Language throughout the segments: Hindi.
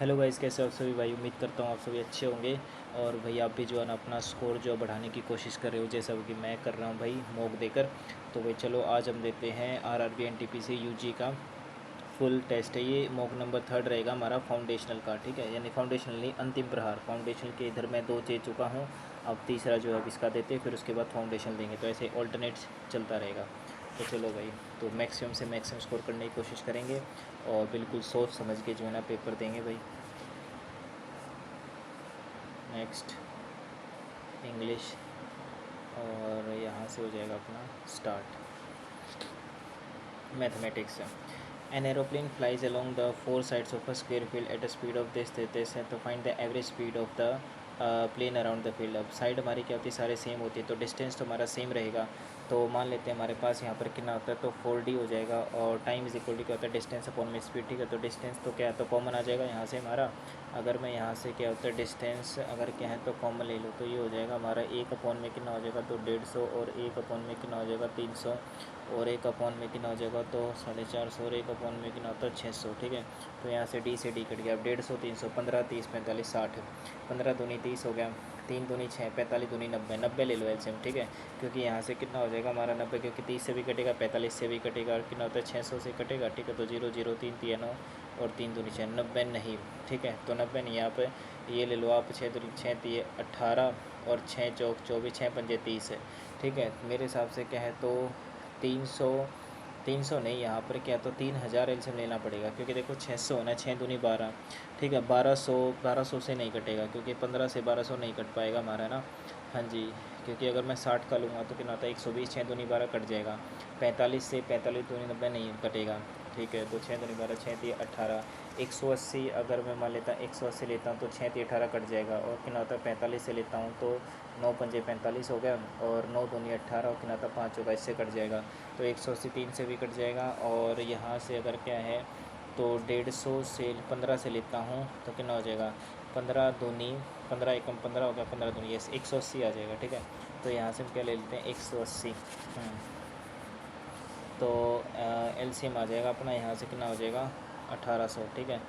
हेलो गाइस, कैसे हो आप सभी भाई। उम्मीद करता हूँ आप सभी अच्छे होंगे। और भाई आप भी जो है ना अपना स्कोर जो बढ़ाने की कोशिश कर रहे हो, जैसा कि मैं कर रहा हूँ भाई मॉक देकर। तो भाई चलो आज हम देते हैं आरआरबी एनटीपीसी यूजी का फुल टेस्ट है। ये मॉक नंबर 3 रहेगा हमारा फाउंडेशनल का, ठीक है। यानी फाउंडेशनल नहीं, अंतिम प्रहार। फाउंडेशनल के इधर मैं 2 दे चुका हूँ, अब तीसरा जो है अब इसका देते हैं, फिर उसके बाद फाउंडेशन देंगे। तो ऐसे ऑल्टरनेट चलता रहेगा। तो चलो भाई, तो मैक्सिमम से मैक्सिमम स्कोर करने की कोशिश करेंगे और बिल्कुल सोच समझ के जो है ना पेपर देंगे भाई। नेक्स्ट इंग्लिश, और यहाँ से हो जाएगा अपना start. Mathematics. An aeroplane flies along the 4 sides of a square field at a speed of this है। तो find the average speed of the plane around the field. अब साइड हमारी क्या होती है, सारे सेम होती है, तो डिस्टेंस तो हमारा सेम रहेगा। तो मान लेते हैं हमारे पास यहाँ पर कितना होता है, तो 4D हो जाएगा। और टाइम इज इक्वल टू क्या होता है, डिस्टेंस अपॉन में स्पीड, ठीक है। तो डिस्टेंस तो क्या है, तो कॉमन आ जाएगा यहाँ से हमारा। अगर मैं यहाँ से क्या होता है डिस्टेंस अगर क्या है तो कॉमन ले लो, तो ये हो जाएगा हमारा 1 अपॉन में कितना हो जाएगा, तो 150। और 1 अपॉन में कितना हो जाएगा, 300। और 1 अपॉन में कितना हो जाएगा, तो 450। और 1 अपॉन में कितना होता है, 600, ठीक है। तो यहाँ से डी कट गया। अब 150, 300, 15, 30, 45, 60। 15 दूनी 30 हो गया, 3 दूनी 6, 45 दूनी 90। 90 ले लो एलसीएम, ठीक है। क्योंकि यहाँ से कितना हो जाएगा हमारा 90, क्योंकि 30 से भी कटेगा, 45 से भी कटेगा, और कितना होता है 600 से कटेगा, ठीक है। तो 0 0 3 3 9 और 3 दूनी 6, 90 नहीं, ठीक है। तो 90 नहीं, यहाँ पर ये ले लो आप, 6 दूनी 6 3 18 और 6 चौक 24, 6 पंजे 30 है, ठीक है। मेरे हिसाब से क्या है, तो 300, 300 नहीं, यहाँ पर क्या तो 3000 एलसीएम लेना पड़ेगा, क्योंकि देखो 600 होना है, 6 दूनी 12, ठीक है। 1200, 1200 से नहीं कटेगा, क्योंकि 15 से 1200 नहीं कट पाएगा हमारा ना। हाँ जी, क्योंकि अगर मैं 60 का लूँगा तो कितना होता है, 120, 6 दूनी 12 कट जाएगा। 45 से 45 दूनी 90 नहीं कटेगा, ठीक है। तो 6 दूनी 12, 6 3 18, 180। अगर मैं मान लेता 180 लेता हूँ तो 6 3 18 कट जाएगा। और कितना होता है 45 से लेता हूँ तो 9 पंजे 45 हो गया, और 9 दूनी 18, और कितना होता 5 होगा, इससे कट जाएगा। तो 180 3 से भी कट जाएगा। और यहाँ से अगर क्या है, तो 150 से 15 से लेता हूँ तो कितना हो जाएगा, 15 दूनी 15 एकम 15 हो गया, 15 दूनी ये 180 आ जाएगा, ठीक है। तो यहाँ से हम क्या ले लेते हैं, 180। तो एलसीएम आ जाएगा अपना, यहाँ से कितना हो जाएगा, 1800, ठीक है।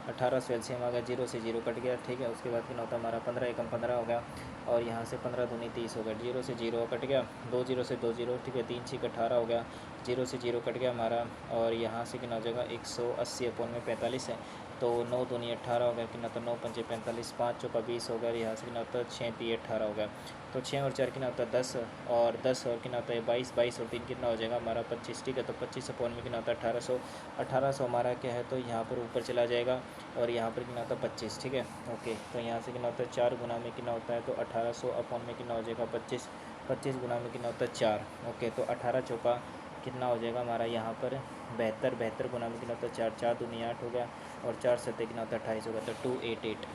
1800 एलसीएम आ गया, 0 से 0 कट गया, ठीक है। उसके बाद कितना होता है हमारा 15 एकम 15 हो गया, और यहाँ से 15 दूनी 30 हो गया, 0 से 0 कट गया, 2 0 से 2 0, ठीक है। 3 6 18 हो गया, 0 से 0 कट गया हमारा। और यहाँ से कितना हो जाएगा, 180 अपॉन में 45 है, तो 9 दूनी 18 हो गया, कितना होता है 9 पंजे 45, 5 चौका 20 हो गया। यहाँ से कितना होता है 6 3 18 हो गया, तो 6 और 4 कितना होता है 10, और 10 और कितना होता है 22, 22 और 3 कितना हो जाएगा हमारा 25, ठीक है। तो 25 अपॉन में कितना होता है 1800। 1800 हमारा क्या है, तो यहाँ पर ऊपर चला जाएगा, और यहाँ पर कितना होता है 25, ठीक है। ओके, तो यहाँ से कितना होता है 4 गुना में कितना होता है, तो 1800 अपॉन में कितना हो जाएगा 25, 25 गुना में कितना होता है 4। ओके, तो 18 चौका कितना हो जाएगा हमारा यहाँ पर 72, 72 गुना में कितना होता है 4, 4 दूनी 8 हो गया, और 4 सत्ते कितना होता है 28 होगा, तो 288।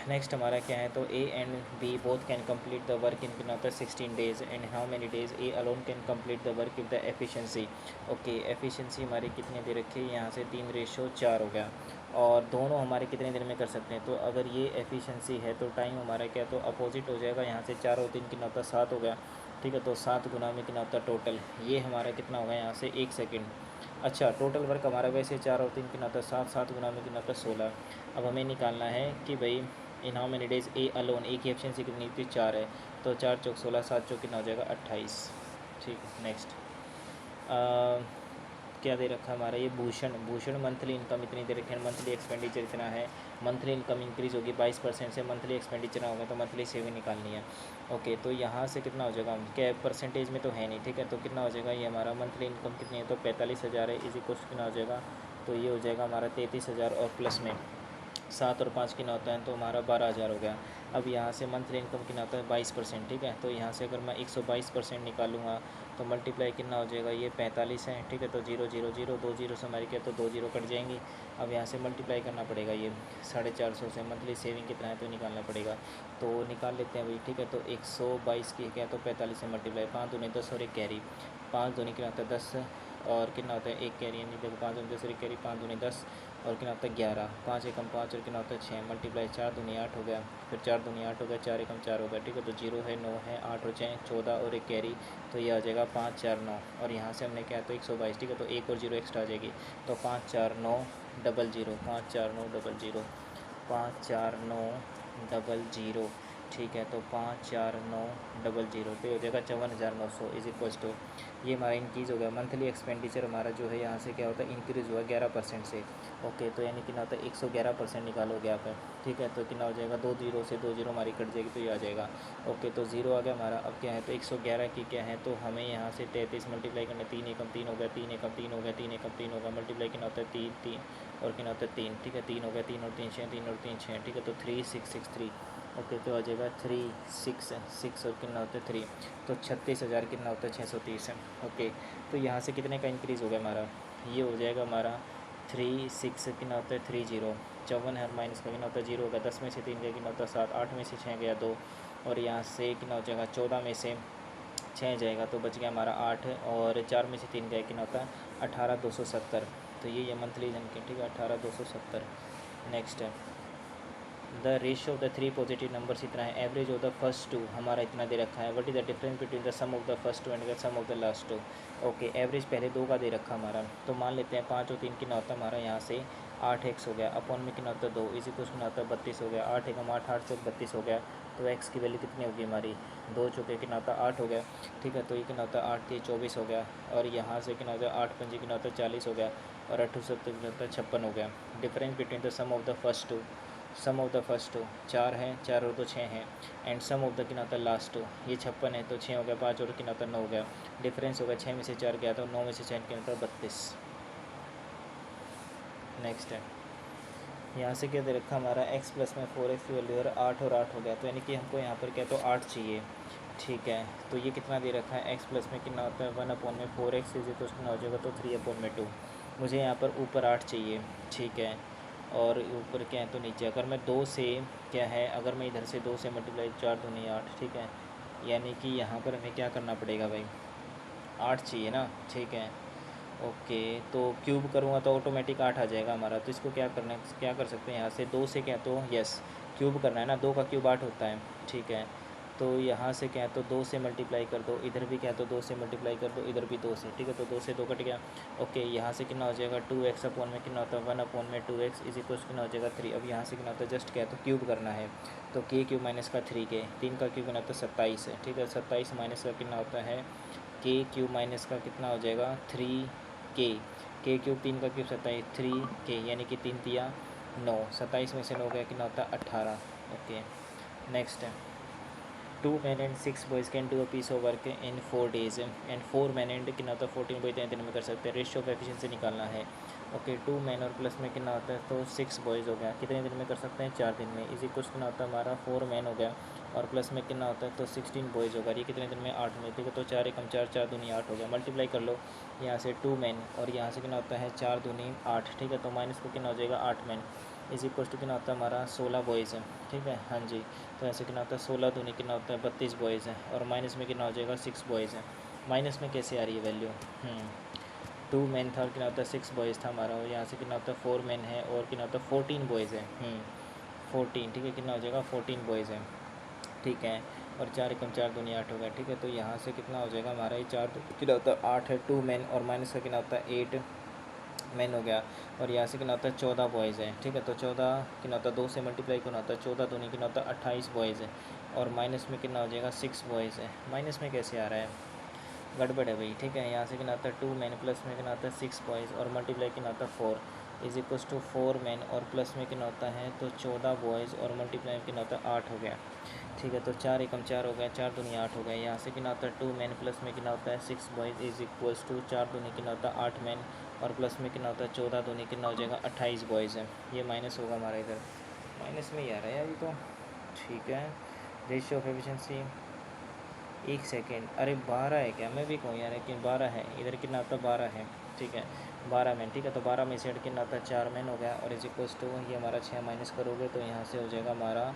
नेक्स्ट हमारा क्या है, तो A and B both can complete the work in कितना होता है 16 days, and how many days A alone can complete the work with the efficiency. Okay, efficiency हमारी कितनी दे रखी है, यहाँ से 3:4 हो गया। और दोनों हमारे कितने दिन में कर सकते हैं, तो अगर ये एफिशिएंसी है तो टाइम हमारा क्या, तो अपोजिट हो जाएगा। यहाँ से 4 और 3 कितना होता है 7 हो गया, ठीक है। तो 7 गुना में कितना होता है टोटल, ये हमारा कितना होगा यहाँ से 1 सेकेंड। अच्छा, टोटल वर्क हमारा वैसे 4 और 3 कितना होता है 7, 7 गुना में कितना होता है 16। अब हमें निकालना है कि भाई in how many days A alone, A की एफिशिएंसी कितनी थी 4 है, तो 4 चौक 16, 7 चौक कितना हो जाएगा 28, ठीक है। नेक्स्ट क्या दे रखा है हमारा, ये भूषण, भूषण मंथली इनकम इतनी दे रखी है, मंथली एक्सपेंडिचर इतना है, मंथली इनकम इंक्रीज़ होगी 22% से, मंथली एक्सपेंडिचर होगा तो मंथली सेविंग निकालनी है। ओके, तो यहाँ से कितना हो जाएगा, क्या परसेंटेज में तो है नहीं, ठीक है। तो कितना हो जाएगा, ये हमारा मंथली इनकम कितनी है, तो 45,000 है, इसी कुछ कितना हो जाएगा, तो ये हो जाएगा हमारा 33,000, और प्लस में 7 और 5 कितना होता है, तो हमारा 12,000 हो गया। अब यहाँ से मंथली इनकम कितना होता है 22%, ठीक है। तो यहाँ से अगर मैं 122% निकालूंगा तो मल्टीप्लाई कितना हो जाएगा, ये 45 है, ठीक है। तो 0 0 0, 2 जीरो से हमारी क्या, तो 2 जीरो कट जाएंगी। अब यहाँ से मल्टीप्लाई करना पड़ेगा, ये 450 से मंथली सेविंग कितना है तो निकालना पड़ेगा। तो निकाल लेते हैं भाई, ठीक है। तो 122 की क्या, तो 45 से मल्टीप्लाई, 5 दूनी 10 और एक कैरी, 5 दूनी कितना होता है 10, और कितना होता है 1 कैरी, यानी देखो 5 दूनी 10 और 1 कैरी 5 दूनी 10 और कितना होता है 11, 5 एकम 5 और कितना होता है 6 मल्टीप्लाई 4 दूनी 8 हो गया, फिर 4 दूनी 8 हो गया, 4 एकम 4 हो गया, ठीक है। तो 0 है, 9 है, 8 और 6 14 और 1 कैरी, तो ये आ जाएगा 5 4 9 और यहाँ से हमने क्या है तो 122, ठीक है। तो 1 और 0 एक्स्ट्रा आ जाएगी, तो 5 4 9 डबल 0, 5 4 9 डबल 0, 5 4 9 डबल 0, ठीक है। तो 5 4 9 डबल 0 पे हो जाएगा 54,900 इज इक्वल्स टू, ये हमारा इंक्रीज़ हो गया। मंथली एक्सपेंडिचर हमारा जो है यहाँ से क्या होता है इंक्रीज़ हुआ 11% से, ओके। तो यानी कितना होता है 111% निकालोगे आप, ठीक है। तो कितना हो जाएगा 2 जीरो से 2 जीरो हमारी कट जाएगी, तो ये आ जाएगा, ओके। तो 0 आ गया हमारा। अब क्या है तो 111 की क्या है तो हमें यहाँ से 33 मल्टीप्लाई करना, 3 एकम 3 हो गया, 3 एकम 3 हो गया, 3 एकम 3 हो गया, मल्टीप्लाई कितना होता है 3 3 और कितना होता है 3, ठीक है। 3 हो गया, 3 और 3 6, 3 और 3 6, ठीक है। तो 3663, ओके। तो आ जाएगा 366 और कितना होता है 3, तो 36,000 कितना होता है 630 है, ओके। तो यहाँ से कितने का इंक्रीज़ हो गया हमारा, ये हो जाएगा हमारा 36 कितना होता है 30, 54 है और माइनस का कितना होता है 0 होगा, 10 में से 3 गया कितना होता है 7, 8 में से 6 गया 2 और यहाँ से कितना हो जाएगा 14 में से 6 जाएगा तो बच गया हमारा 8 और 4 में से 3 गया कितना होता है 18,270। तो ये मंथली जनके, ठीक है 18,270। नेक्स्ट है the ratio of the 3 positive numbers इतना है, एवरेज ऑफ द फर्स्ट 2 हमारा इतना दे रखा है, what is the difference between the sum of the first 2 and the sum of the last 2, okay. Average पहले 2 का दे रखा हमारा, तो मान लेते हैं 5 और 3 कितना होता है हमारा यहाँ से 8x हो गया, अपॉन में कितना होता है 2 इसी कुछ कितना होता है 32 हो गया, 8 एकम 8 8 चौक 32 हो गया, तो x की वैल्यू कितनी होगी हमारी 2 चौके कितना होता है 8 हो गया, ठीक है। तो ये कितना होता है 8 के 24 हो गया और यहाँ से कितना होता है 8 पंजे कितना होता है 40 हो गया और 8 सत्तर कितना होता है 56 हो गया। Difference between the sum of the first 2, sum of the first 2 4 है, 4 और 2 6 है, एंड सम ऑफ द कितना होता है लास्ट 2, ये 56 है तो 6 हो गया, 5 और कितना होता है 9 हो गया, डिफरेंस होगा 6 में से 4 गया तो 9 में से 6 कितना होता है 32। नेक्स्ट है यहाँ से क्या दे रखा हमारा x प्लस में 4x की वैल्यू है 8 और 8 हो गया, तो यानी कि हमको यहाँ पर क्या तो 8 चाहिए, ठीक है। तो ये कितना दे रखा है x प्लस में कितना होता है 1 अपॉन में 4x इज इक्वल कितना हो जाएगा तो 3 अपॉन में 2, मुझे यहाँ पर ऊपर 8 चाहिए, ठीक है। और ऊपर क्या है तो नीचे, अगर मैं 2 से क्या है अगर मैं इधर से 2 से मल्टीप्लाई 4 दूनी 8, ठीक है। यानी कि यहाँ पर हमें क्या करना पड़ेगा भाई 8 चाहिए ना, ठीक है, ओके। तो क्यूब करूँगा तो ऑटोमेटिक 8 आ जाएगा हमारा, तो इसको क्या करना है क्या कर सकते हैं यहाँ से 2 से क्या तो यस क्यूब करना है ना, 2 का क्यूब 8 होता है, ठीक है। तो यहाँ से क्या है तो 2 से मल्टीप्लाई कर दो, इधर भी क्या है तो 2 से मल्टीप्लाई कर दो, इधर भी 2 से, ठीक है। तो 2 से 2 कट गया, ओके। यहाँ से कितना हो जाएगा 2x अपॉन में कितना होता है 1 अपॉन में 2x इज इक्वल कितना हो जाएगा 3। अब यहाँ से कितना होता है जस्ट क्या है तो क्यूब करना है, तो k क्यूब माइनस का 3k, 3 का क्यूब कितना होता है 27 है, ठीक है। 27 माइनस का कितना होता है k क्यूब माइनस का कितना हो जाएगा 3k, k क्यूब 3 का क्यूब 27 3k, यानी कि 3 तिया 9, 27 में से 9 गया कितना होता है 18, ओके। नेक्स्ट है 2 men and 6 boys can do a piece of work in 4 days and 4 men and कितना होता है 14 boys 3 दिन में कर सकते हैं, रेशियो ऑफ एफिशिएंसी निकालना है, ओके। 2 men और प्लस में कितना होता है तो 6 बॉयज़ हो गया, कितने दिन में कर सकते हैं 4 दिन में, इसी कुछ कितना होता है हमारा 4 men हो गया और प्लस में कितना होता है तो 16 बॉयज़ होगा, ये कितने दिन में 8 में, ठीक है। तो 4 एकम 4 4 दूनी 8 हो गया, मल्टीप्लाई कर लो यहाँ से 2 men और यहाँ से कितना होता है 4 दूनी 8, ठीक है। तो माइनस को कितना हो जाएगा 8 men इज इक्वल टू कितना होता है हमारा 16 बॉयज़ है, ठीक है, हाँ जी। तो ऐसे कितना होता है 16 दूनी कितना होता है 32 बॉयज़ है और माइनस में कितना हो जाएगा 6 बॉयज़ है, माइनस में कैसे आ रही है वैल्यू 2 मेन था और कितना होता है 6 बॉयज़ था हमारा और यहाँ से कितना होता है 4 मेन है और कितना होता है 14 बॉयज़ है 14, ठीक है। कितना हो जाएगा 14 बॉयज़ है, ठीक है। और 4 एकम 4 दूनी 8 हो गया, ठीक है। तो यहाँ से कितना हो जाएगा हमारा ये 4 कितना होता है 8 है 2 मेन और माइनस का कितना होता है 8 मेन हो गया और यहाँ से कितना होता है 14 बॉयज़ है, ठीक है। तो 14 कितना होता है 2 से मल्टीप्लाई कितना होता है 14 दूनी कितना होता है 28 बॉयज़ है और माइनस में कितना हो जाएगा 6 बॉयज़ है, माइनस में कैसे आ रहा है गड़बड़ है भाई, ठीक है। यहाँ से कितना आता है 2 मैन प्लस में कितना आता है 6 बॉयज़ और मल्टीप्लाई कितना आता है 4 इज इक्वल्स टू 4 मैन और प्लस में कितना होता है तो 14 बॉयज़ और मल्टीप्लाई में कितना होता है 8 हो गया, ठीक है। तो 4 एकम 4 हो गया, 4 दूनी 8 हो गया। यहाँ से कितना होता है 2 मैन प्लस में कितना होता है 6 बॉयज़ इज इक्वल्स टू 4 दूनी कितना होता है 8 मैन और प्लस में कितना होता है 14 दूनी कितना हो जाएगा 28 बॉयज़ है, ये माइनस होगा हमारा इधर, माइनस में ही आ रहा है यार ये तो, ठीक है। रेशियो ऑफ एफिशिएंसी 1 सेकेंड, अरे 12 है क्या, मैं भी कहूँ यार लेकिन 12 है, इधर कितना आता है 12 है, ठीक है 12 मैन, ठीक है। तो 12 में से कितना आता है 4 मैन हो गया और इज इक्वल्स टू ये हमारा 6 माइनस करोगे तो यहाँ से हो जाएगा हमारा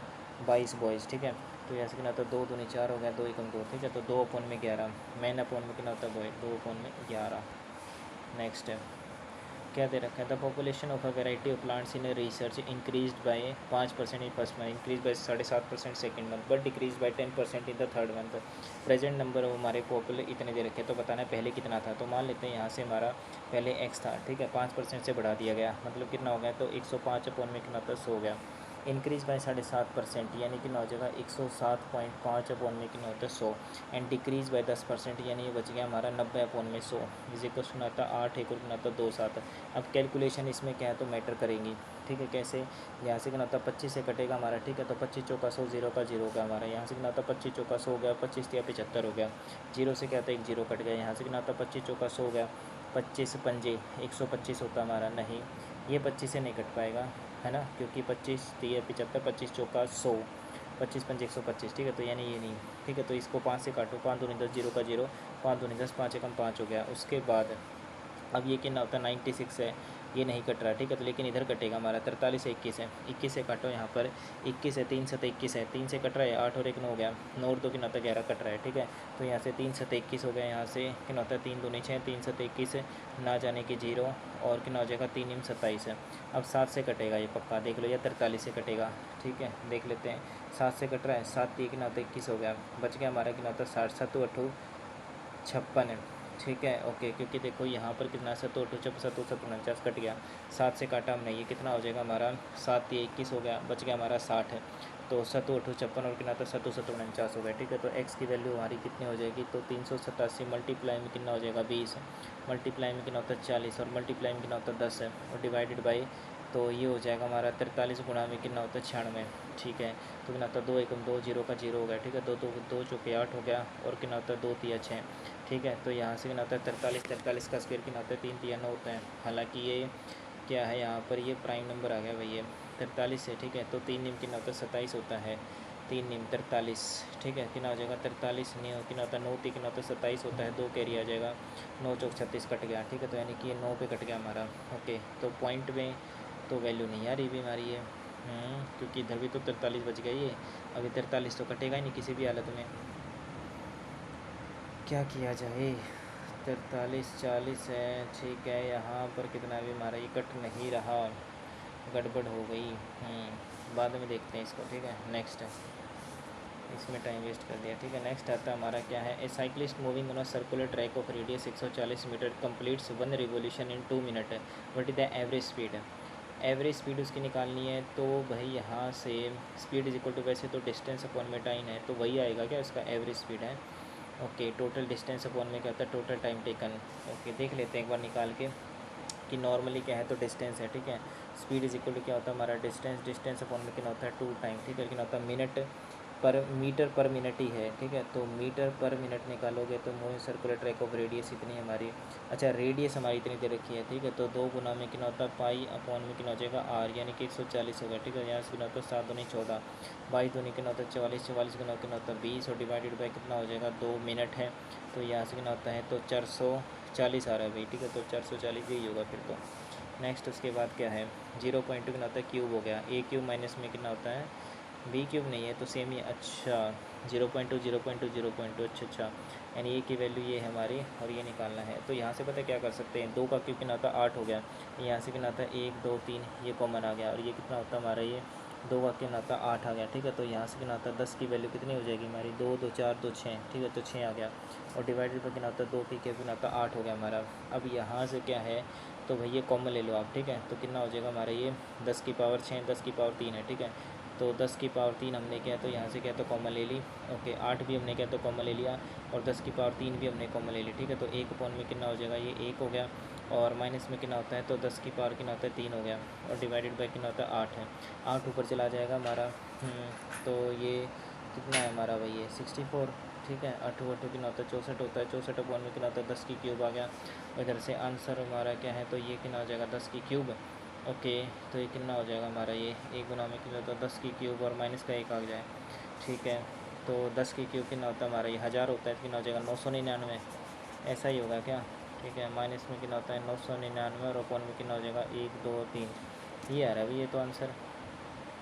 22 बॉयज़, ठीक है। तो यहाँ से कितना आता है 2 दूनी 4 हो गया, 2 एकम 2, ठीक है। तो 2 अपॉन में 11 मैन अपॉन में कितना होता है बॉय 2 अपॉन में 11, नेक्स्ट है, क्या दे रखा है, the population of a variety of plants in research increase by 5% in first month, increase by 7.5% second month, but decrease by 10% in the third month. Present number हमारे पॉपुलर इतने दे रखे, तो बताना है पहले कितना था। तो मान लेते हैं यहाँ से हमारा पहले एक्स था, ठीक है, 5% से बढ़ा दिया गया, मतलब कितना हो गया, तो 105 अपॉन में कितना था, 100 हो गया। इंक्रीज बाय 7.5% यानी कितना हो जाएगा, 107.5 अपॉन में कितना होता है, 100। एंड डिक्रीज बाय 10% यानी ये बच गया हमारा 90 अपॉन में 100 इज इक्वल टू आता 8 एक और कितना होता 2 7। अब कैलकुलेशन इसमें क्या है, तो मैटर करेंगी, ठीक है। कैसे, यहाँ से कितना होता 25 से कटेगा हमारा, ठीक है, तो 25 चौका 100, 0 का 0 हो गया हमारा। यहाँ से कितना होता 25 चौका 100 हो गया, 25 या 75 हो गया, 0 से क्या होता है, एक 0 कट गया। यहाँ से कितना होता 25 चौका 100 हो गया, 25 पंजे 125 होता हमारा, नहीं ये 25 से नहीं कट पाएगा, है ना, क्योंकि 25 3 75, 25 चौका 100, 25 पंजे 125, ठीक है, तो यानी ये नहीं, ठीक है। तो इसको 5 से काटो, 5 दूनी 10, 0 का 0, 5 दूनी 10, 5 एकम 5 हो गया। उसके बाद अब ये कितना होता है, 96 है, ये नहीं कट रहा, ठीक है, तो लेकिन इधर कटेगा हमारा 43 से 21 है, 21 से काटो, यहाँ पर 21 है, 3 से 21 है, 3 से कट रहा है, 8 और 1 9 हो गया, 9 और 2 कितना होता है 11 कट रहा है, ठीक है। तो यहाँ से 3 से 21 हो गया, यहाँ से कितना होता है 3 दूनी 6, 3 से 21 ना जाने की 0 और कितना हो जाएगा 3 27 है। अब 7 से कटेगा ये पक्का, देख लो, या 43 से कटेगा, ठीक है, देख लेते हैं। 7 से कट रहा है, 7 3 कितना होता है 21 हो गया, बच गया हमारा कितना होता है 60, 7 8 56 है, ठीक है, ओके। क्योंकि देखो यहाँ पर कितना 7 8 7 7 49 कट गया, 7 से काटा हमने, ये कितना हो जाएगा हमारा 7 3 21 हो गया, बच गया हमारा 60 है। तो 7 8 56 और कितना था 7 7 49 हो गया, ठीक है। तो एक्स की वैल्यू हमारी कितनी हो जाएगी, तो 387 मल्टीप्लाई में कितना हो जाएगा 20, मल्टीप्लाई में कितना होता है 40 और मल्टीप्लाई में कितना होता है 10 है, और डिवाइडेड बाई, तो ये हो जाएगा हमारा 43 गुणा में कितना होता है 96, ठीक है। तो कितना होता है 2 एकम 2, 0 का 0 हो गया, ठीक है, 2 2 2 चौके 8 हो गया, और कितना होता है 2 3 6, ठीक है। तो यहाँ से कितना होता है 43 का स्क्वायर कितना होता है 3 3 9 होता है। हालांकि ये क्या है, यहाँ पर ये प्राइम नंबर आ गया भाई, ये 43 है, ठीक है। तो 3 निम कितना होता है 27 होता है, 3 निम 43, ठीक है, कितना हो जाएगा 43 नहीं कितना होता है 9 3 कितना होता है 27 होता है, 2 कैरी आ जाएगा, 9 चौक 36 कट गया, ठीक है। तो यानी कि ये 9 पे कट गया हमारा, ओके। तो पॉइंट में तो वैल्यू नहीं आ रही भी हमारी ये, क्योंकि इधर भी तो 43 बच गई है, अभी 43 तो कटेगा ही नहीं किसी भी हालत में। क्या किया जाए, 43 40 है, ठीक है। यहाँ पर कितना भी हमारा ये कट नहीं रहा, गड़बड़ हो गई, बाद में देखते हैं इसको, ठीक है। नेक्स्ट है, इसमें टाइम वेस्ट कर दिया, ठीक है। नेक्स्ट आता है हमारा क्या है, a cyclist moving on a circular track of radius 140 metre completes 1 revolution in 2 minute, what is the average speed. Average speed उसकी निकालनी है, तो भाई यहाँ से स्पीड इज इक्वल टू, वैसे तो डिस्टेंस अपॉन में टाइम है, तो वही आएगा क्या उसका एवरेज स्पीड है, ओके। टोटल डिस्टेंस अपॉन में क्या होता है टोटल टाइम टेकन, ओके। देख लेते हैं एक बार निकाल के कि नॉर्मली क्या है, तो डिस्टेंस है, ठीक है। स्पीड इज इक्वल टू क्या होता है हमारा डिस्टेंस, डिस्टेंस अपॉन में कितना होता है 2 टाइम, ठीक है, कितना होता है मिनट पर मीटर पर मिनट ही है, ठीक है। तो मीटर पर मिनट निकालोगे तो moving circular track of radius इतनी है हमारी, अच्छा रेडियस हमारी इतनी दे रखी है, ठीक है। तो 2 गुना में कितना होता है पाई अपॉन में कितना हो जाएगा आर, यानी कि 140 होगा, ठीक है। यहाँ से कितना होता है 7 दूनी 14, 22 दूनी कितना होता है 44, 44 गुना कितना होता है 20, और डिवाइडेड बाई कितना हो जाएगा 2 मिनट है, तो यहाँ से कितना होता है तो 440 आ रहा है भाई, ठीक है। तो 440 यही होगा फिर तो। नेक्स्ट उसके बाद क्या है, 0.2 कितना होता है क्यूब हो गया, ए क्यूब माइनस में कितना होता है बी क्यूब, नहीं है तो सेम ही, अच्छा 0.2 0.2 0.2, अच्छा, यानी ए की वैल्यू ये है हमारी, और ये निकालना है। तो यहाँ से पता है क्या कर सकते हैं, 2 का क्यूब कितना होता है 8 हो गया, यहाँ से कितना होता है 1 2 3 ये कॉमन आ गया, और ये कितना होता है हमारा ये 2 का कितना होता है 8 आ गया, ठीक है। तो यहाँ से कितना होता है 10 की वैल्यू कितनी हो जाएगी हमारी 2 2 4 2 6, ठीक है, तो 6 आ गया, और डिवाइडेड पर कितना होता है 2 की क्यूब कितना होता है 8 हो गया हमारा। अब यहाँ से क्या है, तो भैया कॉमन ले लो आप, ठीक है। तो कितना हो जाएगा हमारा ये 10 की पावर 6 10 की पावर 3 है, ठीक है। तो 10 की पावर 3 हमने क्या, तो यहाँ से क्या तो कॉमन ले ली, ओके। 8 भी हमने क्या तो कॉमन ले लिया, और 10 की पावर 3 भी हमने कॉमन ले ली, ठीक है। तो 1 अपॉन में कितना हो जाएगा ये 1 हो गया, और माइनस में कितना होता है तो 10 की पावर कितना होता है 3 हो गया, और डिवाइडेड बाई कितना होता है 8 है, 8 ऊपर चला जाएगा हमारा, तो ये कितना है हमारा भाई ये 64, ठीक है। 8 8 कितना होता है 64 होता है, 64 अपॉन में कितना होता है 10 की क्यूब आ गया, इधर से आंसर हमारा क्या है, तो ये कितना हो जाएगा 10 की क्यूब, ओके। तो ये कितना हो जाएगा हमारा ये 1 गुना में कितना होता है 10 की क्यूब, और माइनस का 1 आ जाए, ठीक है। तो 10 की क्यूब कितना होता है हमारा ये 1000 होता है, तो कितना हो जाएगा 999, ऐसा ही होगा क्या, ठीक है। माइनस में कितना होता है 999, और अपॉन में कितना हो जाएगा 1 2 3, ये आ रहा है भाई ये तो आंसर,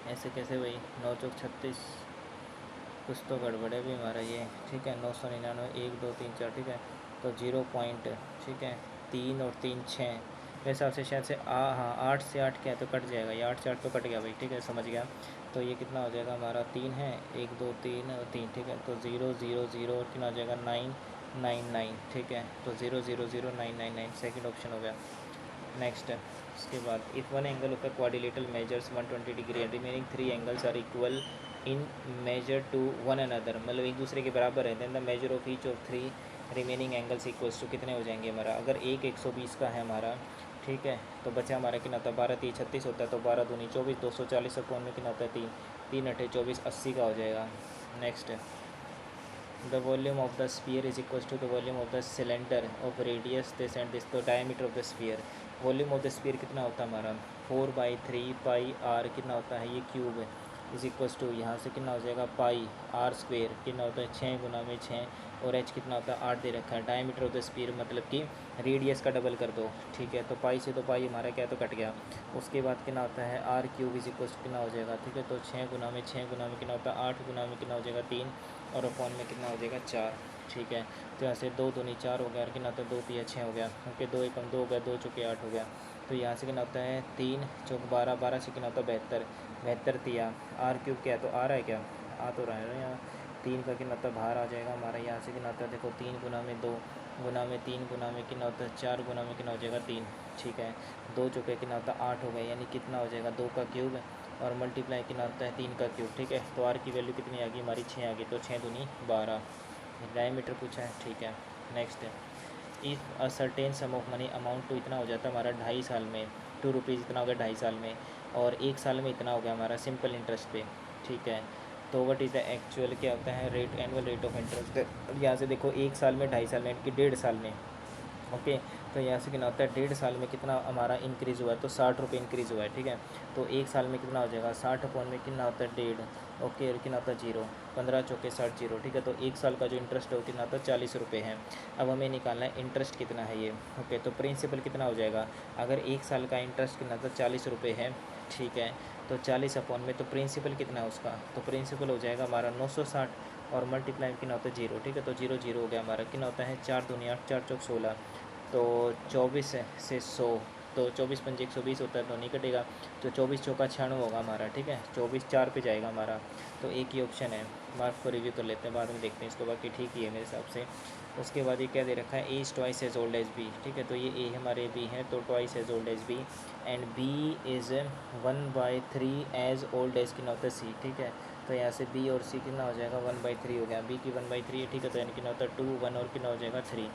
ऐसे कैसे भाई 9 चौक 36, कुछ तो गड़बड़ है भी हमारा ये, ठीक है। 999 1 2 3 4, ठीक है। तो 0 पॉइंट, ठीक है 3 और 3 6, मेरे हिसाब से शायद से हाँ 8 से 8 क्या है तो कट जाएगा, ये 8 से 8 तो कट गया भाई, ठीक है समझ गया। तो ये कितना हो जाएगा हमारा 3 है, 1 2 3 और 3, ठीक है। तो 0 0 0 और कितना हो जाएगा 9 9 9, ठीक है। तो 0 0 0 9 9 9 सेकेंड ऑप्शन हो गया। नेक्स्ट है उसके बाद if one angle of a quadrilateral measures 120 degree and remaining 3 angles are equal in measure to one another, मतलब एक दूसरे के बराबर है, then the measure of each of 3 remaining angles equals to कितने हो जाएंगे हमारा। अगर एक 120 का है हमारा, ठीक है, तो बचा हमारा कितना होता है 12 3 36 होता है, तो 12 दूनी 24, 240 अपॉन में कितना होता है 3 3 अठे 24, 80 का हो जाएगा। नेक्स्ट है the volume of the sphere is equals to the volume of the cylinder of radius this and this, तो diameter of the sphere, volume of the sphere कितना होता है हमारा 4/3 पाई आर, कितना होता है ये क्यूब है, इज इक्वल्स टू यहाँ से कितना हो जाएगा पाई आर स्क्वेयर, कितना होता है 6 गुना में 6, और एच कितना होता है 8 दे रखा है। डायमीटर ऑफ द स्फीयर मतलब कि रेडियस का डबल कर दो, ठीक है। तो पाई से तो पाई हमारा क्या तो कट गया। उसके बाद कितना होता है आर क्यूब इज इक्वल्स कितना हो जाएगा, ठीक है। तो 6 गुना में 6 गुना में कितना होता है 8 गुना में कितना हो जाएगा 3, और अपॉन में कितना हो जाएगा 4, ठीक है। तो यहाँ से 2 दूनी 4 हो गया, और कितना होता है 2 3 6 हो गया, क्योंकि 2 एकम 2 हो गया, 2 चौके 8 हो गया। तो यहाँ से कितना होता है 3 चौक 12, 12 से कितना होता है 72, 72 तिया आर क्यूब क्या है तो आ रहा है क्या, आ तो रहा है ना यहाँ, 3 का कितना होता है बाहर आ जाएगा हमारा। यहाँ से कितना होता है देखो 3 गुना में 2 गुना में 3 गुना में कितना होता है 4 गुना में कितना हो जाएगा 3, ठीक है। 2 चौके कितना होता है 8 हो गया, यानी कितना हो जाएगा 2 का क्यूब, और मल्टीप्लाई कितना होता है 3 का क्यूब, ठीक है। तो आर की वैल्यू कितनी आ गई हमारी 6 आ गई, तो 6 दूनी 12, डायमीटर पूछा है, ठीक है। नेक्स्ट है if a certain sum of money amount to, इतना हो जाता है हमारा 2.5 साल में, 2 रुपीज़ इतना हो गया 2.5 साल में, और 1 साल में इतना हो गया हमारा सिंपल इंटरेस्ट पे, ठीक है। तो वट इज़ द एक्चुअल क्या होता है rate, annual rate of interest. यहाँ से देखो 1 साल में 2.5 साल में कि 1.5 साल में, ओके। तो यहाँ से कितना होता है 1.5 साल में कितना हमारा इंक्रीज़ हुआ है, तो 60 रुपये इंक्रीज़ हुआ है, ठीक है। तो 1 साल में कितना हो जाएगा 60 अपॉन में कितना होता है 1.5, ओके, और कितना होता है 0, 15 चौके 60 0, ठीक है। तो 1 साल का जो इंटरेस्ट है वो कितना होता है 40 रुपये है। अब हमें निकालना है इंटरेस्ट कितना है ये, ओके। तो प्रिंसिपल कितना हो जाएगा, अगर 1 साल का इंटरेस्ट कितना था 40 रुपये है, ठीक है। तो 40 अपॉन में तो प्रिंसिपल कितना है उसका, तो प्रिंसिपल हो जाएगा हमारा 960, और मल्टीप्लाई कितना होता है 0, ठीक है। तो 0 0 हो गया हमारा, कितना होता है 4 दूनी 8, 4 चौक 16, तो 24 से 100, तो 24 पंजे 120 होता है, तो नहीं कटेगा। तो 24 चौका 96 होगा हमारा, ठीक है। 24 4 पे जाएगा हमारा, तो एक ही ऑप्शन है। मार्क को रिव्यू कर लेते हैं, बाद में देखते हैं इसको, बाकी ठीक ही है मेरे हिसाब से। उसके बाद ये क्या दे रखा है A is twice as old as B, ठीक है। तो ये ए हमारे बी है, तो twice as old as B, and B is 1/3 as old as कितना होता है सी, ठीक है। तो यहाँ से बी और सी कितना हो जाएगा 1/3 हो गया, बी की 1/3 है, ठीक है। तो यानी कितना होता है 2 1 और कितना हो जाएगा 3,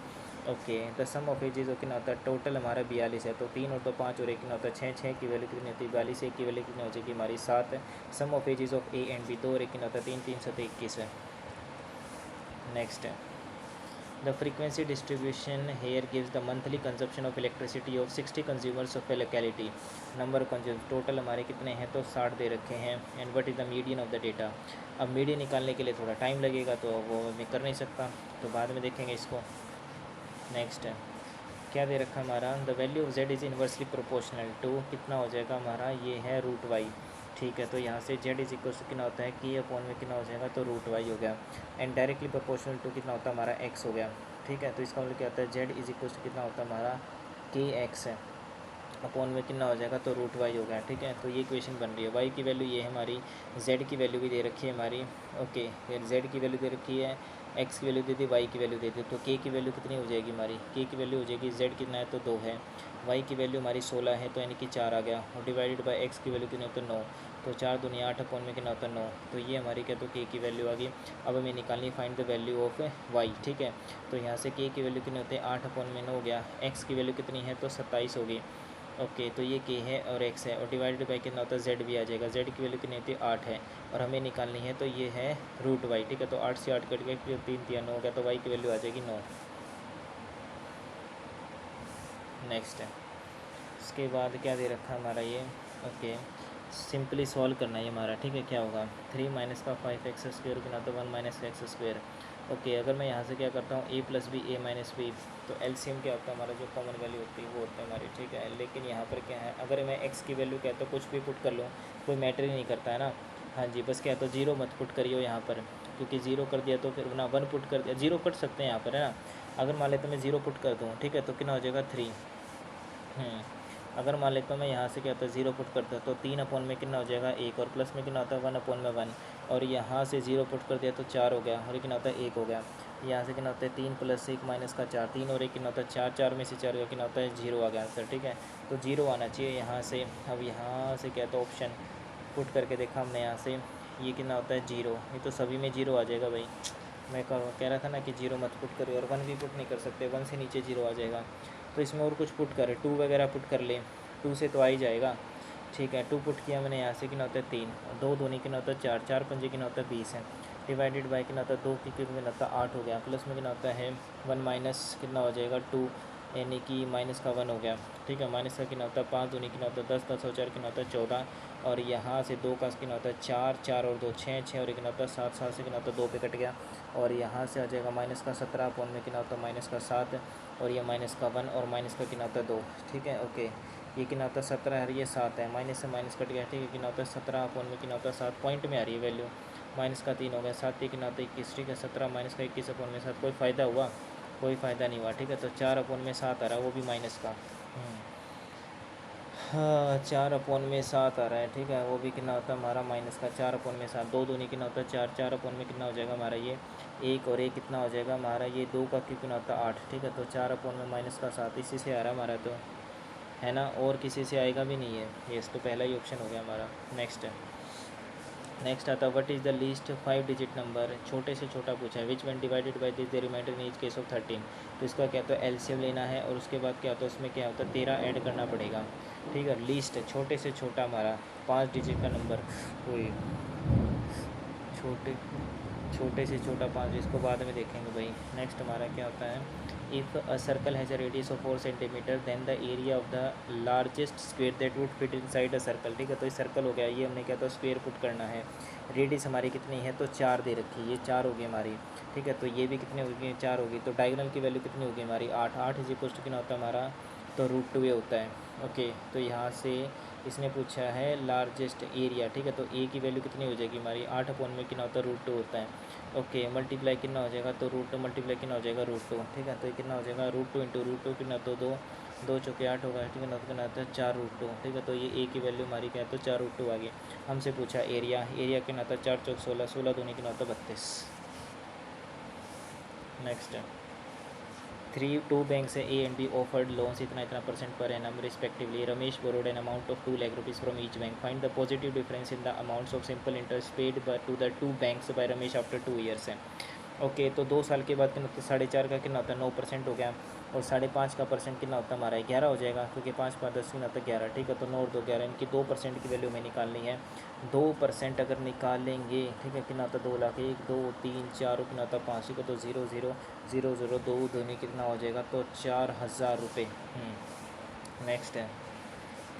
okay. The sum of ages कितना होता है टोटल हमारा 42 है, तो 3 और 2 5 और 1 कितना होता है 6, 6 की वैल्यू कितनी होती है 42, 1 की वैल्यू कितनी हो जाएगी हमारी 7 है। Sum of ages of A and B 2 और 1 कितना होता है 3, 3 7 21 है। नेक्स्ट है the frequency distribution here gives the monthly consumption of electricity of 60 consumers of a locality, number consume total हमारे कितने हैं तो 60 दे रखे हैं, and what is the median of the data. अब मीडियन निकालने के लिए थोड़ा टाइम लगेगा, तो वो मैं कर नहीं सकता, तो बाद में देखेंगे इसको। नेक्स्ट है क्या दे रखा हमारा the value of Z is inversely proportional to, कितना हो जाएगा हमारा ये है √y, ठीक है। तो यहाँ से जेड इज इक्वल टू कितना होता है के अपॉन में कितना हो जाएगा तो √y हो गया, एंड डायरेक्टली प्रोपोर्शनल टू कितना होता है हमारा x हो गया, ठीक है। तो इसका मतलब क्या होता है जेड इज इक्वल टू कितना होता है हमारा kx है, अपॉन में कितना हो जाएगा तो √y हो गया, ठीक है। तो ये इक्वेशन बन रही है, y की वैल्यू ये है हमारी, z की वैल्यू भी दे रखी है हमारी, ओके। फिर z की वैल्यू दे रखी है, x की वैल्यू दे दी, y की वैल्यू दे दी, तो k की वैल्यू कितनी हो जाएगी हमारी, k की वैल्यू हो जाएगी z कितना है तो 2 है, y की वैल्यू हमारी 16 है, तो यानी कि 4 आ गया, और डिवाइडेड बाय x की वैल्यू कितनी होती है 9, तो 4 दूनी 8 अपॉन में कितना होता है 9, तो ये हमारी क्या तो k की वैल्यू आ गई। अब हमें निकालनी find the value of y, ठीक है। तो यहाँ से k की वैल्यू कितनी होती है 8 अपॉन में 9 हो गया, x की वैल्यू कितनी है तो 27 होगी, ओके। तो ये k है और x है, और डिवाइडेड बाई कितना होता है z भी आ जाएगा, z की वैल्यू कितनी होती है 8 है, और हमें निकालनी है तो ये है √y, ठीक है। तो 8 से 8 कट गया, 3 3 9 हो गया, तो y की वैल्यू आ जाएगी 9। नेक्स्ट है उसके बाद क्या दे रखा है हमारा ये, ओके। सिंपली सॉल्व करना है हमारा, ठीक है। क्या होगा 3 माइनस का 5x² कितना तो 1 माइनस x², ओके। अगर मैं यहाँ से क्या करता हूँ a + b a - b, तो एलसीएम क्या होता है हमारा जो कॉमन वैल्यू होती है वो होता है हमारी, ठीक है। लेकिन यहाँ पर क्या है अगर मैं x की वैल्यू क्या है तो कुछ भी पुट कर लूँ कोई मैटर ही नहीं करता है ना, हाँ जी। बस क्या है तो 0 मत पुट करिए यहाँ पर, क्योंकि 0 कर दिया तो फिर ना 1 पुट कर दिया, 0 कट सकते हैं यहाँ पर है ना, अगर मान लेता मैं 0 पुट कर दूँ, ठीक है, तो कितना हो जाएगा 3। अगर मान लेता हूँ मैं यहाँ से क्या होता है 0 पुट करता है तो 3 अपॉन में कितना हो जाएगा 1, और प्लस में कितना होता है 1 अपॉन में 1, और यहाँ से 0 पुट कर दिया तो 4 हो गया, और ये कितना होता है 1 हो गया। यहाँ से कितना होता है 3 + 1 - का 4, 3 और 1 कितना होता है 4, 4 में से 4 का कितना होता है 0 आ गया आंसर, ठीक है। तो 0 आना चाहिए यहाँ से। अब यहाँ से क्या था ऑप्शन पुट करके देखा हमने यहाँ से, ये कितना होता है 0, ये तो सभी में 0 आ जाएगा भाई। मैं कह रहा था ना कि 0 मत पुट करो, और 1 भी पुट नहीं कर सकते, 1 से नीचे 0 आ जाएगा। तो इसमें और कुछ पुट करें, 2 वगैरह पुट कर ले, 2 से तो आ ही जाएगा, ठीक है। 2 पुट किया मैंने यहाँ से, कितना होता है 3, और 2 दूनी कितना होता है 4, 4 पंजे कितना होता है 20 है, डिवाइडेड बाई कितना होता है 2 की कितना होता है 8 हो गया, प्लस में कितना होता है 1 माइनस कितना हो जाएगा 2, यानी कि माइनस का 1 हो गया, ठीक है। माइनस का कितना होता है 5 दूनी कितना होता है 10, 10 और 4 कितना होता है 14, और यहाँ से 2 का कितना होता है 4, 4 और 2 6, 6 और कितना होता है 7, 7 से कितना होता है 2 पे कट गया, और यहाँ से आ जाएगा माइनस का 17 अपॉन में कितना होता है माइनस का 7, और ये माइनस का 1 और माइनस का कितना होता है 2, ठीक है। ओके, ये कितना होता है 17 है, ये 7 है, माइनस से माइनस कट गया, ठीक है। कितना होता है 17 अपॉन में कितना होता है 7, पॉइंट में आ रही है वैल्यू, माइनस का 3 हो गया, 7 कितना होता है 21, ठीक है। 17 माइनस का 21 अपॉन में 7, कोई फ़ायदा हुआ? कोई फ़ायदा नहीं हुआ, ठीक है। तो 4 अपॉन में 7 आ रहा है, वो भी माइनस का। हाँ, 4 अपॉन में 7 आ रहा है, ठीक है, वो भी कितना होता है हमारा माइनस का 4 अपॉन में 7, 2 दूनी कितना होता है 4, 4 अपॉन में कितना हो जाएगा हमारा ये 1, और 1 कितना हो जाएगा हमारा ये 2 का क्यों कितना होता है 8, ठीक है। तो 4 अपॉन में माइनस का 7 इसी से आ रहा है हमारा, तो है ना, और किसी से आएगा भी नहीं है ये, तो पहला ही ऑप्शन हो गया हमारा। नेक्स्ट आता है what is the least 5 digit number, छोटे से छोटा पूछा है, which one divided by this the remainder in each case of 13। तो इसका क्या होता है एलसीएम लेना है, और उसके बाद क्या होता है उसमें क्या होता है 13 ऐड करना पड़ेगा, ठीक है। लीस्ट छोटे से छोटा हमारा 5 डिजिट का नंबर, कोई छोटे छोटे से छोटा 5, इसको बाद में देखेंगे भाई। नेक्स्ट हमारा क्या होता है, if a circle has a radius of 4 centimetre then the area of the largest square that would fit inside a circle, ठीक है। तो ये सर्कल हो गया, ये हमने क्या था स्क्वेयर पुट करना है। रेडियस हमारी कितनी है, तो 4 दे रखी है, ये 4 होगी हमारी, ठीक है। तो ये भी कितनी होगी 4 होगी, तो डायगोनल की वैल्यू कितनी होगी हमारी 8, 8 इज इक्वल टू कितना होता है हमारा, तो √2 ये होता है। ओके, तो यहाँ से इसने पूछा है लार्जेस्ट एरिया, ठीक है। तो ए की वैल्यू कितनी हो जाएगी हमारी 8 अपॉन में कितना होता है √2 होता है। ओके, मल्टीप्लाई कितना हो जाएगा, तो √2 मल्टीप्लाई कितना हो जाएगा √2, ठीक है। तो ये कितना हो जाएगा √2 इंटू √2 कितना, तो 2 2 चौके 8 होगा, ठीक है ना, तो कितना आता है 4 √2, ठीक है। तो ये ए की वैल्यू हमारी क्या है, तो 4 √2 आ गई। हमसे पूछा एरिया, एरिया कितना आता है 4 चौक 16, 16 दूनी कितना होता है 32। नेक्स्ट है 2 banks A and B offered loans इतना इतना % per annum respectively. Ramesh borrowed an amount of 2 lakh rupees from each bank. Find the positive difference in the amounts of simple interest paid to the 2 banks by Ramesh after 2 years है। ओके, तो 2 साल के बाद कितना होता है 4.5 का कितना होता है 9% हो गया, और 5.5 का परसेंट कितना होता है हमारा 11 हो जाएगा, क्योंकि 5 5 10 कितना होता है 11, ठीक है। तो 9 और 2 11, इनकी 2% की वैल्यू हमें निकालनी है। 2% अगर निकालेंगे, ठीक है, कितना होता है 2 लाख, 1 2 3 4 कितना होता है 5, ठीक है। तो 0 0 0 0 2 दूनी कितना हो जाएगा, तो 4,000 रुपये। नेक्स्ट है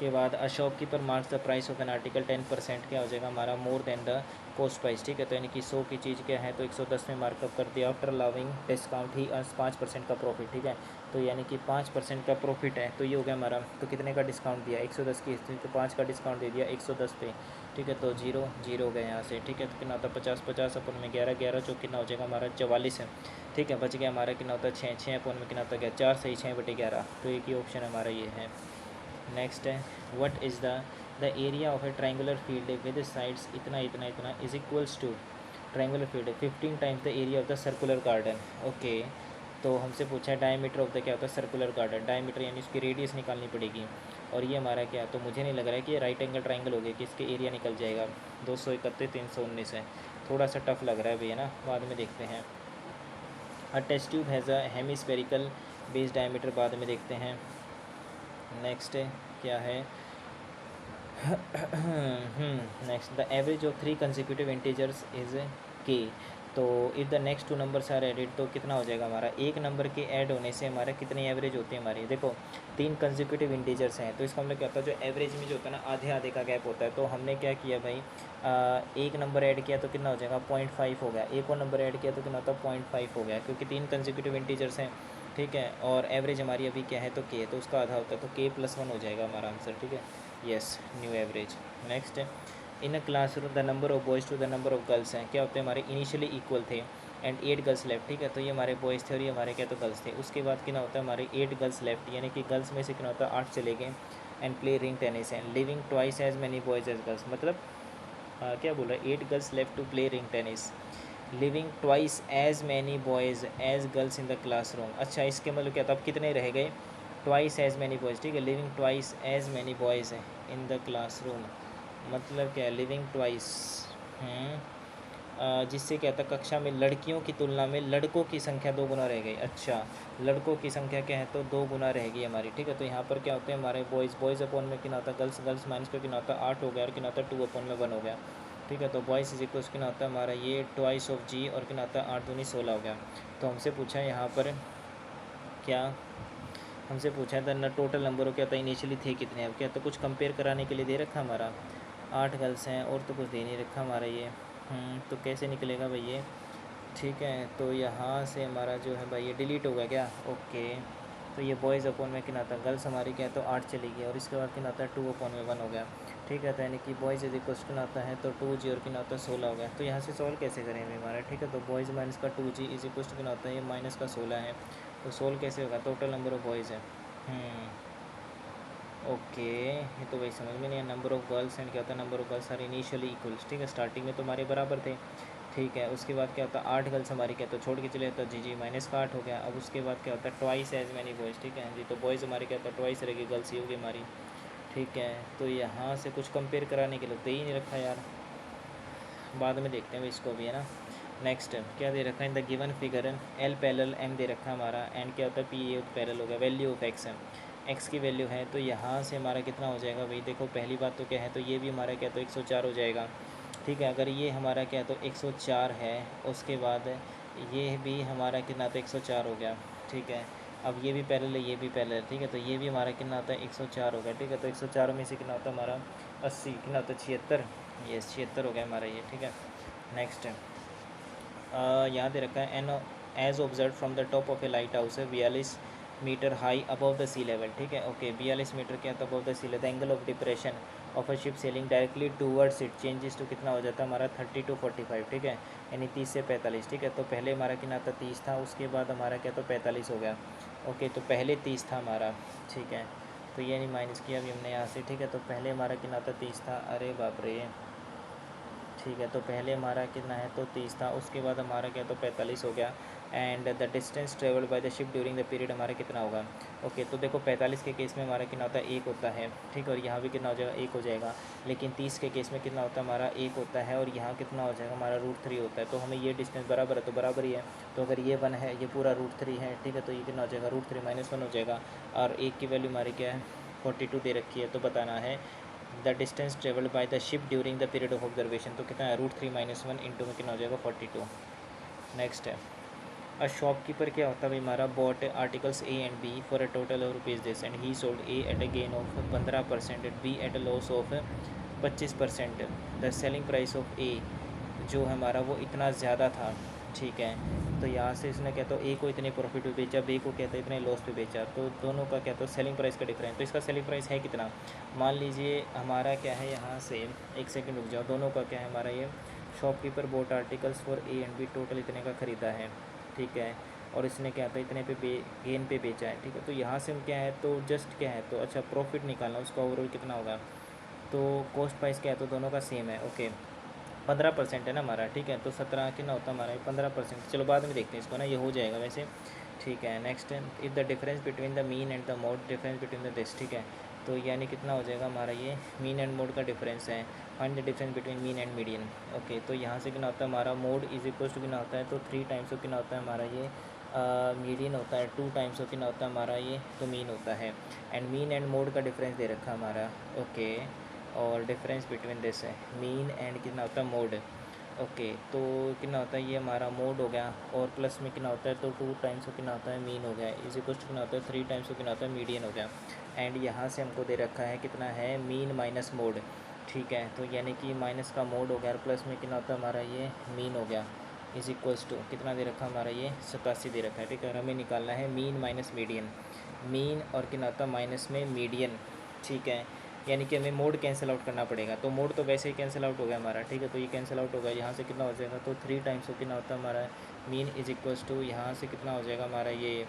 के बाद a shopkeeper marks the price of an article 10% क्या हो जाएगा हमारा more than the cost price, ठीक है। तो यानी कि 100 की चीज़ क्या है, तो 110 में मार्कअप कर दिया। आफ्टर अलाउिंग डिस्काउंट ही अर्न्स 5% का प्रॉफिट, ठीक है। तो यानी कि 5% का प्रॉफिट है, तो ये हो गया हमारा। तो कितने का डिस्काउंट दिया 110 की हिस्ट्री, तो 5 का डिस्काउंट दे दिया 110 पे, ठीक है। तो 0 0 हो गया यहाँ से, ठीक है। तो कितना होता है 50 50 अपन में 11 11 जो कितना हो जाएगा हमारा 44 है, ठीक है। बच गया हमारा कितना होता है 6 6 अपन में कितना होता है 4 सही 6/11, तो एक ही ऑप्शन हमारा ये है। नेक्स्ट है what is the area of a triangular field with sides इतना इतना इतना is equals to triangular field 15 times the area of the circular garden. Okay, तो हमसे पूछा है डायमीटर ऑफ द क्या होता है सर्कुलर गार्डन, डायमीटर यानी उसकी रेडियस निकालनी पड़ेगी। और ये हमारा क्या, तो मुझे नहीं लग रहा है कि ये राइट एंगल ट्रायंगल हो गया कि इसके एरिया निकल जाएगा। 231 319 है, थोड़ा सा टफ लग रहा है भैया ना, बाद में देखते हैं। A test tube has a hemispherical base diameter, बाद में देखते हैं। नेक्स्ट क्या है next the average of 3 consecutive integers is K. तो if the next 2 numbers are added, तो कितना हो जाएगा हमारा, एक नंबर के ऐड होने से हमारा कितनी एवरेज होती है हमारी। देखो 3 कंसेक्यूटिव इंटीजर्स हैं, तो इसका मतलब क्या होता है जो एवरेज में जो होता है ना आधे आधे का गैप होता है। तो हमने क्या किया भाई, एक नंबर ऐड किया तो कितना हो जाएगा 0.5 हो गया, एक और नंबर ऐड किया तो कितना होता है 0.5 हो गया, क्योंकि 3 कंसेक्यूटिव इंटीजर्स हैं, ठीक है। और एवरेज हमारी अभी क्या है, तो के, तो उसका आधा होता है, तो k+1 हो जाएगा हमारा आंसर, ठीक है। Yes, new average. Next in a classroom the number of boys to the number of girls हैं, क्या होते हैं हमारे इनिशियली इक्वल थे, एंड 8 गर्ल्स लेफ्ट, ठीक है। तो ये हमारे बॉयज़ थे और ये हमारे क्या तो गर्ल्स थे। उसके बाद क्या होता है हमारे 8 गर्ल्स लेफ्ट, यानी कि गर्ल्स में से क्या होता है 8 चले गए। And play ring tennis and leaving twice as many boys as girls, मतलब क्या बोल रहा है 8 girls left to play ring tennis, leaving twice as many boys as girls in the classroom. अच्छा, इसके मतलब क्या था, अब कितने रह गए, ट्वाइस एज मैनी बॉयज़, ठीक है। Leaving twice as many boys in the classroom, मतलब क्या है लिविंग ट्वाइस, जिससे क्या था कक्षा में लड़कियों की तुलना में लड़कों की संख्या 2 गुना रह गई। अच्छा, लड़कों की संख्या क्या है तो 2 गुना रह गई हमारी, ठीक है। तो यहाँ पर क्या होते हैं हमारे बॉयज़ अपॉन में कितना होता है गर्ल्स, गर्ल्स माइनस का कितना होता है 8 हो गया और कितना होता है 2 अपॉन में 1 हो गया, ठीक है। तो बॉयज़ इज इक्वल्स कितना होता है हमारा ये ट्वाइस ऑफ जी और कितना होता है 8 दूनी 16 हो गया। तो हमसे पूछा है यहाँ पर क्या, हमसे पूछा था ना टोटल नंबर क्या था इनिशियली थे कितने, अब क्या तो कुछ कंपेयर कराने के लिए दे रखा हमारा 8 गर्ल्स हैं और तो कुछ दे नहीं रखा हमारा ये। तो कैसे निकलेगा भाई ये, ठीक है। तो यहाँ से हमारा जो है भाई ये डिलीट हो गया क्या, ओके। तो ये बॉयज़ अपॉन में कितना आता है गर्ल्स हमारी क्या है तो 8 चली गई और इसके बाद कितना आता है 2 अपॉन में 1 हो गया, ठीक है। तो यानी कि बॉयज़ इज इक्वल्स कितना आता है तो 2 जी और कितना आता है 16 हो गया। तो यहाँ से सॉल्व कैसे करेंगे हमारा, ठीक है। तो बॉयज़ माइनस का 2 जी इज इक्वल्स कितना होता है ये माइनस का 16 है, तो सोल्व कैसे होगा, टोटल नंबर ऑफ बॉयज़ है। ओके, ये तो वही समझ में नहीं है। नंबर ऑफ़ गर्ल्स एंड क्या होता है number of girls are initially equals, ठीक है। स्टार्टिंग में तो हमारे बराबर थे, ठीक है। उसके बाद क्या होता है 8 गर्ल्स हमारी क्या तो छोड़ के चले तो जी माइनस का 8 हो गया। अब उसके बाद क्या होता है ट्वाइस एज मैनी बॉयज़, ठीक है जी। तो बॉयज़ हमारे क्या होता है ट्वाइस रहेगी, गर्ल्स ही होगी हमारी, ठीक है। तो यहाँ से कुछ कंपेयर कराने के लिए दे ही नहीं रखा यार, बाद में देखते हैं भाई इसको भी, है ना। नेक्स्ट क्या दे रखा है in the given figure L parallel M दे रखा है हमारा, एंड क्या होता है पी ए पैरेलल हो गया, वैल्यू ऑफ एक्स एक्स की वैल्यू है। तो यहाँ से हमारा कितना हो जाएगा भाई, देखो पहली बात तो क्या है तो ये भी हमारा क्या तो 104 हो जाएगा, ठीक है। अगर ये हमारा क्या तो 104 है, उसके बाद ये भी हमारा कितना तो 104 हो गया, ठीक है। अब ये भी पैरेलल है, ये भी पैरेलल है, ठीक है। तो ये भी हमारा कितना होता है 104 हो गया, ठीक है। तो 104 में से कितना होता है हमारा 80, कितना होता है 76, ये 76 हो गया हमारा ये, ठीक है। नेक्स्ट यहाँ दे रखा है an as observe from the top of a lighthouse है 42 metre high above the sea level, ठीक है। ओके 42 मीटर क्या था above the sea level, the angle of depression of a ship sailing directly towards it changes to कितना हो जाता है हमारा 30 to 45, ठीक है। यानी 30 से 45, ठीक है। तो पहले हमारा कितना था 30 था, उसके बाद हमारा क्या तो 45 हो गया, ओके। तो पहले 30 था हमारा, ठीक है। तो ये नहीं माइनस किया अभी हमने यहाँ से, ठीक है। तो पहले हमारा कितना था 30 था, अरे बाप रे, ठीक है। तो पहले हमारा कितना है तो 30 था, उसके बाद हमारा क्या तो 45 हो गया। And the distance travelled by the ship during the period हमारा कितना होगा, ओके। तो देखो 45 के केस में हमारा कितना होता है 1 होता है, ठीक है। और यहाँ भी कितना हो जाएगा 1 हो जाएगा। लेकिन 30 के केस में कितना होता है हमारा 1 होता है और यहाँ कितना हो जाएगा हमारा √3 होता है। तो हमें ये डिस्टेंस बराबर है तो बराबर ही है। तो अगर ये 1 है, ये पूरा √3 है, ठीक है। तो ये कितना हो जाएगा √3 - 1 हो जाएगा। और 1 की वैल्यू हमारी क्या है 42 दे रखी है। तो बताना है the distance travelled by the ship during the period of observation, तो कितना है √3 - 1 इंटू में कितना हो जाएगा 42। नेक्स्ट है अ शॉपकीपर क्या होता है भाई हमारा bought articles A and B for a total of rupees this and he sold A at a gain of 15% and B at a loss of 25%। The selling price of A जो है हमारा वो इतना ज़्यादा था, ठीक है। तो यहाँ से इसने क्या तो ए को इतने प्रॉफिट पे बेचा, बी को कहते हैं इतने लॉस पे बेचा, तो दोनों का क्या तो सेलिंग प्राइस का डिफरेंस। तो इसका सेलिंग प्राइस है कितना, मान लीजिए हमारा क्या है यहाँ से, एक सेकंड रुक जाओ, दोनों का क्या है हमारा ये shopkeeper bought articles for A and B total इतने का ख़रीदा है, ठीक है। और इसने क्या था इतने पे गेन पे बेचा है, ठीक है। तो यहाँ से हम क्या है तो जस्ट क्या है तो अच्छा प्रॉफिट निकालना, उसका ओवरऑल कितना होगा। तो कॉस्ट प्राइस क्या है तो दोनों का सेम है, ओके। 15% है ना हमारा, ठीक है। तो 17 कितना होता है हमारा 15%, चलो बाद में देखते हैं इसको ना, ये हो जाएगा वैसे, ठीक है। Next if the difference between the mean and the mode difference between the this, ठीक है। तो यानी कितना हो जाएगा हमारा ये मीन एंड मोड का डिफरेंस है, find the difference between mean and median, okay. तो यहाँ से कितना होता है हमारा मोड इज इक्वल्स टू कितना होता है तो 3 टाइम्स कितना होता है हमारा ये मीडियन होता है, 2 टाइम्स कितना होता है हमारा ये तो मीन होता है। एंड मीन एंड मोड का डिफरेंस दे रखा है हमारा, ओके। और डिफरेंस बिटवीन दिस है मीन एंड कितना होता है मोड, ओके। तो कितना होता है ये हमारा मोड हो गया और प्लस में कितना होता है तो 2 टाइम्स को कितना होता है मीन हो गया, इज इक्वल टू कितना होता है 3 टाइम्स को कितना होता है मीडियन हो गया। एंड यहाँ से हमको दे रखा है कितना है मीन माइनस मोड, ठीक है। तो यानी कि माइनस का मोड हो गया और प्लस में कितना होता है हमारा ये मीन हो गया, इज इक्वल्स टू कितना दे रखा हमारा ये 87 दे रखा है, ठीक है। हमें निकालना है मीन माइनस मीडियन, मीन और कितना होता है माइनस में मीडियन, ठीक है। यानी कि हमें मोड कैंसिल आउट करना पड़ेगा। तो मोड तो वैसे ही कैंसिल आउट हो गया हमारा, ठीक है। तो ये कैंसिल आउट होगा, यहाँ से कितना हो जाएगा, तो 3 टाइम्स को कितना होता है हमारा मीन इज इक्वल्स टू, यहाँ से कितना हो जाएगा हमारा ये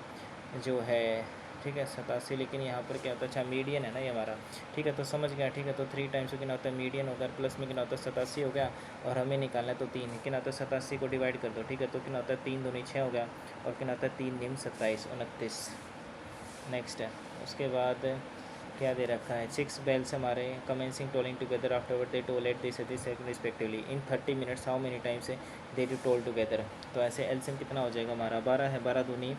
जो है, ठीक है 87। लेकिन यहाँ पर क्या होता है, अच्छा मीडियन है ना ये हमारा, ठीक है। तो समझ गया, ठीक है। तो 3 टाइम्स को कितना होता है मीडियन होगा, प्लस में कितना होता है 87 हो गया, और हमें निकालना है तो 3 कितना होता है 87 को डिवाइड कर दो, ठीक है। तो कितना होता है 3 दूनी 6 हो गया, और कितना होता है 3 निम 27 29। नेक्स्ट है उसके बाद क्या दे रखा है, 6 बेल्स हमारे commencing tolling together afterward they toll at this respectively in 30 minutes how many times they to toll together. तो ऐसे एलसीएम कितना हो जाएगा हमारा, 12 है, 12 दूनी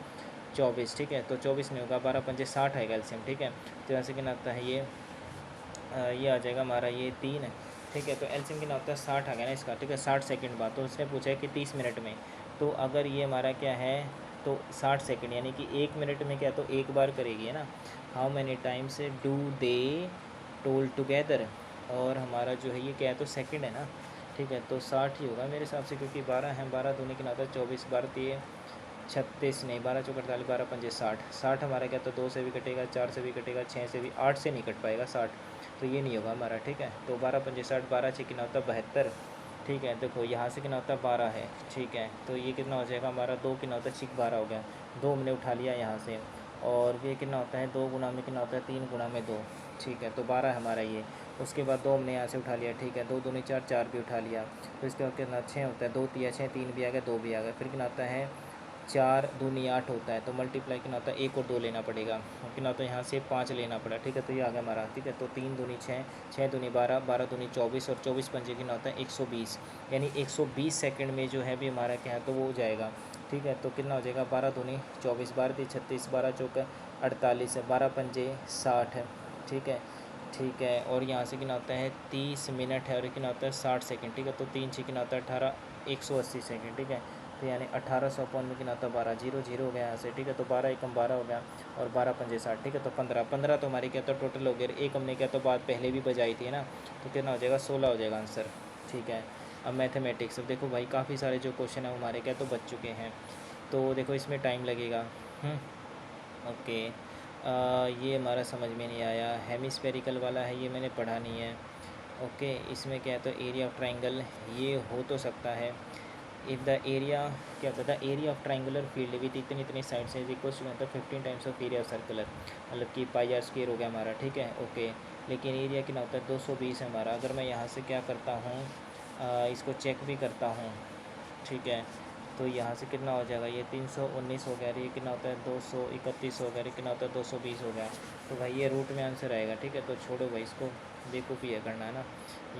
24, ठीक है। तो 24 नहीं होगा, 12 पंजे 60 आएगा एलसीएम, ठीक है। तो ऐसे कितना आता है ये आ जाएगा हमारा ये 3 है, ठीक है। तो एलसीएम कितना होता है 60 आ गया ना इसका, ठीक है। 60 सेकंड बाद, तो उसने पूछा है कि 30 मिनट में, तो अगर ये हमारा क्या है, तो 60 सेकंड यानी कि 1 मिनट में क्या, तो एक बार करेगी है ना। How many times do they toll together, और हमारा जो है ये क्या है, तो सेकंड है ना, ठीक है। तो 60 ही होगा मेरे हिसाब से, क्योंकि 12 है, 12 दूनी कितना होता है 24, 12 ये 36 नहीं, 12 चौक 48, 12 पंजे 60, 60 हमारा क्या, तो 2 से भी कटेगा, 4 से भी कटेगा, 6 से भी, 8 से नहीं कट पाएगा 60, तो ये नहीं होगा हमारा, ठीक है। तो 12 पंजे 60, 12 छः कितना होता है 72, ठीक है। देखो यहाँ से कितना होता है 12 है, ठीक है। तो ये कितना हो जाएगा हमारा 2 कितना होता है 6 12 हो गया, 2 हमने उठा लिया यहाँ से, और ये कितना होता है 2 गुना में कितना होता है 3 गुना में 2, ठीक है। तो 12 है हमारा ये। उसके बाद 2 हमने यहाँ से उठा लिया, ठीक है। 2 दूनी 4, 4 भी उठा लिया। तो इसके बाद कितना 6 होता है, 2 तिया 6, 3 भी आ गया, 2 भी आ गया। फिर कितना आता है 4 दूनी 8 होता है, तो मल्टीप्लाई कितना होता है 1 और 2 लेना पड़ेगा, और कितना होता है यहाँ से 5 लेना पड़ा, ठीक है। तो ये आ गया हमारा, ठीक है। तो 3 दूनी 6, 6 दूनी 12, 12 दूनी 24, और 24 पंजे कितना होता है 120, यानी 120 सेकंड में जो है भी हमारा क्या है, तो वो हो जाएगा, ठीक है। तो कितना हो जाएगा 12 दूनी 24, 12 ती 36, 12 चौक 48, 12 पंजे 60 है, ठीक है, ठीक है। और यहाँ से कितना होता है 30 मिनट है, और कितना होता है 60 सेकंड, ठीक है। तो 3 6 कितना होता है 18, 180 सेकंड, ठीक है। तो यानी 1800 अपॉन में कितना होता है 12, 0 0 हो गया यहाँ से, ठीक है। तो 12 एकम 12 हो गया, और 12 पंजे 60, ठीक है। तो 15 15 तो हमारी क्या, तो टोटल हो गया, एक हमने क्या तो बात पहले भी बजाई थी ना, तो कितना हो जाएगा 16 हो जाएगा आंसर, ठीक है। अब मैथमेटिक्स, अब देखो भाई काफ़ी सारे जो क्वेश्चन है हमारे क्या तो बच चुके हैं, तो देखो इसमें टाइम लगेगा। ओके, ये हमारा समझ में नहीं आया, हेमिस्फेरिकल वाला है, ये मैंने पढ़ा नहीं है। ओके, इसमें क्या है तो एरिया ऑफ ट्राइंगल ये हो तो सकता है, इफ़ द एरिया क्या होता है area of triangular field with इतनी इतनी साइड्स इज इक्वल टू मतलब 15 times of area of circular, मतलब कि पाई आर स्क्वायर हो गया हमारा, ठीक है। ओके, लेकिन एरिया कितना होता है 220 है हमारा। अगर मैं यहाँ से क्या करता हूँ, इसको चेक भी करता हूँ, ठीक है। तो यहाँ से कितना हो जाएगा, ये 319 हो गया, ये कितना होता है 231 हो गया, ये कितना होता है 220 हो गया। तो भाई ये रूट में आंसर आएगा, ठीक है। तो छोड़ो भाई इसको, बेवकूफ़ी है करना है ना।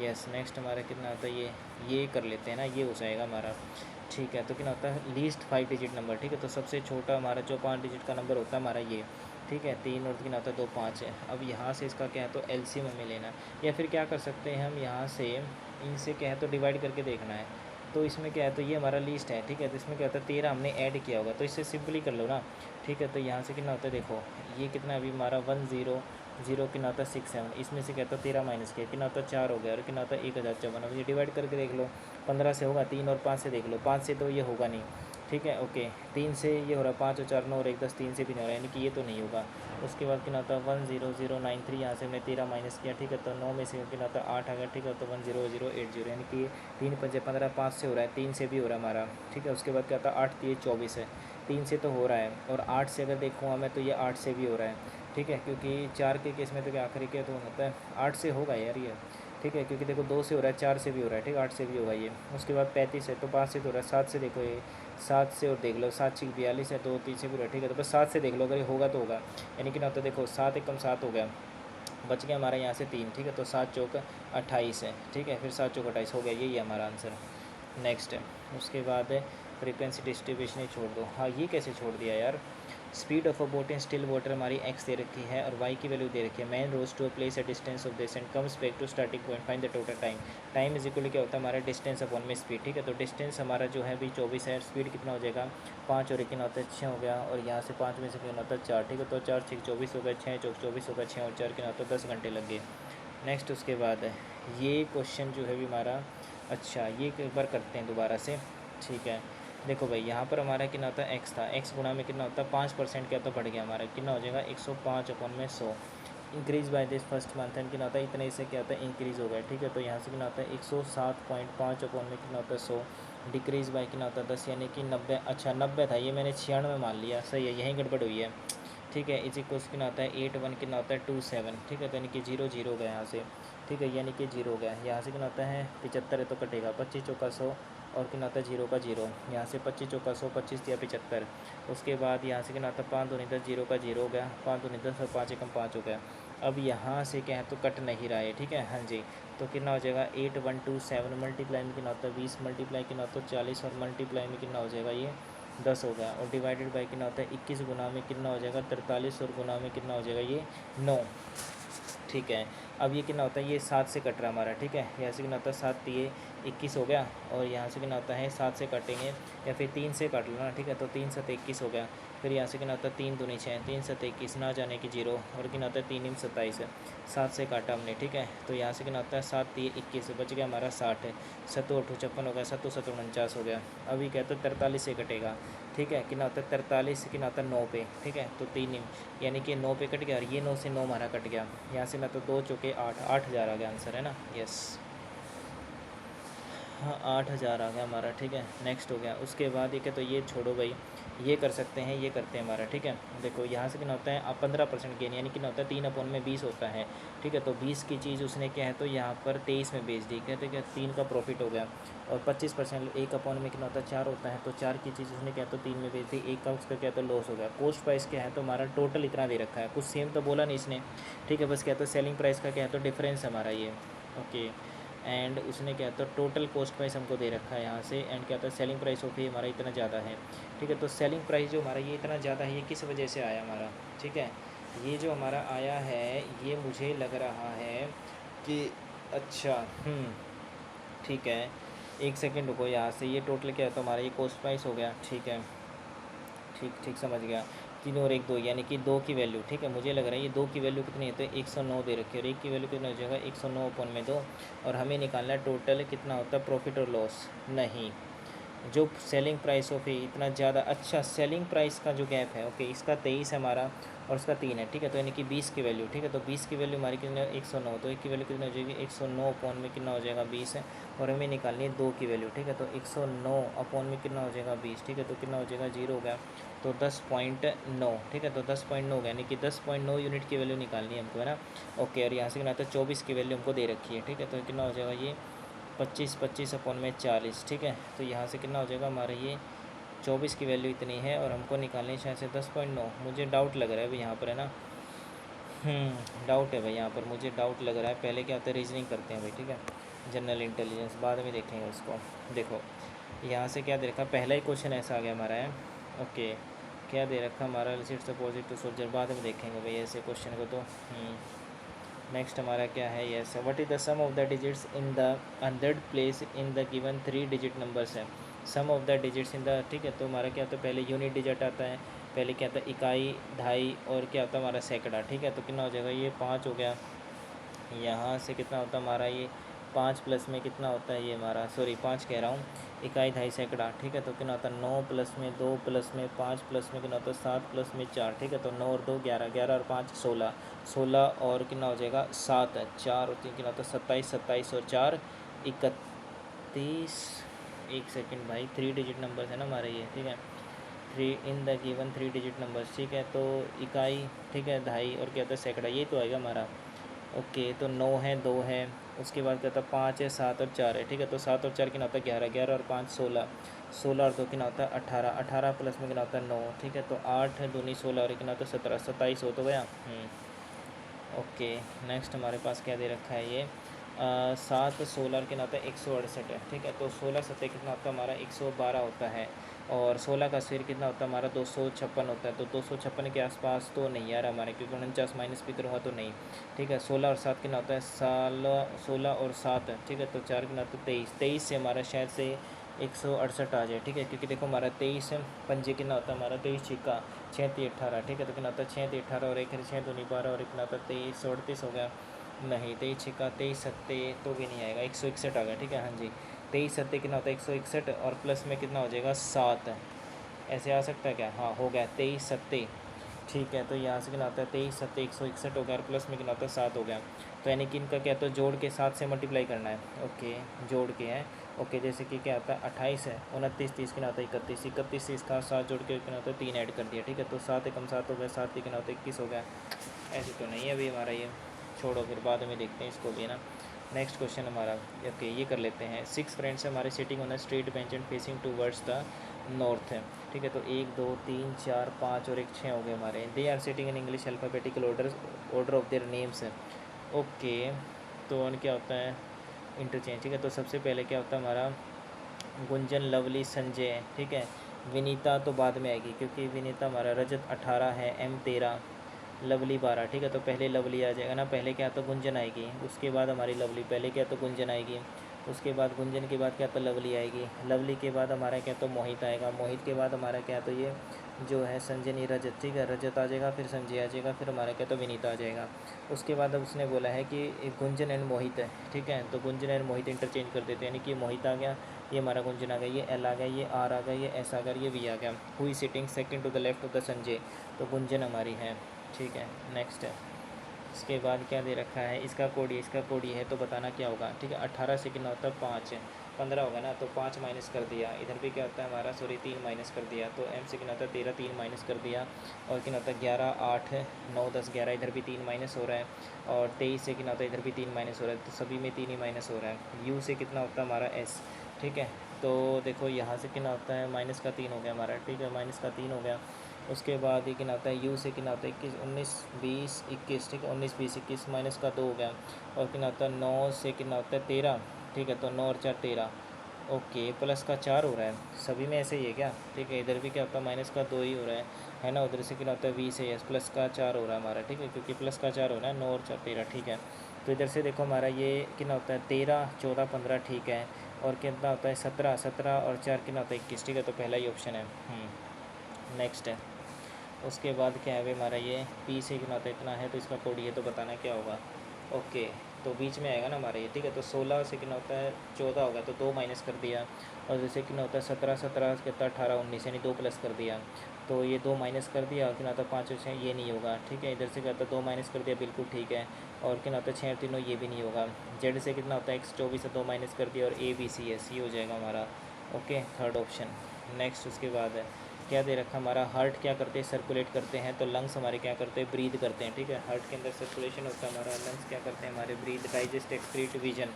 यस, नेक्स्ट हमारा कितना होता है ये कर लेते हैं ना, ये हो जाएगा हमारा, ठीक है। तो कितना होता है लीस्ट 5 डिजिट नंबर, ठीक है। तो सबसे छोटा हमारा जो 5 डिजिट का नंबर होता है हमारा ये, ठीक है। 3 और कितना होता है 2 5 है। अब यहाँ से इसका क्या है तो एलसीएम हमें लेना है, या फिर क्या कर सकते हैं हम यहाँ से इनसे क्या है तो डिवाइड करके देखना है। तो इसमें क्या है तो ये हमारा लिस्ट है, ठीक है। तो इसमें क्या होता है 13 हमने ऐड किया होगा, तो इससे सिंपली कर लो ना, ठीक है। तो यहाँ से कितना होता है देखो, ये कितना अभी हमारा 100 कितना होता है 6 7, इसमें से क्या होता है 13 माइनस किया कितना होता है 4 हो गया, और कितना होता है 1054। अब ये डिवाइड करके देख लो, 15 से होगा, 3 और 5 से देख लो, 5 से तो ये होगा नहीं, ठीक है। ओके, 3 से ये हो रहा है 5 और 4 9 और 1 10, 3 से भी नहीं हो रहा है, यानी कि ये तो नहीं होगा। उसके बाद कितना होता है 10093, यहाँ से हमने 13 माइनस किया, ठीक है। तो 9 में से कितना होता है 8 आ गया, ठीक है। तो 10080, यानी कि 3 पंजे 15, 5 से हो रहा है, 3 से भी हो रहा है हमारा, ठीक है। उसके बाद क्या होता है 8 3 24 है, 3 से तो हो रहा है, और 8 से अगर देखूँगा मैं तो ये 8 से भी हो रहा है, ठीक है। क्योंकि 4 के केस में तो क्या आखिरी क्या तो होता है 8 से होगा यार ये, ठीक है। क्योंकि देखो 2 से हो रहा है, 4 से भी हो रहा है, ठीक है, 8 से भी होगा ये। उसके बाद 35 है, तो 5 से तो हो रहा है, 7 से देखो ये 7 से, और देख लो 7 6 42 है, तो 3 से भी हो रहा है, ठीक है। तो बस 7 से देख लो, अगर ये होगा तो होगा, यानी कि ना तो देखो 7 एकम 7 हो गया, बच गया हमारा यहाँ से 3, ठीक है। तो 7 चौक 28 है, ठीक है। फिर 7 चौक 28 हो गया, यही है हमारा आंसर। नेक्स्ट है उसके बाद फ्रीक्वेंसी डिस्ट्रीब्यूशन ही छोड़ दो। हाँ, ये कैसे छोड़ दिया यार, speed of a boat in still water हमारी एक्स दे रखी है, और वाई की वैल्यू दे रखी है। Man rows to a place a distance of this and comes back to starting point, find the total time. Time is equal क्या होता है हमारा डिस्टेंस अपॉन में स्पीड, ठीक है। तो डिस्टेंस हमारा जो है अभी 24 है, स्पीड कितना हो जाएगा 5 और 1 कितना होता है 6 हो गया, और यहाँ से 5 में से कितना होता है 4, ठीक है। तो 4 6 24 हो गया, 6 चौक 24 हो गया, 6 और 4 कितना होता है 10 घंटे लग गए। नेक्स्ट उसके बाद ये क्वेश्चन जो है भी हमारा, अच्छा ये एक बार करते हैं दोबारा से, ठीक है। देखो भाई यहाँ पर हमारा कितना होता है एक्स था, एक्स गुणा में कितना होता है 5% क्या तो बढ़ गया हमारा, कितना हो जाएगा 105 अपॉन में 100, increase by this first month and कितना होता है इतने से क्या होता है इंक्रीज़ हो गया, ठीक है। तो यहाँ से कितना होता है 107.5 अपॉन में कितना होता है 100 डिक्रीज़ बाय कितना होता है 10 यानी कि 90। अच्छा 90 था, ये मैंने 96 मान लिया, सही है, यहीं गड़बड़ हुई है, ठीक है। इसी को कितना आता है 81 कितना होता है 27, ठीक है। तो यानी कि 0 0 गया यहाँ से, ठीक है, यानी कि 0 गया यहाँ से कितना होता है 75 है तो कटेगा 25 चौका 100 और कितना आता है 0 का 0, यहाँ से 25 चौका 100 25 दिया 75। उसके बाद यहाँ से कितना आता है 5 दूनी 10 0 का 0 हो गया, 5 दूनी 10 और 5 एकम 5 हो गया। अब यहाँ से क्या है तो कट नहीं रहा है, ठीक है, हाँ जी। तो कितना हो जाएगा 8127 मल्टीप्लाई में कितना होता है 20 मल्टीप्लाई कितना होता है 40 और मल्टीप्लाई में कितना हो जाएगा ये 10 हो गया और डिवाइडेड बाई कितना होता है 21 गुना में कितना हो जाएगा 43 और गुना में कितना हो जाएगा ये 9, ठीक है। अब ये कितना होता है ये 7 से कट रहा है हमारा, ठीक है। यहाँ से कितना होता है 7 ये 21 हो गया और यहाँ से कितना होता है 7 से काटेंगे या फिर 3 से काट लो ना, ठीक है। तो 3 7 21 हो गया, फिर यहाँ से कितना होता है 3 दूनी 6 3 7 21 ना जाने की 0 और कितना होता है 3 इन 27 7 से काटा हमने, ठीक है। तो यहाँ से कितना होता है 7 3 21 बच गया हमारा 60 है, 7 8 56 हो गया, 7 7 49 हो गया। अभी कहते हैं 43 से कटेगा, ठीक है। कितना होता है 43 कितना होता है 9 पे, ठीक है। तो 3 यानी कि 9 पे कट गया और ये 9 से 9 हमारा कट गया, यहाँ से ना तो 2 चौके 8 8000 आ गया आंसर, है ना, यस, हाँ 8000 आ गया हमारा, ठीक है। नेक्स्ट हो गया, उसके बाद ये क्या तो ये छोड़ो भाई, ये कर सकते हैं, ये करते हैं हमारा, ठीक है। देखो यहाँ से कितना होता है अब 15% गेन यानी कितना होता है 3 अपॉन में 20 होता है, ठीक है। तो 20 की चीज़ उसने क्या है तो यहाँ पर 23 में बेच दी, कहते क्या 3 का प्रॉफिट हो गया और 25% 1 अपॉन में कितना होता है 4 होता है, तो 4 की चीज़ उसने क्या तो 3 में बेच दी, 1 का उसका क्या तो लॉस हो गया। कॉस्ट प्राइस क्या है तो हमारा टोटल इतना दे रखा है, कुछ सेम तो बोला नहीं इसने, ठीक है, बस क्या तो सेलिंग प्राइस का क्या है तो डिफरेंस हमारा ये, ओके। एंड उसने क्या तो टोटल कॉस्ट प्राइस हमको दे रखा है यहाँ से एंड क्या होता है सेलिंग प्राइस ऑफ ये हमारा इतना ज़्यादा है, ठीक है। तो सेलिंग प्राइस जो हमारा ये इतना ज़्यादा है ये किस वजह से आया हमारा, ठीक है। ये जो हमारा आया है ये मुझे लग रहा है कि अच्छा ठीक है, एक सेकेंड रुको, यहाँ से ये टोटल क्या है तो हमारा ये कॉस्ट प्राइस हो गया, ठीक है, ठीक ठीक समझ गया। 3 और 1 2 यानी कि 2 की वैल्यू, ठीक है। मुझे लग रहा है ये 2 की वैल्यू कितनी है तो 109 दे रखी है और 1 की वैल्यू कितना हो जाएगा 109 अपॉन में 2 और हमें निकालना है टोटल कितना होता है प्रॉफिट और लॉस, नहीं जो सेलिंग प्राइस ऑफ है इतना ज़्यादा, अच्छा सेलिंग प्राइस का जो गैप है ओके इसका 23 है हमारा और उसका 3 है, ठीक है। तो यानी कि 20 की वैल्यू, ठीक है। तो 20 की वैल्यू हमारी कितनी है 109, तो 1 की वैल्यू कितनी हो जाएगी 109 अपॉन में कितना हो जाएगा 20 है और हमें निकालनी है 2 की वैल्यू, ठीक है। तो 109 अपॉन में कितना हो जाएगा 20, ठीक है। तो कितना हो जाएगा 0 हो गया तो 10.9, ठीक है। तो 10.9 हो गया यानी कि 10.9 यूनिट की वैल्यू निकालनी है हमको, है ना, ओके। और यहाँ से कितना आता है 24 की वैल्यू हमको दे रखी है, ठीक है। तो कितना हो जाएगा ये 25 25 अपॉन में 40, ठीक है। तो यहाँ से कितना हो जाएगा हमारा ये 24 की वैल्यू इतनी है और हमको निकालनी है शायद से 10.9, मुझे डाउट लग रहा है भाई यहाँ पर, है ना, डाउट है भाई यहाँ पर, मुझे डाउट लग रहा है। पहले क्या होता है रीजनिंग करते हैं भाई, ठीक है, जनरल इंटेलिजेंस बाद में देखेंगे उसको। देखो यहाँ से क्या दे रखा, पहला ही क्वेश्चन ऐसा आ गया हमारा है, ओके। क्या दे रखा हमारा लिसिट्स अपोजिट टू सोल्जर, बाद में देखेंगे भाई ऐसे क्वेश्चन को तो। नेक्स्ट हमारा क्या है, yes, what is the sum of the digits in the 100 place in the given 3 digit numbers है, sum of the digits in the, ठीक है। तो हमारा क्या होता है पहले यूनिट डिजिट आता है, पहले क्या होता है इकाई ढाई और क्या होता है हमारा सैकड़ा, ठीक है। तो कितना हो जाएगा ये 5 हो गया, यहाँ से कितना होता है हमारा ये 5 प्लस में कितना होता है ये हमारा, सॉरी 5 कह रहा हूँ, इकाई ढाई सैकड़ा, ठीक है। तो कितना होता है 9 प्लस में 2 प्लस में 5 प्लस में कितना होता है 7 प्लस में 4, ठीक है। तो 9 और 2 11, 11 और 5 16, 16 और कितना हो जाएगा 7, 4 और 3 कितना होता है 27, 27 और 4 31, एक सेकंड भाई 3 डिजिट नंबर है ना हमारे ये, ठीक है। 3 इन द गिवन 3 डिजिट नंबर्स, ठीक है। तो इकाई, ठीक है, ढाई और क्या होता है सैकड़ा, ये तो आएगा हमारा, ओके। तो 9 है 2 है, उसके बाद क्या होता है 5 है 7 और 4 है, ठीक है। तो 7 और 4 कितना होता है 11, 11 और 5 16, 16 और 2 कितना होता है 18, 18 प्लस में कितना होता है 9, ठीक है। तो 8 है दूनी 16 और कितना होता है 17, 27 हो तो गया, ओके। नेक्स्ट हमारे पास क्या दे रखा है ये 7 16 कितना होता है 168 है, ठीक है। तो 16 7 कितना होता है हमारा 112 होता है और 16 का स्क्वायर कितना होता है हमारा 256 होता है। तो 256 के आसपास तो नहीं आ रहा हमारे, क्योंकि 49 माइनस भी करूँगा तो नहीं, ठीक है। 16 और 7 कितना होता है 16 और 7, ठीक है। तो 4 कितना होता है 23, 23 से हमारा शायद से 168 आ जाए, ठीक है। क्योंकि देखो हमारा 23 पंजे कितना होता है हमारा 23 छिक्का 6 3 18, ठीक है। तो कितना होता है 6 3 18 और 1 6 दूनी 12 और कितना होता है 23 38 हो गया, नहीं 23 छिक्का 23 सत्ते तो भी नहीं आएगा, 161 आ गया, ठीक है, हाँ जी। 23 सत्ते कितना होता है 161 और प्लस में कितना हो जाएगा 7, ऐसे आ सकता है क्या, हाँ हो गया 23 सत्ते, ठीक है, तो यहाँ से कितना होता है 23 7 161 हो गया और प्लस में कितना होता है 7 हो गया। तो यानी कि इनका क्या होता है जोड़ के 7 से मल्टीप्लाई करना है। ओके, जोड़ के है। ओके, जैसे कि क्या आता है 28 है, 29 30 कितना होता है 31, 31 से इसका 7 जोड़ के कितना होता है 3 ऐड कर दिया। ठीक है, तो 7 एकम 7 हो गया, 7 कितना होता है 21 हो गया। ऐसे तो नहीं है अभी हमारा ये, छोड़ो फिर बाद में देखते हैं इसको भी, है ना। नेक्स्ट क्वेश्चन हमारा, ओके ये कर लेते हैं। 6 फ्रेंड्स हमारे sitting on a straight bench and facing towards the north है। ठीक है, तो 1 2 3 4 5 और एक 6 हो गए हमारे। They are sitting in English alphabetical order of their names है। ओके, तो और क्या होता है इंटरचेंज। ठीक है, तो सबसे पहले क्या होता है हमारा गुंजन लवली संजय। ठीक है, विनीता तो बाद में आएगी क्योंकि विनीता हमारा, रजत 18 है, एम 13, लवली 12। ठीक है, तो पहले लवली आ जाएगा ना, पहले क्या तो गुंजन आएगी, उसके बाद हमारी लवली, पहले क्या तो गुंजन आएगी, उसके बाद गुंजन के बाद क्या तो लवली आएगी, लवली के बाद हमारा क्या तो मोहित आएगा, मोहित के बाद हमारा क्या तो ये जो है संजनी रजत। ठीक है, रजत आ जाएगा, फिर संजय आ जाएगा, फिर हमारा क्या तो विनीता आ जाएगा। उसके बाद अब उसने बोला है कि गुंजन एंड मोहित है। ठीक है, तो गुंजन एंड मोहित इंटरचेंज कर देते हैं, यानी कि मोहित आ गया, ये हमारा गुंजन आ गया, ये एल आ गया, ये आर आ गया, ये एस आ गया, ये वी आ गया। हुई sitting second to the left of the Sanjay, तो गुंजन हमारी है। ठीक है, नेक्स्ट है। इसके बाद क्या दे रखा है, इसका कोड, इसका कोड ये है, तो बताना क्या होगा। ठीक है, 18 से कितना होता है 5, 15 होगा ना, तो 5 माइनस कर दिया, इधर भी क्या होता है हमारा, सॉरी 3 माइनस कर दिया, तो एम से कितना होता है 13, 3 माइनस कर दिया, और कितना होता है 11 8 9 10 11, इधर भी 3 माइनस हो रहा है, और 23 से कितना होता है इधर भी 3 माइनस हो रहा है, तो सभी में 3 ही माइनस हो रहा है। यू से कितना होता है हमारा एस। ठीक है, तो देखो यहाँ से कितना होता है माइनस का 3 हो गया हमारा। ठीक है, माइनस का 3 हो गया। उसके बाद ये कितना होता है यू से कितना होता है 21 19 20 21। ठीक है, 19 20 21, माइनस का 2 हो गया, और कितना होता है 9 से कितना होता है 13। ठीक है, तो 9 और 4 13। ओके, प्लस का 4 हो रहा है, सभी में ऐसे ही है क्या। ठीक है, इधर भी क्या होता है माइनस का 2 ही हो रहा है ना, उधर से कितना होता है 20 है, यस प्लस का 4 हो रहा है हमारा। ठीक है, क्योंकि प्लस का 4 हो रहा है, 9 और 4 13। ठीक है, तो इधर से देखो हमारा ये कितना होता है 13 14 15। ठीक है, और कितना होता है 17 17 और 4 कितना होता है 21। ठीक है, तो पहला ही ऑप्शन है। नेक्स्ट है। उसके बाद क्या है भाई हमारा ये पी से कितना होता है इतना है, तो इसका कोड ये, तो बताना क्या होगा। ओके, तो बीच में आएगा ना हमारा ये। ठीक है, तो 16 से कितना होता है 14 होगा, तो 2 माइनस कर दिया, और जैसे कितना होता है 17 17 कितना 18 19, यानी 2 प्लस कर दिया, तो ये 2 माइनस कर दिया, और कितना होता है 5 और 6 ये नहीं होगा। ठीक है, इधर से क्या होता है 2 माइनस कर दिया, बिल्कुल ठीक है, और कितना होता है 6 और 3 ये भी नहीं होगा। जेड से कितना होता है एक्स 24 से 2 माइनस कर दिया, और ए बी सी एस ये हो जाएगा हमारा। Okay, third option. नेक्स्ट उसके बाद है क्या दे रखा हमारा, हार्ट क्या करते हैं सर्कुलेट करते हैं, तो लंग्स हमारे क्या करते हैं ब्रीद करते हैं। ठीक है, हार्ट के अंदर सर्कुलेशन होता है हमारा, लंग्स क्या करते हैं हमारे breathe, digest, excrete, vision.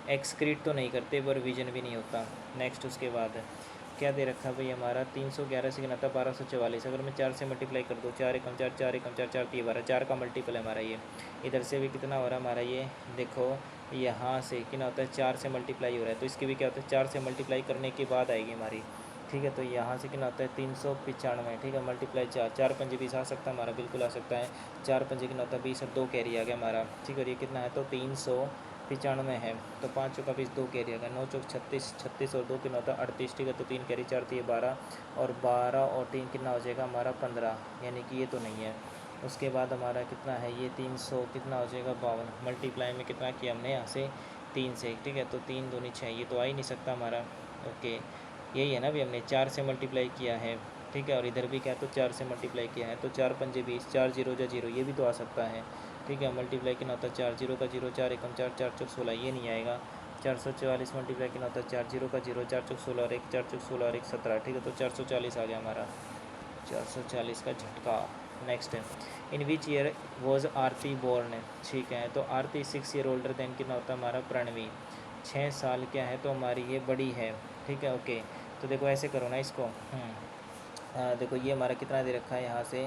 Excrete तो नहीं करते पर विजन भी नहीं होता। नेक्स्ट उसके बाद क्या दे रखा भाई हमारा 311 से कितना था 1244। अगर मैं 4 से मल्टीप्लाई कर दूँ, 4 एकम 4 4 एकम 4 4 3 12, 4 का मल्टीपल है हमारा ये। इधर से भी कितना हो रहा है हमारा ये, देखो यहाँ से कितना होता है 4 से मल्टीप्लाई हो रहा है, तो इसकी भी क्या होता है 4 से मल्टीप्लाई करने के बाद आएगी हमारी। ठीक है, तो यहाँ से कितना होता है 395। ठीक है, मल्टीप्लाई 4 4 पंजे 20 आ सकता है हमारा, बिल्कुल आ सकता है। 4 पंजे कितना होता है 20 और 2 कैरी आ गया हमारा। ठीक है, और ये कितना है तो 395 है, तो 5 चौका 20 2 कैरी आ गया, 9 चौक 36 36 और 2 कितना होता है 38। ठीक है, तो 3 कैरी 4 थी 12, और 12 और 3 कितना हो जाएगा हमारा 15, यानी कि ये तो नहीं है। उसके बाद हमारा कितना है ये 300 कितना हो जाएगा 52। मल्टीप्लाई में कितना किया हमने यहाँ से 3 से। ठीक है, तो 3 दूनी 6, ये तो आ ही नहीं सकता हमारा। ओके, यही है ना अभी हमने 4 से मल्टीप्लाई किया है। ठीक है, और इधर भी क्या तो 4 से मल्टीप्लाई किया है, तो 4 पंजे 20, 4 जीरो जा जीरो, ये भी तो आ सकता है। ठीक है, मल्टीप्लाई कितना होता है 4 जीरो का जीरो, 4 एकम 4 4 चौक 16, ये नहीं आएगा। 444 मल्टीप्लाई कितना होता है 4 जीरो का जीरो, 4 चौक 16 और 1 4 चौक 16 और 1 17। ठीक है, तो 440 आ गया हमारा, 440 का झटका। नेक्स्ट है, in which year was Aarti born. ठीक है, तो आरती 6 ईयर ओल्डर देन कितना होता है हमारा प्रणवी, 6 साल क्या है तो हमारी ये बड़ी है। ठीक है, ओके, तो देखो ऐसे करो ना इसको। देखो ये हमारा कितना दे रखा है यहाँ से,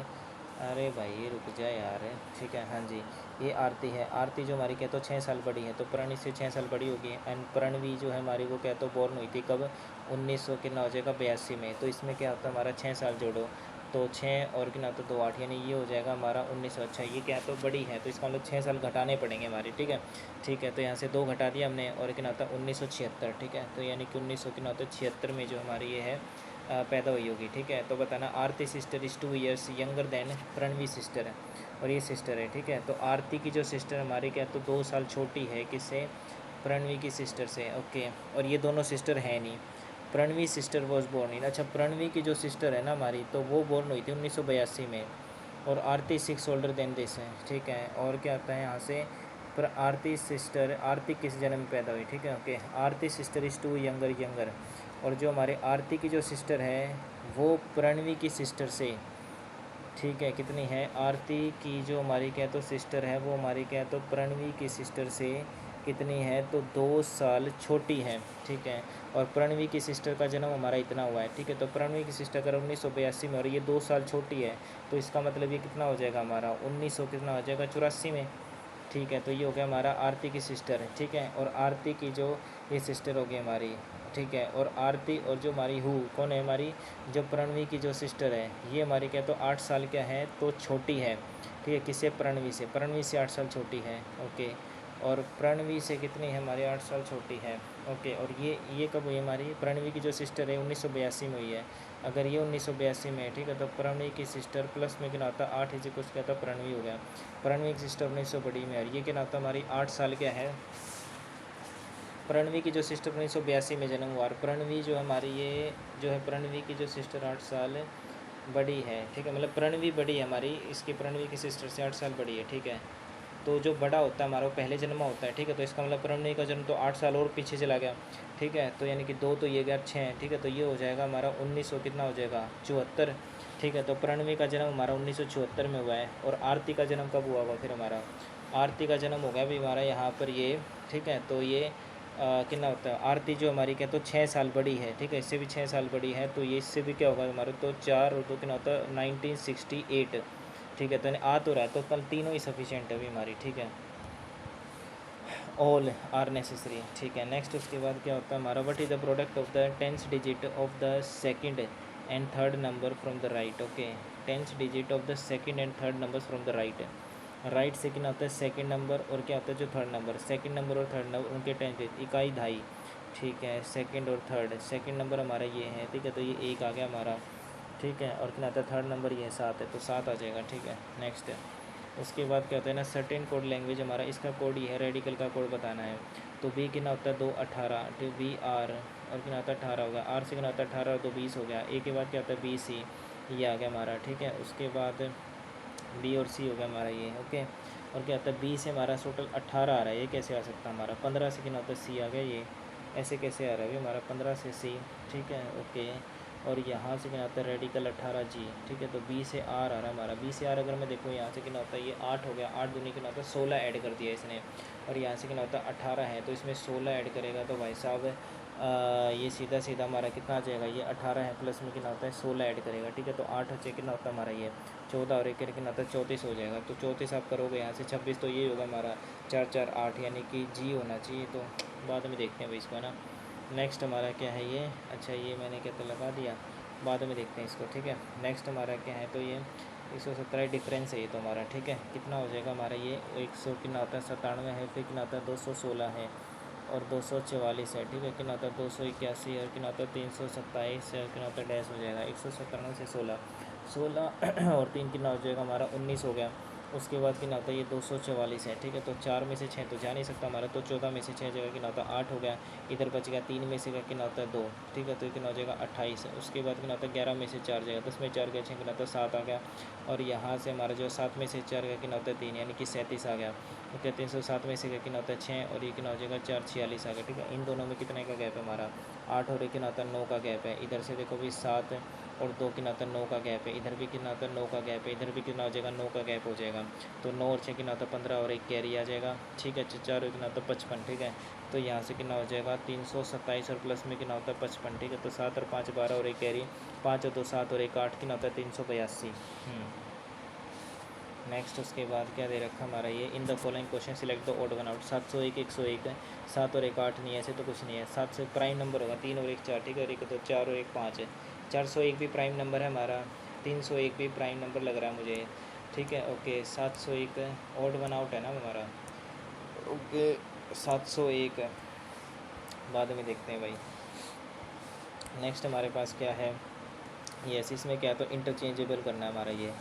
अरे भाई ये रुक जाए यार। ठीक है, हाँ जी, ये आरती है, आरती जो हमारी क्या तो 6 साल बड़ी है, तो प्रणवी से 6 साल बड़ी होगी। एंड प्रणवी जो है हमारी वो क्या तो बोर्न हुई थी कब, 1900 कितना हो जाएगा 82 में। तो इसमें क्या होता है हमारा 6 साल जोड़ो, तो 6 और कितना तो 2 8, यानी ये हो जाएगा हमारा 1900। अच्छा, ये क्या तो बड़ी है, तो इसका मतलब 6 साल घटाने पड़ेंगे हमारे। ठीक है, ठीक है, तो यहाँ से 2 घटा दिया हमने, और कितना होता है 1976। ठीक है, तो यानी कि 1900 कितना होता है 76 में जो हमारी ये है पैदा हुई होगी। ठीक है, तो बताना Aarti sister is 2 years younger than Pranavi sister है, और ये सिस्टर है। ठीक है, तो आरती की जो सिस्टर हमारी क्या तो 2 साल छोटी है किससे, प्रणवी की सिस्टर से। ओके, और ये दोनों सिस्टर हैं नहीं, Pranavi sister was born in. अच्छा, प्रणवी की जो सिस्टर है ना हमारी, तो वो बोर्न हुई थी 1982 में। और आरती 6 ओल्डर देन दिस है, ठीक है। और क्या आता है यहाँ से, पर आरती सिस्टर, आरती किस जन्म में पैदा हुई, ठीक है, okay. Aarti sister is too younger. और जो हमारे आरती की जो सिस्टर है वो प्रणवी की सिस्टर से, ठीक है, कितनी है, आरती की जो हमारी क्या तो सिस्टर है वो हमारी क्या तो प्रणवी की सिस्टर से कितनी है, तो 2 साल छोटी है, ठीक है। और प्रणवी की सिस्टर का जन्म हमारा इतना हुआ है, ठीक है। तो प्रणवी की सिस्टर अगर 1982 में और ये 2 साल छोटी है, तो इसका मतलब ये कितना हो जाएगा हमारा 1900 कितना हो जाएगा 84 में, ठीक है। तो ये हो गया हमारा आरती की सिस्टर है, ठीक है। और आरती की जो ये सिस्टर होगी हमारी, ठीक है। और आरती और जो हमारी हु कौन है, हमारी जो प्रणवी की जो सिस्टर है ये हमारी क्या तो 8 साल क्या है तो छोटी है, ठीक है। किससे, प्रणवी से 8 साल छोटी है, ओके। और प्रणवी से कितनी है हमारी 8 साल छोटी है, ओके। और ये कब हुई हमारी प्रणवी की जो सिस्टर है 1982 में हुई है। अगर ये 1982 में है, ठीक है, तो प्रणवी की सिस्टर प्लस में क्या आता 8 इसी कुछ क्या था प्रणवी हो गया। प्रणवी की सिस्टर 1900 बड़ी में है, ये क्या आता हमारी 8 साल क्या है। प्रणवी की जो सिस्टर 1982 में जन्म हुआ, और प्रणवी जो हमारी ये जो है प्रणवी की जो सिस्टर 8 साल बड़ी है, ठीक है। मतलब प्रणवी बड़ी है हमारी, इसकी प्रणवी की सिस्टर से 8 साल बड़ी है, ठीक है। तो जो बड़ा होता है हमारा वो पहले जन्मा होता है, ठीक है। तो इसका मतलब प्रणवी का जन्म तो 8 साल और पीछे चला गया, ठीक है। तो यानी कि 2 तो ये गया 6 है, ठीक है। तो ये हो जाएगा हमारा 1900 कितना हो जाएगा 74, ठीक है। तो प्रणवी का जन्म हमारा 1974 में हुआ है। और आरती का जन्म कब हुआ होगा फिर हमारा, आरती का जन्म हो गया भी हमारा यहाँ पर ये, ठीक है। तो ये कितना होता है, आरती जो हमारी क्या तो 6 साल बड़ी है, ठीक है, इससे भी 6 साल बड़ी है। तो ये इससे भी क्या होगा हमारे, तो 4 और 2 कितना होता है 1968, ठीक है। तो आ तो रहा है, तो कल तीनों ही सफिशिएंट है अभी हमारी, ठीक है। ऑल आर नेसेसरी, ठीक है। नेक्स्ट उसके बाद क्या होता है हमारा, what is the product of the 10th digit of the second and third number from the right, okay. 10th digit of the second and third numbers from the right. Right से कितना होता है सेकंड नंबर, और क्या होता है जो थर्ड नंबर, सेकंड नंबर और थर्ड नंबर उनके 10th इकाई ढाई, ठीक है। सेकंड और थर्ड, सेकंड नंबर हमारा ये है, ठीक है। तो ये 1 आ गया हमारा, ठीक है। और कितना आता है थर्ड नंबर ये 7 है, तो 7 आ जाएगा, ठीक है। नेक्स्ट उसके बाद क्या होता है ना, सर्टेन कोड लैंग्वेज हमारा इसका कोड ही है, रेडिकल का कोड बताना है। तो बी कितना होता है 2 18, तो बी आर, और कितना होता है 18 हो गया। आर से कितना होता है 18 और 2 20 हो गया। ए के बाद क्या होता है बी सी, ये आ गया हमारा, ठीक है। उसके बाद बी और सी हो गया हमारा ये, ओके। और क्या होता है बी से हमारा टोटल 18 आ रहा है, ये कैसे आ सकता है हमारा 15 से कितना होता है सी आ गया, ये ऐसे कैसे आ रहा है ये हमारा 15 से सी, ठीक है, ओके। और यहाँ से क्या होता है रेडिकल 18 जी, ठीक है। तो बी से आर आ रहा है हमारा, बी से आर अगर मैं देखूँ यहाँ से कितना होता है ये 8 हो गया, 8 दूनी कितना होता है 16 ऐड कर दिया इसने। और यहाँ से कितना होता है 18 है, तो इसमें 16 ऐड करेगा तो भाई साहब ये सीधा सीधा हमारा कितना आ जाएगा, ये 18 है प्लस में कितना होता है 16 ऐड करेगा, ठीक है। तो 8 अच्छे कितना होता है हमारा ये 14 और एक कितना होता है 34 हो जाएगा। तो 34 आप करोगे यहाँ से 26, तो ये होगा हमारा 4 4 8, यानी कि जी होना चाहिए। तो बाद में देखते हैं भाई इसको, है ना। नेक्स्ट हमारा क्या है ये, अच्छा ये मैंने क्या तो लगा दिया, बाद में देखते हैं इसको, ठीक है। नेक्स्ट हमारा क्या है, तो ये 117 डिफरेंस है ये तो हमारा, ठीक है। कितना हो जाएगा हमारा ये 100 कितना होता है 97 है, फिर कितना होता है 216 है, और 244 है, ठीक है। कितना होता है 281, और कितना होता है 327 है, कितना होता है डैश हो जाएगा 197 से 16 और 3 कितना हो जाएगा हमारा 19 हो गया। उसके बाद कितना होता है ये 244 है, ठीक है। तो 4 में से 6 तो जा नहीं सकता हमारा, तो 14 में से 6 जगह कितना होता है 8 हो गया। इधर बच गया 3 में से कितना होता है 2, ठीक है। तो कितना हो जाएगा 28। उसके बाद कितना होता है 11 में से 4 जाएगा, 10 में 4 गया 6 कितना होता है 7 आ गया। और यहाँ से हमारा जो 7 में से 4 गया कितना होता है 3, यानी कि 37 आ गया। ओके, 307 में से कितना होता है 6, और ये कितना हो जाएगा 4 46 आ गया, ठीक है। इन दोनों में कितने का गैप है हमारा 8, और ये कितना होता है 9 का गैप है। इधर से देखो भी 7 और 2 कितना होता है 9 का गैप है। इधर भी कितना होता है 9 का गैप है, इधर भी कितना हो जाएगा 9 का गैप हो जाएगा। तो 9 और 6 कितना होता है 15, और एक कैरी आ जाएगा, ठीक है। 4 और कितना होता है 55, ठीक है। तो यहाँ से कितना हो जाएगा 327, और प्लस में कितना होता है 55, ठीक है। तो 7 और 5 12, और एक कैरी 5 और 2 7, और एक 8 कितना होता है 382। नेक्स्ट उसके बाद क्या दे रखा हमारा ये, इन the following question select the odd one out. 701 101 है, 7 और एक 8 नहीं है, ऐसे तो कुछ नहीं है। 7 से प्राइम नंबर होगा 3 और एक 4, ठीक है। और एक तो 4 और एक 5 है। 401 भी प्राइम नंबर है हमारा, 301 भी प्राइम नंबर लग रहा है मुझे, ठीक है, ओके। 701 ऑड वन आउट है ना हमारा, ओके। 701 बाद में देखते हैं भाई। नेक्स्ट हमारे पास क्या है, यस, इसमें क्या है तो इंटरचेंजेबल करना है हमारा ये,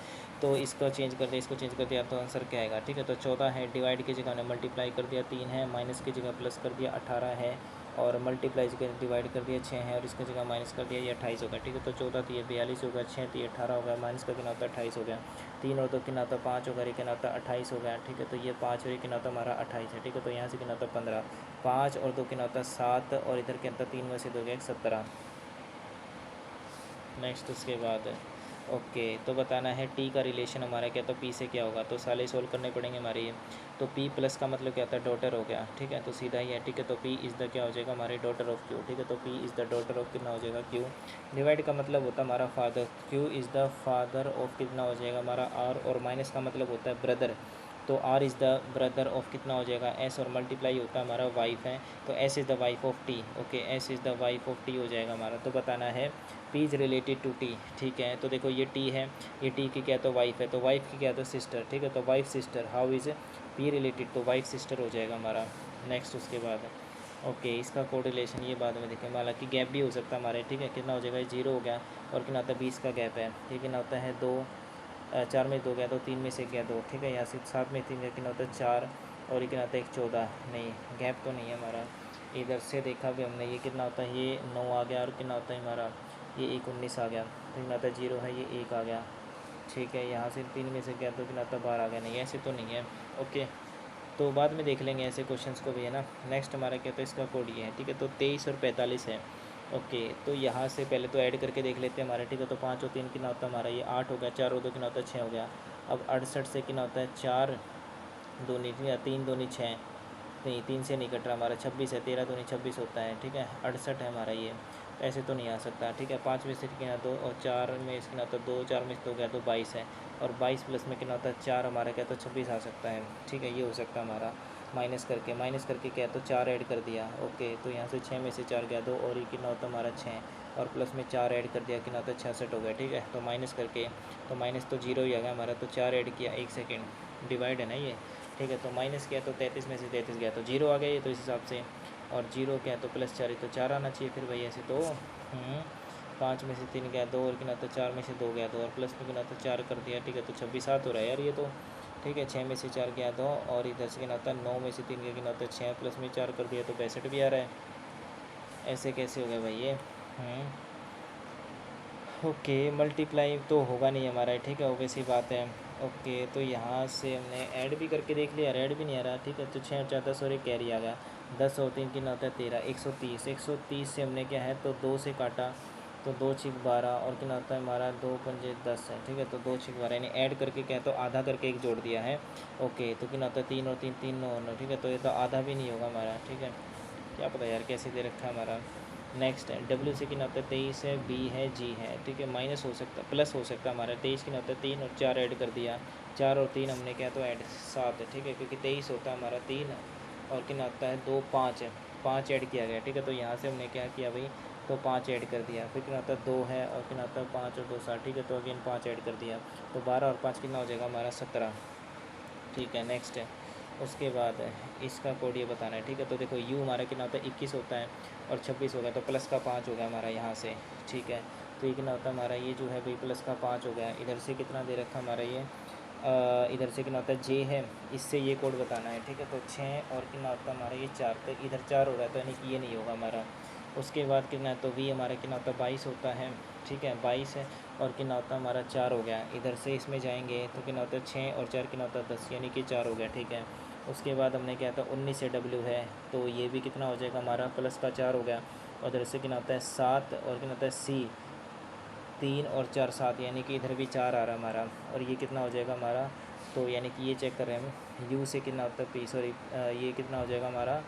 तो इसको चेंज कर दिया, इसको चेंज कर दिया तो आंसर क्या आएगा, ठीक है। तो 14 है, डिवाइड की जगह हमने मल्टीप्लाई कर दिया 3 है, माइनस की जगह प्लस कर दिया 18 है, और मल्टीप्लाई जगह डिवाइड कर दिया 6 है, और इसकी जगह माइनस कर दिया ये 28 होगा, ठीक है। तो 14 तो ये 42 होगा, 6 तो ये 18 होगा, माइनस का कितना होता है 28 हो गया, 3 और 2 कितना होता है 5 होगा, ये कितना होता है 28 हो गया, ठीक है। तो ये 5 और ये कितना होता है हमारा 28 है, ठीक है। तो यहाँ से कितना होता है 15, 5 और 2 कितना होता है 7, और इधर क्या होता है 3 में से 2 गया 17। नेक्स्ट उसके बाद ओके, तो बताना है टी का रिलेशन हमारा क्या, तो पी से क्या होगा, तो सारे सोल्व करने पड़ेंगे हमारे ये। तो पी प्लस का मतलब क्या होता है डॉटर हो गया, ठीक है। तो सीधा ही है, ठीक है। तो पी इज़ द क्या हो जाएगा हमारे डॉटर ऑफ क्यू, ठीक है। तो P is the daughter of कितना हो जाएगा क्यू। डिवाइड का मतलब होता है हमारा father, Q is the father of कितना हो जाएगा हमारा आर, और माइनस का मतलब होता है ब्रदर, तो R is the brother of कितना हो जाएगा एस, और मल्टीप्लाई होता है हमारा वाइफ है, तो S is the wife of T, okay, S is the wife of T हो जाएगा हमारा। तो बताना है P is related to T, ठीक है। तो देखो ये टी है, ये टी की क्या तो वाइफ है, तो वाइफ की क्या तो सिस्टर, ठीक है। तो wife sister, how is P related, तो वाइफ सिस्टर हो जाएगा हमारा। नेक्स्ट उसके बाद ओके, इसका कोरिलेशन ये बाद में देखेंगे, हालांकि गैप भी हो सकता है हमारे, ठीक है। कितना हो जाएगा 0 हो गया, और कितना होता है 20 का गैप है, ठीक है। कितना होता है 2, 4 में 2 गया तो 3 में से गया 2, ठीक है। यहाँ से 7 में 3 गया कितना होता है 4, और ये कितना होता है 1 14, नहीं गैप तो नहीं है हमारा। इधर से देखा भी हमने, ये कितना होता है ये 9 आ गया, और कितना होता है हमारा ये 1 19 आ गया, तो कितना होता है 0 है ये 1 आ गया, ठीक है। यहाँ से 3 में से गया तो कितना होता है 12 आ गया, नहीं ऐसे तो नहीं है, ओके। तो बाद में देख लेंगे ऐसे क्वेश्चंस को भी, है ना। नेक्स्ट हमारा क्या, तो इसका कोड ये है, ठीक है। तो 23 और 45 है, ओके। तो यहाँ से पहले तो ऐड करके देख लेते हैं हमारे, ठीक है। तो 5 और 3 कितना होता है हमारा ये 8 हो गया, 4 और 2 कितना होता है 6 हो गया। अब 68 से कितना होता है 4 दूनी, या 3 दूनी 6, नहीं 3 से नहीं कट रहा हमारा, 26 है, 13 दूनी 26 होता है, ठीक है। 68 है हमारा ये, ऐसे तो नहीं आ सकता, ठीक है। 5 में से कितना 2, और 4 में इसके ना तो 2, 4 में से 2 गया तो 22 है, और 22 प्लस में कितना होता है 4 हमारा क्या, तो 26 आ सकता है, ठीक है। ये हो सकता है हमारा, माइनस करके क्या तो 4 ऐड कर दिया, ओके। तो यहाँ से 6 में से 4 गया 2, और ये कितना होता है हमारा 6, और प्लस में 4 ऐड कर दिया कितना होता है 66 हो गया, ठीक है। तो माइनस करके, तो माइनस तो 0 ही आ गया हमारा, तो 4 ऐड किया 1 सेकेंड, डिवाइड है ना ये, ठीक है। तो माइनस किया तो 33 में से 33 गया तो 0 आ गया ये, तो इस हिसाब से, और 0 क्या तो प्लस 4 तो 4 आना चाहिए फिर भाई ऐसे तो। 5 में से 3 गया 2, और कितना तो 4 में से 2 गया 2, और प्लस में कितना तो 4 कर दिया, ठीक है। तो 26 7 हो रहा है यार ये तो, ठीक है। 6 में से 4 गया 2, और इधर से कितना होता है 9 में से 3 गया कितना होता है 6, प्लस में 4 कर दिया तो 62 भी आ रहा है, ऐसे कैसे हो गया भाई ये। ओके, मल्टीप्लाई तो होगा नहीं हमारा, ठीक है, ऑब्वियस ही बात है। ओके, तो यहाँ से हमने ऐड भी करके देख लिया, ऐड भी नहीं आ रहा, ठीक है। तो 6 और 4 10, और एक कैरी आ गया 10 और 3 कितना होता है 13, 130, 130 से हमने क्या है तो 2 से काटा, तो 2 छिक 12, और कितना होता है हमारा 2 पंजे 10 है, ठीक है। तो 2 छिक 12 यानी ऐड करके क्या है तो आधा करके एक जोड़ दिया है, ओके। तो कितना होता है 3 और 3 3 9 9, ठीक है। तो ये तो आधा भी नहीं होगा हमारा, ठीक है। क्या पता यार कैसे दे रखा है हमारा। नेक्स्ट है डब्ल्यू से कितना होता है 23 है, बी है, जी है, ठीक है। माइनस हो सकता है, प्लस हो सकता है हमारा। 23 कितना होता है 3, और 4 ऐड कर दिया, 4 और 3 हमने क्या तो ऐड 7 है, ठीक है। क्योंकि 23 होता है हमारा 3, और कितना होता है 2 5 है, 5 ऐड किया गया, ठीक है। तो यहाँ से हमने क्या किया भाई, तो 5 ऐड कर दिया, फिर कितना होता है 2 है, और कितना होता है 5 और 2 7, ठीक है। तो अगेन 5 ऐड कर दिया, तो 12 और 5 कितना हो जाएगा हमारा 17, ठीक है। नेक्स्ट है उसके बाद इसका कोड ये बताना है, ठीक है। तो देखो यू हमारा कितना होता है 21 होता है, और 26 हो गया, तो प्लस का 5 हो गया हमारा यहाँ से, ठीक है। तो ये कितना होता है हमारा ये जो है भाई प्लस का 5 हो गया। इधर से कितना दे रखा हमारा ये, इधर से कितना होता है जे है, इससे ये कोड बताना है, ठीक है। तो 6 और कितना होता है हमारा ये 4, तो इधर 4 हो रहा है, तो यानी कि ये नहीं होगा हमारा। उसके बाद कितना है तो वी हमारा कितना होता है 22 होता है, ठीक है 22 है, और कितना होता है हमारा 4 हो गया। इधर से इसमें जाएंगे तो कितना होता है 6 और 4 कितना होता है 10, यानी कि 4 हो गया, ठीक है। उसके बाद हमने क्या था 19 से डब्ल्यू है, तो ये भी कितना हो जाएगा हमारा प्लस का 4 हो गया, और इधर से कितना होता है 7, और कितना होता है सी 3 और 4 7, यानी कि इधर भी 4 आ रहा है हमारा, और ये कितना हो जाएगा हमारा, तो यानी कि ये चेक कर रहे हैं हम यू से कितना होता है पी, सॉरी ये कितना हो जाएगा हमारा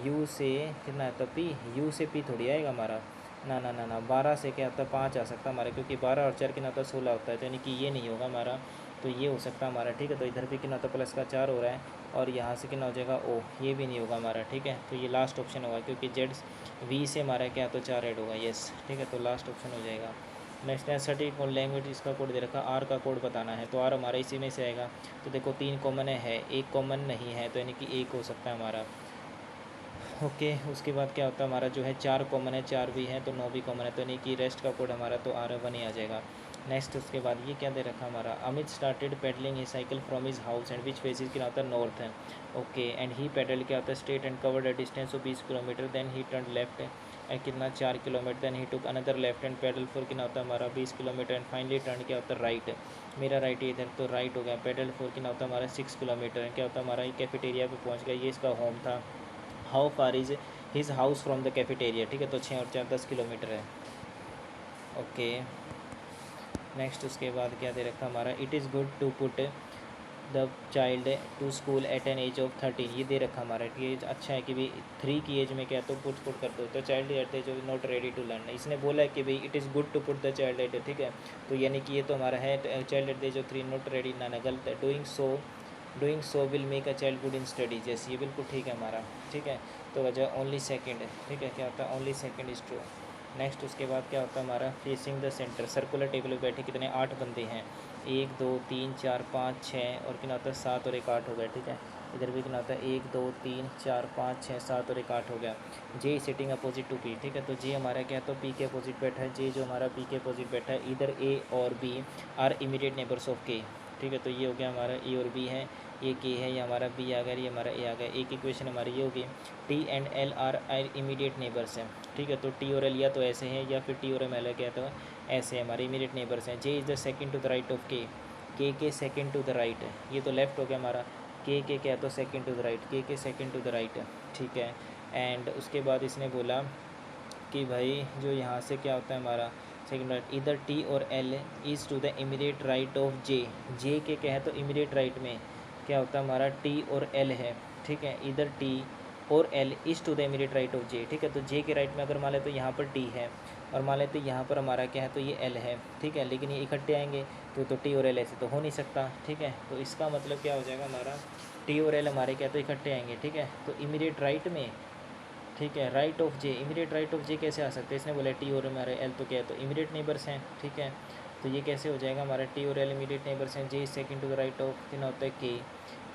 यू से कितना है तो पी, यू से पी थोड़ी आएगा हमारा, ना ना ना ना 12 से क्या होता है 5 आ सकता है हमारा, क्योंकि 12 और 4 कितना होता है 16 होता है, तो यानी कि ये नहीं होगा हमारा, तो ये हो सकता है हमारा, ठीक है। तो इधर भी कितना होता है प्लस का 4 हो रहा है, और यहाँ से कितना हो जाएगा ओ, ये भी नहीं होगा हमारा, ठीक है। तो ये लास्ट ऑप्शन होगा, क्योंकि जेड वी से हमारा क्या तो 4 ऐड होगा, यस, ठीक है। तो लास्ट ऑप्शन हो जाएगा। नेक्स्ट है सटीक और लैंग्वेज, इसका कोड दे रखा, आर का कोड बताना है, तो आर हमारा इसी में से आएगा। तो देखो 3 कॉमन है, एक कॉमन नहीं है, तो यानी कि 1 हो सकता है हमारा, ओके। उसके बाद क्या होता है हमारा जो है 4 कॉमन है, 4 भी है, तो 9 भी कॉमन है, तो यानी कि रेस्ट का कोड हमारा तो R1 ही आ जाएगा। नेक्स्ट उसके बाद ये क्या दे रखा हमारा, Amit started pedalling he cycle from his house and which faces क्या होता है नॉर्थ है। ओके, एंड ही पेडल क्या होता है straight and covered a distance of 20 kilometre, then ही टर्न लेफ्ट एंड कितना 4 किलोमीटर, देन ही took another left and pedal for कितना होता है हमारा 20 किलोमीटर एंड फाइनली टर्न क्या होता है राइट। मेरा राइट इधर तो राइट हो गया, पेडल फॉर कितना होता है हमारा 6 किलोमीटर क्या होता है हमारा ये कैफेटेरिया पे पहुंच गया, ये इसका होम था। How far is his house from the cafeteria, ठीक है, तो 6 और 4 10 किलोमीटर है। ओके, नेक्स्ट उसके बाद क्या दे रखा हमारा, it is good to put the child to school at an age of 13, ये दे रखा हमारा, ये अच्छा है कि भाई 3 की एज में क्या तो पुट कर दो, तो child at age of not ready to learn, इसने बोला है कि भाई it is good to put the child at, ठीक है, तो यानी कि ये तो हमारा है child at the age of 3 not ready, ना गलत है। Doing so will make a child good in study, जैसे ये बिल्कुल ठीक है हमारा, ठीक है, तो वजह ओनली सेकेंड है, ठीक है, क्या होता है only second is true. Next उसके बाद क्या होता है हमारा, facing the centre circular table पे बैठे कितने 8 बंदे हैं, 1 2 3 4 5 6 और कितना होता है 7 और एक 8 हो गया, ठीक है, इधर भी कितना होता है 1 2 3 4 5 6 7 और एक 8 हो गया। जे सिटिंग अपोजिट टू पी, ठीक है, तो जे हमारा क्या है तो पी के अपोजिट बैठा है, जे जो हमारा पी के अपोजिट बैठा है, इधर ए और B are immediate neighbours of K, ठीक है, तो ये हो गया हमारा ए और बी है, ये के है, ये हमारा बी आ गया, ये हमारा ए आ गया। एक इक्वेशन हमारी ये होगी T and L R immediate neighbours हैं, ठीक है, तो टी और एल या तो ऐसे हैं या फिर टी और एम एल क्या तो ऐसे हमारे इमीडिएट नेबर्स हैं। J is the second to the right of K second to the right है, ये तो लेफ्ट हो गया हमारा, के क्या तो सेकंड टू द राइट, के सेकंड टू द राइट है, ठीक है। एंड उसके बाद इसने बोला कि भाई जो यहाँ से क्या होता है हमारा सेकंड राइट, इधर टी और L is to the immediate right of J के क्या है तो इमीडिएट राइट में क्या होता है हमारा टी और एल है, ठीक है, इधर टी और L is to the immediate right of J, ठीक है, तो जे के राइट में अगर मान ले तो यहाँ पर टी है और मान लेते यहाँ पर हमारा क्या है तो ये एल है, ठीक है, लेकिन ये इकट्ठे आएंगे तो टी और एल ऐसे तो हो नहीं सकता, ठीक है, तो इसका मतलब क्या हो जाएगा हमारा टी और एल हमारे क्या तो इकट्ठे आएंगे, ठीक है, तो इमीडिएट राइट में, ठीक है, right of J, immediate right of J कैसे आ सकते हैं, इसने बोला टी और हमारे एल तो क्या है तो इमीडिएट नेबर्स हैं, ठीक है, तो ये कैसे हो जाएगा हमारा टी और एल इमीडिएट नेबर्स हैं। J is second to the right of कितना होता है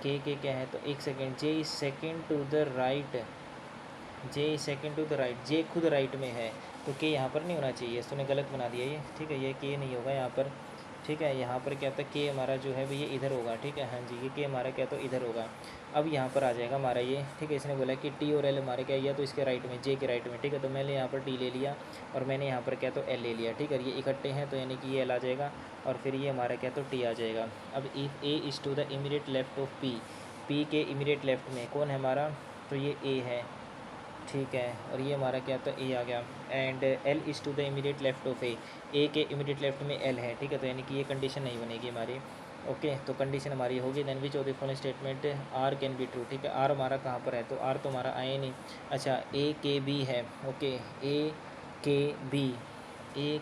के क्या है तो एक second, J is second to the right, J is second to the right, J खुद राइट में है तो के यहाँ पर नहीं होना चाहिए, इसने गलत बना दिया ये, ठीक है, ये के नहीं होगा यहाँ पर, ठीक है, यहाँ पर क्या होता है के हमारा जो है भाई ये इधर होगा, ठीक है, हाँ जी, ये के हमारा क्या तो इधर होगा। अब यहाँ पर आ जाएगा हमारा ये, ठीक है, इसने बोला कि टी और एल हमारे क्या या तो इसके राइट में जे के राइट में, ठीक है, तो मैंने यहाँ पर टी ले लिया और मैंने यहाँ पर क्या तो एल ले लिया, ठीक है, ये इकट्ठे हैं तो यानी कि ये एल आ जाएगा और फिर ये हमारा क्या तो टी आ जाएगा। अब if A is to the immediate left of P के इमीडिएट लेफ्ट में कौन है हमारा तो ये ए है, ठीक है, और ये हमारा क्या था ए आ गया, and L is to the immediate left of A के इमीडिएट लेफ्ट में एल है, ठीक है, तो यानी कि ये कंडीशन नहीं बनेगी हमारी। ओके, तो कंडीशन हमारी होगी then which of the following statement are can be true, ठीक है, आर हमारा कहाँ पर है तो आर तो हमारा आए नहीं, अच्छा ए के बी है, ओके, ए के बी ए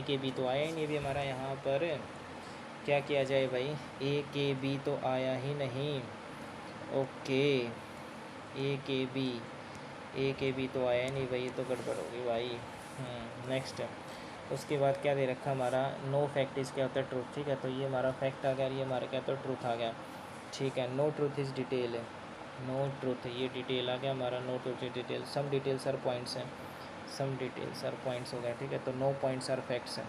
के बी तो आया ही नहीं अभी हमारा यहाँ पर, क्या किया जाए भाई, ए के बी तो आया ही नहीं, ओके, ए के बी तो आया नहीं भाई, ये तो गड़बड़ होगी भाई। नेक्स्ट उसके बाद क्या दे रखा हमारा नो फैक्ट इज़ क्या होता है ट्रूथ, ठीक है, तो ये हमारा फैक्ट आ गया, ये हमारा क्या होता है ट्रूथ आ गया, ठीक है, नो ट्रूथ इज़ डिटेल है, नो ट्रूथ ये डिटेल आ गया हमारा, no truth is detail, some details are points हैं, सम डिटेल्स आर पॉइंट्स हो गया, ठीक है, तो नो पॉइंट्स आर फैक्ट्स हैं,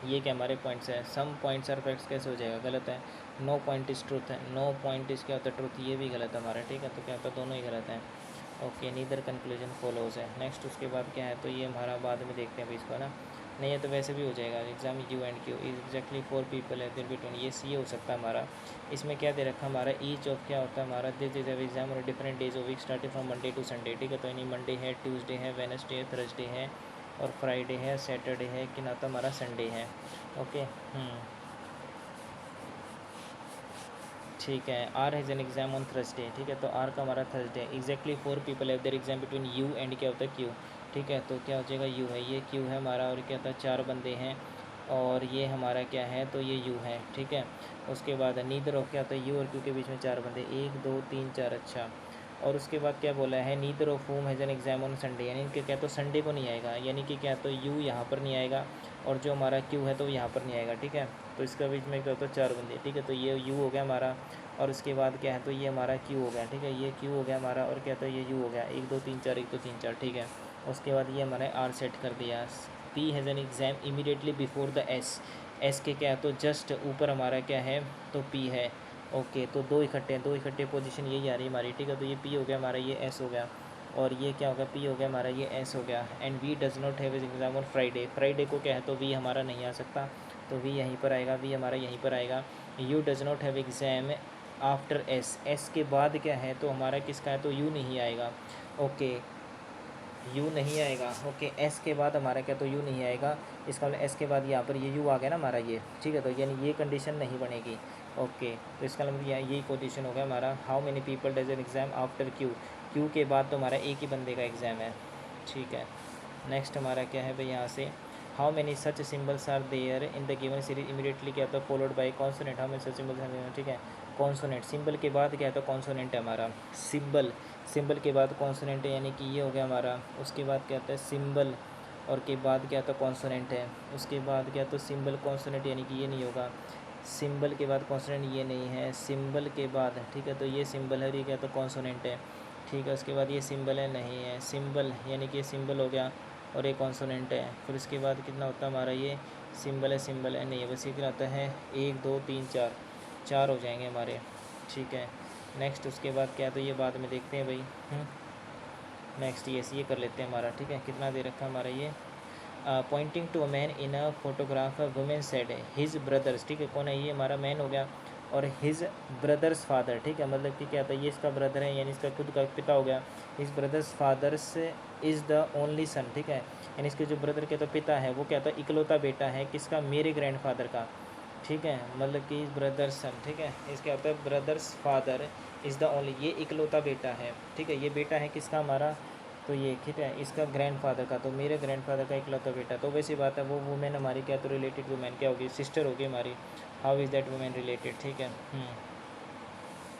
ये क्या हमारे पॉइंट्स हैं, सम पॉइंट्स आर फैक्ट्स कैसे हो जाएगा, गलत है, नो पॉइंट इज़ ट्रूथ है, नो पॉइंट इज़ क्या होता है ट्रूथ, ये भी गलत है हमारा, ठीक है, तो क्या होता है दोनों ही गलत हैं। ओके, नीदर कंक्लूजन फॉलोज है। नेक्स्ट उसके बाद क्या है तो ये हमारा बाद में देखते हैं अभी इसको ना, नहीं है तो वैसे भी हो जाएगा exam you and Q exactly 4 people है देयर बिटवीन, ये सी हो सकता है हमारा। इसमें क्या दे रखा हमारा ईच ऑफ क्या होता है हमारा दिस इज एग्जाम और different days of week starting from Monday to Sunday, ठीक है, तो यानी मंडे है, ट्यूसडे है, वेनसडे है, थर्सडे है और फ्राइडे है, सैटरडे है कि ना तो हमारा संडे है। ओके, ठीक है, R has an exam on Thursday, ठीक है, तो आर का हमारा थर्सडे, एग्जैक्टली 4 पीपल है their exam between U and क्या होता है क्यू, ठीक है, तो क्या हो जाएगा यू है, ये क्यू है हमारा और क्या होता है 4 बंदे हैं और ये हमारा क्या है तो ये यू है, ठीक है। उसके बाद नीदर ऑफ क्या होता है यू और क्यू के बीच में 4 बंदे 1 2 3 4, अच्छा, और उसके बाद क्या बोला है neither of home has an exam on Sunday, यानी इनके क्या तो संडे को नहीं आएगा, यानी कि क्या तो यू यहाँ पर नहीं आएगा और जो हमारा क्यू है तो यहाँ पर नहीं आएगा, ठीक है, तो इसका बीच में क्या होता है 4 बंदे, ठीक है, तो ये यू हो गया हमारा और उसके बाद क्या है तो ये हमारा क्यू हो गया, ठीक है, ये क्यू हो गया हमारा और क्या तो ये यू हो गया, 1 2 3 4 1 2 3 4, ठीक है। उसके बाद ये हमारे आर सेट कर दिया, P has an exam immediately before the S. S के क्या है तो जस्ट ऊपर हमारा क्या है तो पी है। ओके, तो दो इकट्ठे पोजीशन यही आ रही है हमारी, ठीक है। तो ये पी हो गया हमारा, ये एस हो गया, और ये क्या होगा पी हो गया हमारा, ये एस हो गया। And we does not have exam on Friday. Friday को क्या है तो वी हमारा नहीं आ सकता, तो वी यहीं पर आएगा, वी हमारा यहीं पर आएगा। You does not have exam after S. S के बाद क्या है तो हमारा किसका है तो यू नहीं आएगा। ओके, यू नहीं आएगा। ओके, एस के बाद हमारा क्या तो यू नहीं आएगा। इसका मतलब एस के बाद यहाँ पर ये यू आ गया ना हमारा ये, ठीक है। तो यानी ये कंडीशन नहीं बनेगी। ओके, तो इसका मतलब यही पोजीशन हो गया हमारा। How many people does N exam after Q. Q के बाद तो हमारा एक ही बंदे का एग्ज़ाम है, ठीक है। नेक्स्ट हमारा क्या है भाई यहाँ से, how many such symbols are there in the given series immediately क्या होता है followed by consonant. How many such symbols are there, ठीक है। कॉन्सोनेंट, सिंबल के बाद क्या है तो कॉन्सोनेंट है हमारा। सिंबल के बाद कॉन्सोनेंट है, यानी कि ये हो गया हमारा। उसके बाद क्या होता है सिंबल, और के बाद क्या तो कॉन्सोनेंट है। उसके बाद क्या तो सिंबल कॉन्सोनेंट, यानी कि ये नहीं होगा। सिंबल के बाद कॉन्सोनेंट ये नहीं है। सिंबल के बाद, ठीक है, तो ये सिंबल है, ये क्या तो कॉन्सोनेंट है, ठीक है। उसके बाद ये सिंबल है, नहीं है। सिंबल यानी कि ये सिंबल हो गया और ये कॉन्सोनेंट है। फिर उसके बाद कितना होता है हमारा, ये सिंबल है नहीं है, बस ये कितना होता है 1 2 3 4, 4 हो जाएंगे हमारे, ठीक है। नेक्स्ट उसके बाद क्या है तो ये बाद में देखते हैं भाई। नेक्स्ट ये कर लेते हैं हमारा, ठीक है। कितना दे रखा है हमारा ये, pointing to a man in a photograph women said his brothers, ठीक है। कौन है ये हमारा मैन हो गया, और हिज ब्रदर्स फादर, ठीक है। मतलब कि क्या था ये इसका ब्रदर है, यानी इसका खुद का पिता हो गया। His brothers fathers is the only son, ठीक है। यानी इसके जो ब्रदर के तो पिता है वो क्या था इकलौता बेटा है किसका, मेरे ग्रैंडफादर का, ठीक है। मतलब कि ब्रदर्स सन, ठीक है। इसका होता है brothers father is the only, ये इकलौता बेटा है, ठीक है। ये बेटा है किसका हमारा, तो ये ठीक है इसका ग्रैंडफादर का, तो मेरे ग्रैंडफादर का इकलौता बेटा। तो वैसी बात है वो वुमेन हमारी क्या तो रिलेटेड वुमेन क्या होगी, सिस्टर होगी हमारी। How is that women related, ठीक है,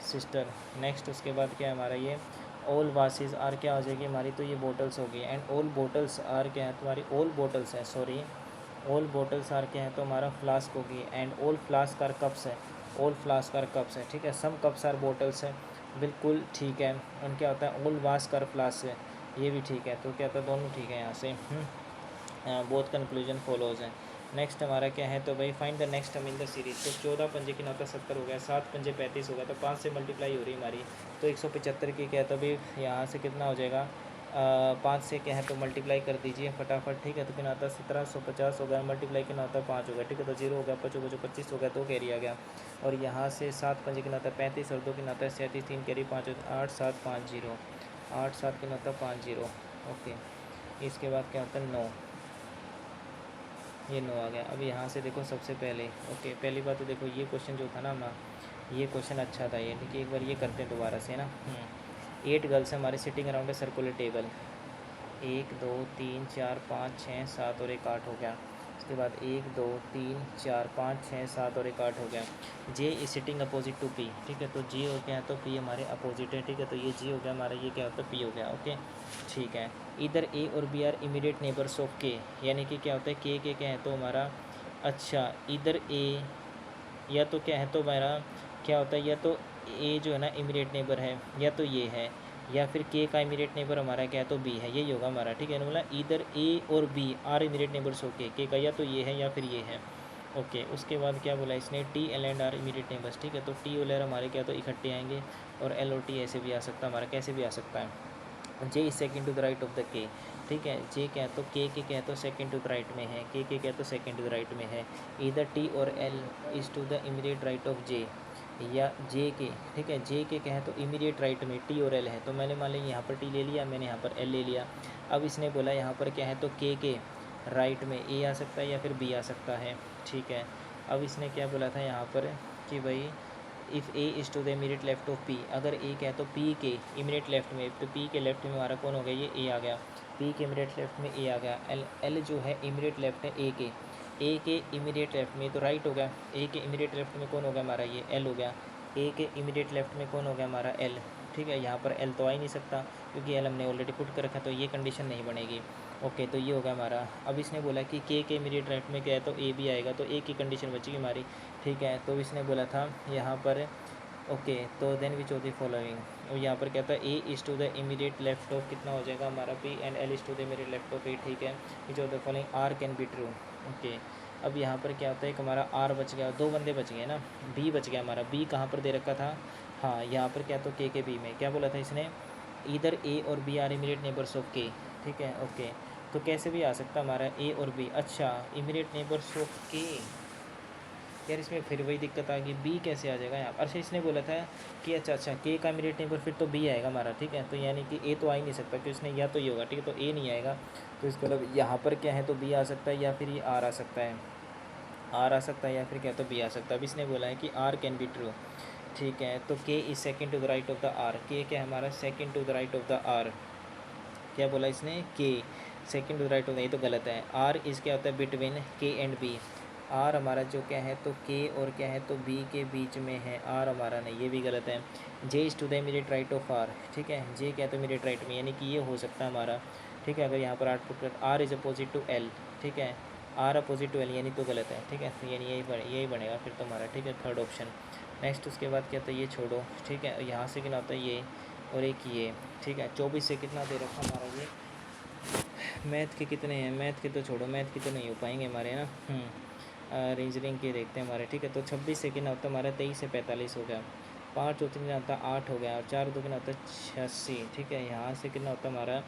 सिस्टर। नेक्स्ट उसके बाद क्या है हमारा ये, ऑल वासेस आर क्या हो जाएगी हमारी, तो ये बोटल्स होगी। एंड ऑल बोटल्स आर क्या है तुम्हारी, ऑल बोटल्स है, सॉरी, ऑल बोटल्स आर क्या है तो हमारा फ्लास्क होगी। And all flask are cups है, ऑल फ्लास्क आर कप्स है, ठीक है। सम कप्स आर बोटल्स है, बिल्कुल ठीक है। और क्या होता है ऑल वास्क आर फ्लास्क है, ये भी ठीक है। तो क्या होता है दोनों ठीक है यहाँ से, बोथ कंक्लूजन फॉलोज हैं। नेक्स्ट हमारा क्या है तो भाई find the next term in the series. तो 14 पंजे की नौता 70 हो गया, 7 पंजे 35 हो गया, तो 5 से मल्टीप्लाई हो रही हमारी, तो 175 की क्या है तो भाई यहाँ से कितना हो जाएगा, 5 से क्या है तो मल्टीप्लाई कर दीजिए फटाफट, ठीक है। तो कितना आता है 1750 हो गया, मल्टीप्लाई कितना होता है 5 हो गया, ठीक है। तो 0 हो गया, 5 बचो 25 हो गया, 2 कैरी आ गया। और यहाँ से 7 पंजे की नौता 35 और 2 की नौता 37, 3 कैरी 5, 8 7 5 0, 8 7 की नौता 5 0। ओके, इसके बाद क्या होता है 9, ये 9 आ गया। अब यहाँ से देखो सबसे पहले, ओके, पहली बात तो देखो ये क्वेश्चन जो था ना अपना, ये क्वेश्चन अच्छा था ये, ठीक है। एक बार ये करते हैं दोबारा से ना। 8 गर्ल्स हमारे sitting around a circular table, 1 2 3 4 5 6 7 और 1 8 हो गया। उसके बाद 1 2 3 4 5 6 7 और 1 8 हो गया। J is sitting opposite to P, ठीक है। तो जे हो गया तो पी हमारे अपोजिट है, ठीक है। तो ये जे हो गया हमारा, ये क्या होता है पी हो गया, ओके, ठीक है। इधर ए और B are immediate neighbours of K, यानी कि क्या होता है के क्या है तो हमारा, अच्छा इधर ए या तो क्या है तो हमारा क्या होता है, या तो ए जो है ना इमीडिएट नेबर है, या तो ये है, या फिर के का इमीडिएट नेबर हमारा क्या है तो बी है, यही होगा हमारा, ठीक है। बोला इधर ए और B are immediate neighbours okay, K का या तो ये है या फिर ये है, ओके। उसके बाद क्या बोला इसने, T L and R immediate neighbours, ठीक है। तो टी और एल हमारे क्या तो इकट्ठे आएंगे, और एल और टी ऐसे भी आ सकता है हमारा, कैसे भी आ सकता है। J is second to the right of the K, ठीक है। जे क्या तो के क्या तो सेकेंड टू द राइट में है, के क्या तो सेकेंड टू द राइट में है। इधर टी और L is to the immediate right of J, या जे के, ठीक है। जे के क्या है तो इमीडिएट राइट में टी और एल है, तो मैंने मान लिया यहाँ पर टी ले लिया, मैंने यहाँ पर एल ले लिया। अब इसने बोला यहाँ पर क्या है तो के राइट में ए आ सकता है या फिर बी आ सकता है, ठीक है। अब इसने क्या बोला था यहाँ पर कि भाई if A is to the immediate left of P, अगर ए क्या है तो पी के इमीडिएट लेफ्ट में, तो पी के लेफ्ट में हमारा कौन हो गया, ये ए आ गया। पी के इमीडिएट लेफ्ट में ए आ गया। एल जो है इमीडिएट लेफ्ट है ए के इमीडिएट लेफ्ट में, तो राइट हो गया। ए के इमीडिएट लेफ्ट में कौन हो गया हमारा, ये एल हो गया। ए के इमीडिएट लेफ्ट में कौन हो गया हमारा, एल, ठीक है। यहाँ पर एल तो आ ही नहीं सकता क्योंकि एल हमने ऑलरेडी पुट कर रखा, तो ये कंडीशन नहीं बनेगी, ओके। तो ये हो गया हमारा। अब इसने बोला कि के इमीडिएट राइट में क्या है तो ए भी आएगा, तो ए की कंडीशन बचेगी हमारी, ठीक है। तो इसने बोला था यहाँ पर, ओके, तो then which of the following, और यहाँ पर क्या था, A is to the immediate left of कितना हो जाएगा हमारा B and L is to the immediate left of A, ठीक है। Which of the following are can be true, okay. अब यहाँ पर क्या होता है, एक हमारा आर बच गया, दो बंदे बच गए ना, बी बच गया हमारा, बी कहाँ पर दे रखा था, हाँ यहाँ पर क्या, तो के बी में क्या बोला था इसने, इधर ए और B are immediate neighbours of K, ठीक है, ओके। तो कैसे भी आ सकता हमारा ए और बी, अच्छा इमीडिएट नेबर्स ऑफ के, यार इसमें फिर वही दिक्कत आ गई, बी कैसे आ जाएगा यहाँ, अच्छा इसने बोला था कि अच्छा के का इमीडिएट नेबर, फिर तो बी आएगा हमारा, ठीक है। तो यानी कि ए तो आ ही नहीं सकता, क्योंकि इसने या तो ये होगा, ठीक है, तो ए नहीं आएगा। तो इसका मतलब यहाँ पर क्या है, तो बी आ सकता है या फिर ये आर आ सकता है, आर आ सकता है या फिर क्या, तो बी आ सकता है। अब इसने बोला है कि आर कैन बी ट्रू, ठीक है। तो K is second to the right of the R, K क्या है हमारा, second to the right of the R, क्या बोला इसने, K second to the right of the, ये तो गलत है। आर इज़ क्या होता है, बिटवीन के एंड बी, आर हमारा जो क्या है, तो के और क्या है, तो बी के बीच में है, आर हमारा नहीं, ये भी गलत है। J is to the immediate right of R, ठीक है, जे क्या है, तो इमीडिएट राइट में, यानी कि ये हो सकता है हमारा, ठीक है। अगर यहाँ पर आर पुट कर, R is opposite to L, ठीक है, आर अपोजिट टू एल, यानी तो गलत है, ठीक है। तो यानी यही बनेगा फिर तो हमारा, ठीक है, थर्ड ऑप्शन। नेक्स्ट उसके बाद क्या, तो ये छोड़ो, ठीक है, यहाँ से कितना होता है ये और एक ये, ठीक है। 24 से कितना दे रखा हमारा ये, मैथ के कितने हैं, मैथ के तो छोड़ो, मैथ के तो नहीं हो पाएंगे हमारे ना, रीजनिंग के देखते हैं हमारे, ठीक है। तो 26 से कितना होता है हमारा, 23 से 45 हो गया, 5 और 3 कितना होता है 8 हो गया, और 4 2 कितना होता है 86, ठीक है। यहाँ से कितना होता है हमारा,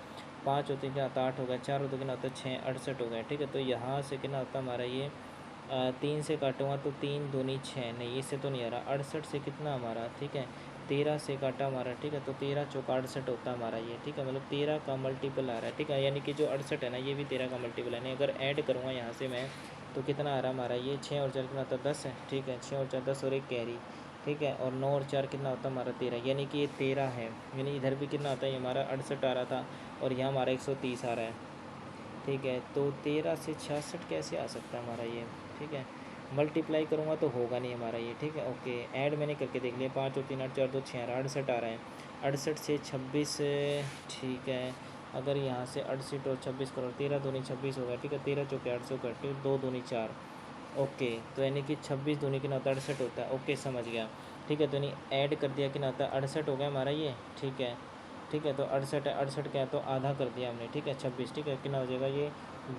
5 और 3 कितना होता है 8 हो गया, 4 और 2 कितना होता है 6, 68 हो गया, ठीक है। तो यहाँ से कितना होता है हमारा ये, 3 से काटूंगा तो 3 दूनी 6, नहीं इससे तो नहीं आ रहा, 68 से कितना हमारा, ठीक है, 13 से काटा हमारा, ठीक है। तो 13 चौका 68 होता है हमारा ये, ठीक है, मतलब 13 का मल्टीपल आ रहा है, ठीक है। यानी कि जो 68 है ना, ये भी 13 का मल्टीपल है, नहीं अगर ऐड करूँगा यहाँ से मैं, तो कितना आ रहा है हमारा ये, 6 और 4 कितना होता है 10 है, ठीक है, 6 और 4 10 और एक कैरी, ठीक है, और 9 और 4 कितना होता है हमारा 13, यानी कि ये 13 है, यानी इधर भी कितना होता है, ये हमारा 68 आ रहा था और यहाँ हमारा 130 आ रहा है, ठीक है। तो 13 से 66 कैसे आ सकता है हमारा ये, ठीक है, मल्टीप्लाई करूँगा तो होगा नहीं हमारा ये, ठीक है, ओके। ऐड मैंने करके देख लिया, 5 और 3 8 4 2 6 68 आ रहा है, 68 से 26, ठीक है। अगर यहाँ से 68 और 26 करो, 13 दूनी 26 होगा, ठीक है, 13 चौके 8 सौ कट, 2 दूनी 4, ओके। तो यानी कि 26 दूनी कितना होता है 68 होता है, ओके समझ गया, ठीक है। तो यानी ऐड कर दिया कितना होता है 68 हो गया हमारा ये, ठीक है, ठीक है। तो 68 है, 68 क्या है, तो आधा कर दिया हमने, ठीक है, 26, ठीक है, कितना हो जाएगा ये,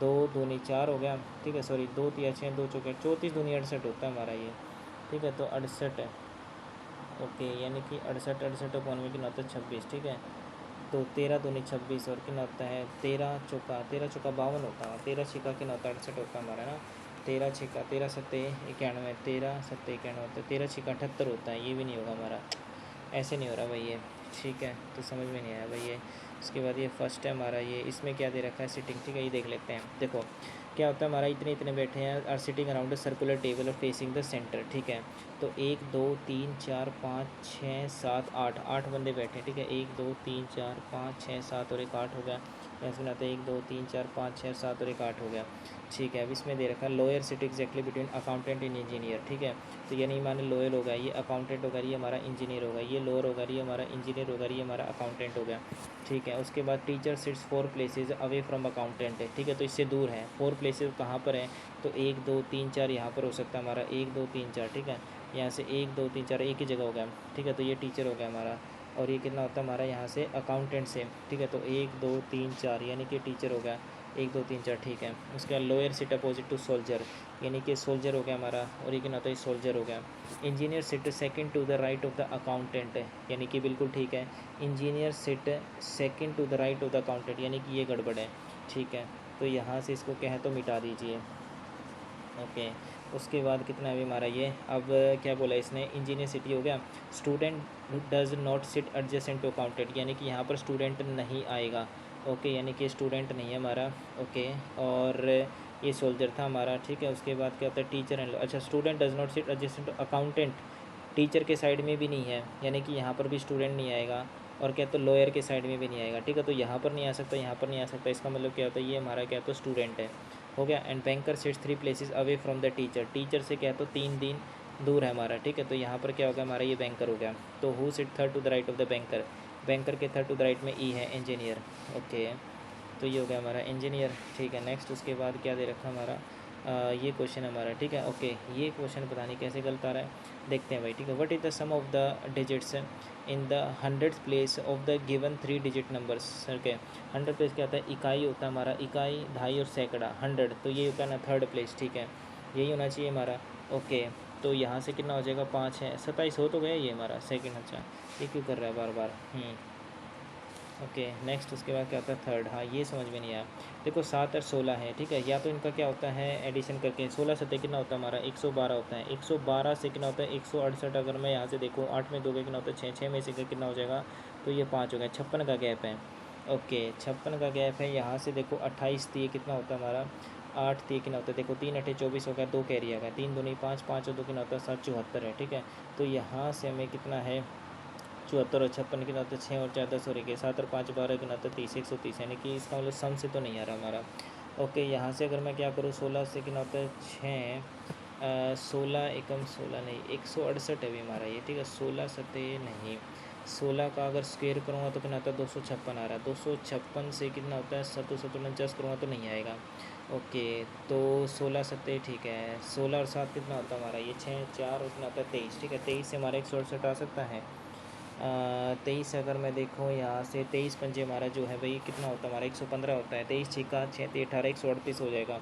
2 दूनी 4 हो गया, ठीक है, सॉरी 2 तिया 6 2 चौके 34 दूनी 68 होता है हमारा ये, ठीक है। तो 68 है, ओके, यानी कि 68 अपॉन में कितना होता है 26, ठीक है। तो 13 दूनी 26 और कितना होता है 13 चौका 52 होता है, 13 छिका कितना होता है 68 होता है हमारा ना, 13 छिका 13 सत्ते 91, 13 सत्ते 91 होता है, 13 छिका 78 होता है, ये भी नहीं होगा हमारा, ऐसे नहीं हो रहा भाई ये, ठीक है। तो समझ में नहीं आया भाई ये। उसके बाद ये फर्स्ट है हमारा ये, इसमें क्या दे रखा है सिटिंग, ठीक है, ये देख लेते हैं। देखो क्या होता है हमारा, इतने इतने बैठे हैं, are sitting around a circular table और फेसिंग द सेंटर, ठीक है। तो 1 2 3 4 5 6 7 8, 8 बंदे बैठे हैं, ठीक है, 1 2 3 4 5 6 7 और एक 8 हो गया, ऐसे बनाते हैं 1 2 3 4 5 6 7 और एक 8 हो गया, ठीक है। अब इसमें दे रखा है lawyer sit exactly between accountant and engineer, ठीक है। तो यानी माने लोअर होगा ये अकाउंटेंट होगा, ये हमारा इंजीनियर होगा, ये लोअर होगा, ये हमारा इंजीनियर होगा, ये हमारा अकाउंटेंट हो गया, ठीक है। उसके बाद teacher sits 4 places away from accountant है, ठीक है, तो इससे दूर है, 4 प्लेसेस कहाँ पर है, तो 1 2 3 4 यहाँ पर हो सकता है हमारा, 1 2 3 4, ठीक है। यहाँ से 1 2 3 4 एक ही जगह हो गया, ठीक है। तो ये टीचर हो गया हमारा, और ये कितना होता है हमारा यहाँ से अकाउंटेंट से, ठीक है। तो 1 2 3 4 यानी कि टीचर हो गया, 1 2 3 4, ठीक है। उसके बाद lawyer sit opposite to soldier, यानी कि सोल्जर हो गया हमारा, और ये कितना होता है सोल्जर हो गया। Engineer sit second to the right of the accountant, यानी कि बिल्कुल ठीक है, engineer sit second to the right of the accountant, यानी कि ये गड़बड़ है, ठीक है। तो यहाँ से इसको क्या है तो मिटा दीजिए, ओके। उसके बाद कितना है हमारा ये, अब क्या बोला इसने, इंजीनियर सिटी हो गया। Student does not sit adjacent to accountant, यानी कि यहाँ पर स्टूडेंट नहीं आएगा, ओके, यानी कि स्टूडेंट नहीं है हमारा, ओके। और ये सोल्जर था हमारा, ठीक है। उसके बाद क्या होता है टीचर एंड, अच्छा student does not sit adjacent to accountant, teacher के साइड में भी नहीं है, यानी कि यहाँ पर भी स्टूडेंट नहीं आएगा, और क्या तो लोअर के साइड में भी नहीं आएगा, ठीक है। तो यहाँ पर नहीं आ सकता, यहाँ पर नहीं आ सकता, इसका मतलब क्या होता है ये हमारा क्या तो स्टूडेंट है, हो गया। And banker sits 3 places away from the teacher, teacher से क्या तो 3 दिन दूर है हमारा, ठीक है। तो यहाँ पर क्या होगा हमारा ये बैंकर हो गया। तो who sit third to the right of the banker, banker के थर्ड टू द राइट में ई है इंजीनियर, ओके। तो ये हो गया हमारा इंजीनियर, ठीक है। नेक्स्ट उसके बाद क्या दे रखा हमारा, ये क्वेश्चन हमारा, ठीक है। ओके, ये क्वेश्चन पता नहीं कैसे गलत आ रहा है, देखते हैं भाई, ठीक है। What is the sum of the digits in the 100th place of the given 3 digit numbers. Sir के 100 प्लेस क्या होता है, इकाई होता है हमारा, इकाई, दहाई और सैकड़ा, 100, तो ये होता है ना थर्ड प्लेस, ठीक है, यही होना चाहिए हमारा। ओके, तो यहाँ से कितना हो जाएगा, 5 है, 27 हो तो गया ये हमारा सेकंड। अच्छा, ये क्यों कर रहा है बार बार। ओके, नेक्स्ट उसके बाद क्या होता है थर्ड। हाँ, ये समझ में नहीं आया। देखो 7 और 16 है, ठीक है, या तो इनका क्या होता है एडिशन करके 16 सत्ते कितना होता है हमारा 112 होता है, 112 से कितना होता है 168। अगर मैं यहाँ से देखूँ 8 में 2 कितना होता है 6, 6 में से कितना हो जाएगा, तो ये 5 हो गया, 56 का गैप है। ओके, 56 का गैप है। यहाँ से देखो 28 थी, कितना होता है हमारा 8 थी, कितना होता है देखो 3 8 24 हो गया, 2 कैरी आ गया, 3 दूनी 5, 5 और 2 कितना होता है 7, 74 है, ठीक है। तो यहाँ से हमें कितना है 74 और 56 के नाते 6 और 4 10 हो रही है, 7 और 5 12 के नाते 30, 130, यानी कि इसका मतलब सम से तो नहीं आ रहा हमारा। ओके, यहाँ से अगर मैं क्या करूँ 16 से कितना होता है 6, 16 एकम 16 नहीं 168 है भी हमारा ये, ठीक है। 16 सत्ते नहीं, 16 का अगर स्क्वेयर करूँगा तो कितना होता है 256 आ रहा है, 256 से कितना होता है 7 7 49 करूँगा तो नहीं आएगा। ओके, तो 16 सत्ते ठीक है, 16 और 7 कितना होता है हमारा ये 6 4 और कितना होता है 23, ठीक है। 23 से हमारा 168 आ सकता है। 23 अगर मैं देखूँ यहाँ से 23 पंजे हमारा जो है भाई कितना होता है हमारा 115 होता है, 23 छिका 6 18 138 हो जाएगा,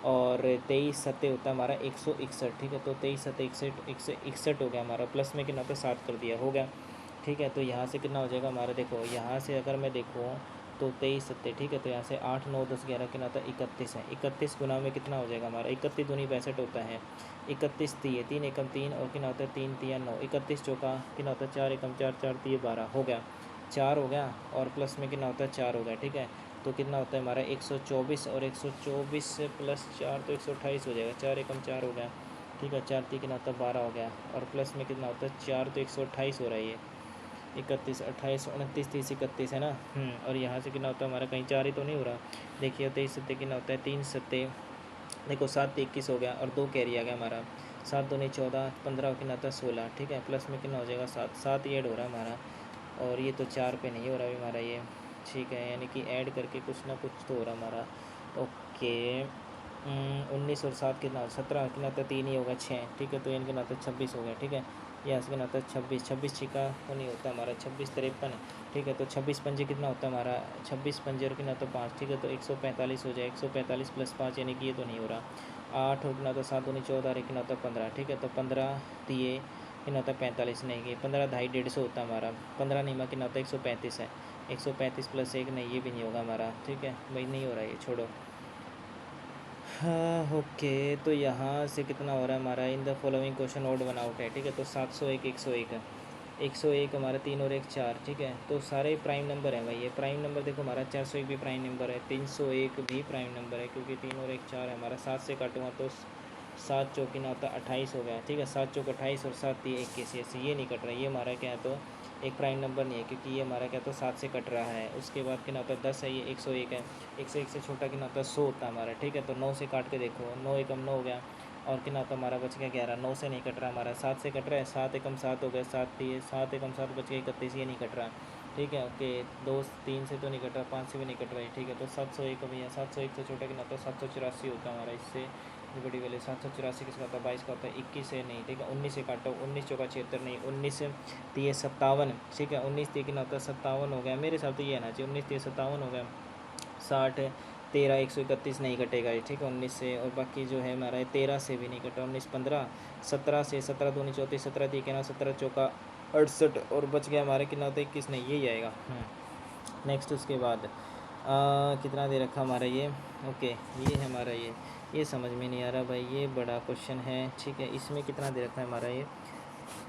और 23 सत्ते होता है हमारा 161, ठीक है। तो 23 सत्ते 161 हो गया हमारा, प्लस में कितना होता है 7 कर दिया, हो गया, ठीक है। तो यहाँ से कितना हो जाएगा हमारा, देखो यहाँ से अगर मैं देखूँ तो 23 सत्ते, ठीक है। तो यहाँ से 8 9 10 11 कितना होता है 31 है, 31 गुना में कितना हो जाएगा हमारा 31 दूनी 62 होता है, 31 तीय 3 एकम 3 और कितना होता है 3 तिया 9, 31 चौका कितना होता है 4 एकम 4 4 तिय 12 हो गया, 4 हो गया, और प्लस में कितना होता है 4 हो गया, ठीक है। तो कितना होता है हमारा 124, और 124 प्लस 4 तो 128 हो जाएगा, 4 एकम 4 हो गया, ठीक है। 4 ती कितना होता है 12 हो गया, और प्लस में कितना होता है 4 तो 128 हो रहा है ये, 31 28 29 30 31 है ना। और यहाँ से कितना होता है हमारा कहीं 4 ही तो नहीं हो रहा, देखिए 23 सत्ते कितना होता है 3 सत्ते, देखो 7 21 हो गया, और 2 कैरी आ गया हमारा, 7 दूनी 14 15 कितना होता है 16, ठीक है। प्लस में कितना हो जाएगा 7 7 ही ऐड हो रहा है हमारा, और ये तो 4 पे नहीं हो रहा अभी हमारा ये, ठीक है, यानी कि ऐड करके कुछ ना कुछ तो हो रहा हमारा। ओके, 19 और 7 कितना 17 कितना होता है 3 ही होगा 6, ठीक है। तो इनके नाते 26 हो गया, ठीक है। यहाँ से कितना होता है 26, 26 छिका तो नहीं होता हमारा 26 53, ठीक है। तो 26 पंजे कितना होता है हमारा 26 पंजे और कितना होता है 5, ठीक है। तो 145 हो जाए, 145 प्लस 5 यानी कि ये तो नहीं हो रहा। 8 और कितना होता है 7 दूनी 14 और कितना होता है 15, ठीक है। तो 15 दिए कितना होता है 45 नहीं, कि 15 ढाई 150 होता है हमारा, 15 नहीं में कितना होता है 135 है, 135 प्लस 1 नहीं, ये भी नहीं होगा हमारा, ठीक है भाई, नहीं हो रहा है ये, छोड़ो। हाँ, ओके, तो यहाँ से कितना हो रहा है हमारा in the following question odd one out है, ठीक है। तो 701 101 है, 101 हमारा 3 और 1 4, ठीक है। तो सारे प्राइम नंबर हैं भाई, ये प्राइम नंबर देखो हमारा 401 भी प्राइम नंबर है, 301 भी प्राइम नंबर है, क्योंकि 3 और 1 4 है हमारा। 7 से काटूंगा तो 7 चौकी ना होता 28 हो गया, ठीक है। 7 चौक 28 और 7 3 21, ऐसे ये नहीं कट रहा, ये हमारा क्या है तो एक प्राइम नंबर नहीं है, क्योंकि ये हमारा क्या तो 7 से कट रहा है। उसके बाद क्या होता है 10 है, ये 101 है, 101 से छोटा कितना होता है 100 होता है हमारा, ठीक है। तो 9 से काट के देखो, 9 एकम 9 हो गया, और कितना होता है हमारा बच गया 11, 9 से नहीं कट रहा हमारा, 7 से कट रहा है, 7 एकम 7 हो गया, 7 एकम 7 बच गया 31, ये नहीं कट रहा, ठीक है। ओके, 2 3 से तो नहीं कट रहा, 5 से भी नहीं कट रहा है, ठीक है। तो 701 भैया 701 से छोटा कितना होता है 784 होता है हमारा, इससे ये बड़ी वाले 784 किसका होता है 22 का होता है, 21 से नहीं, ठीक है। 19 से काटो, 19 चौका 76 नहीं, 19 तीय 57, ठीक है। 19 तीय कितना होता है 57 हो गया, मेरे हिसाब से ये आना चाहिए, 19 तीय 57 हो गया, 60 13 131 नहीं कटेगा ये, ठीक है 19 से। और बाकी जो है हमारा 13 से भी नहीं कटा, 19 15 17 से 17 दूनी 34, 17 तीय कहना 17 चौका 68, और बच गया हमारे कितना होता है 21 नहीं, यही आएगा। नेक्स्ट उसके बाद कितना दे रखा हमारा ये, ओके, ये है हमारा ये समझ में नहीं आ रहा भाई, ये बड़ा क्वेश्चन है, ठीक है। इसमें कितना दे रखा है हमारा ये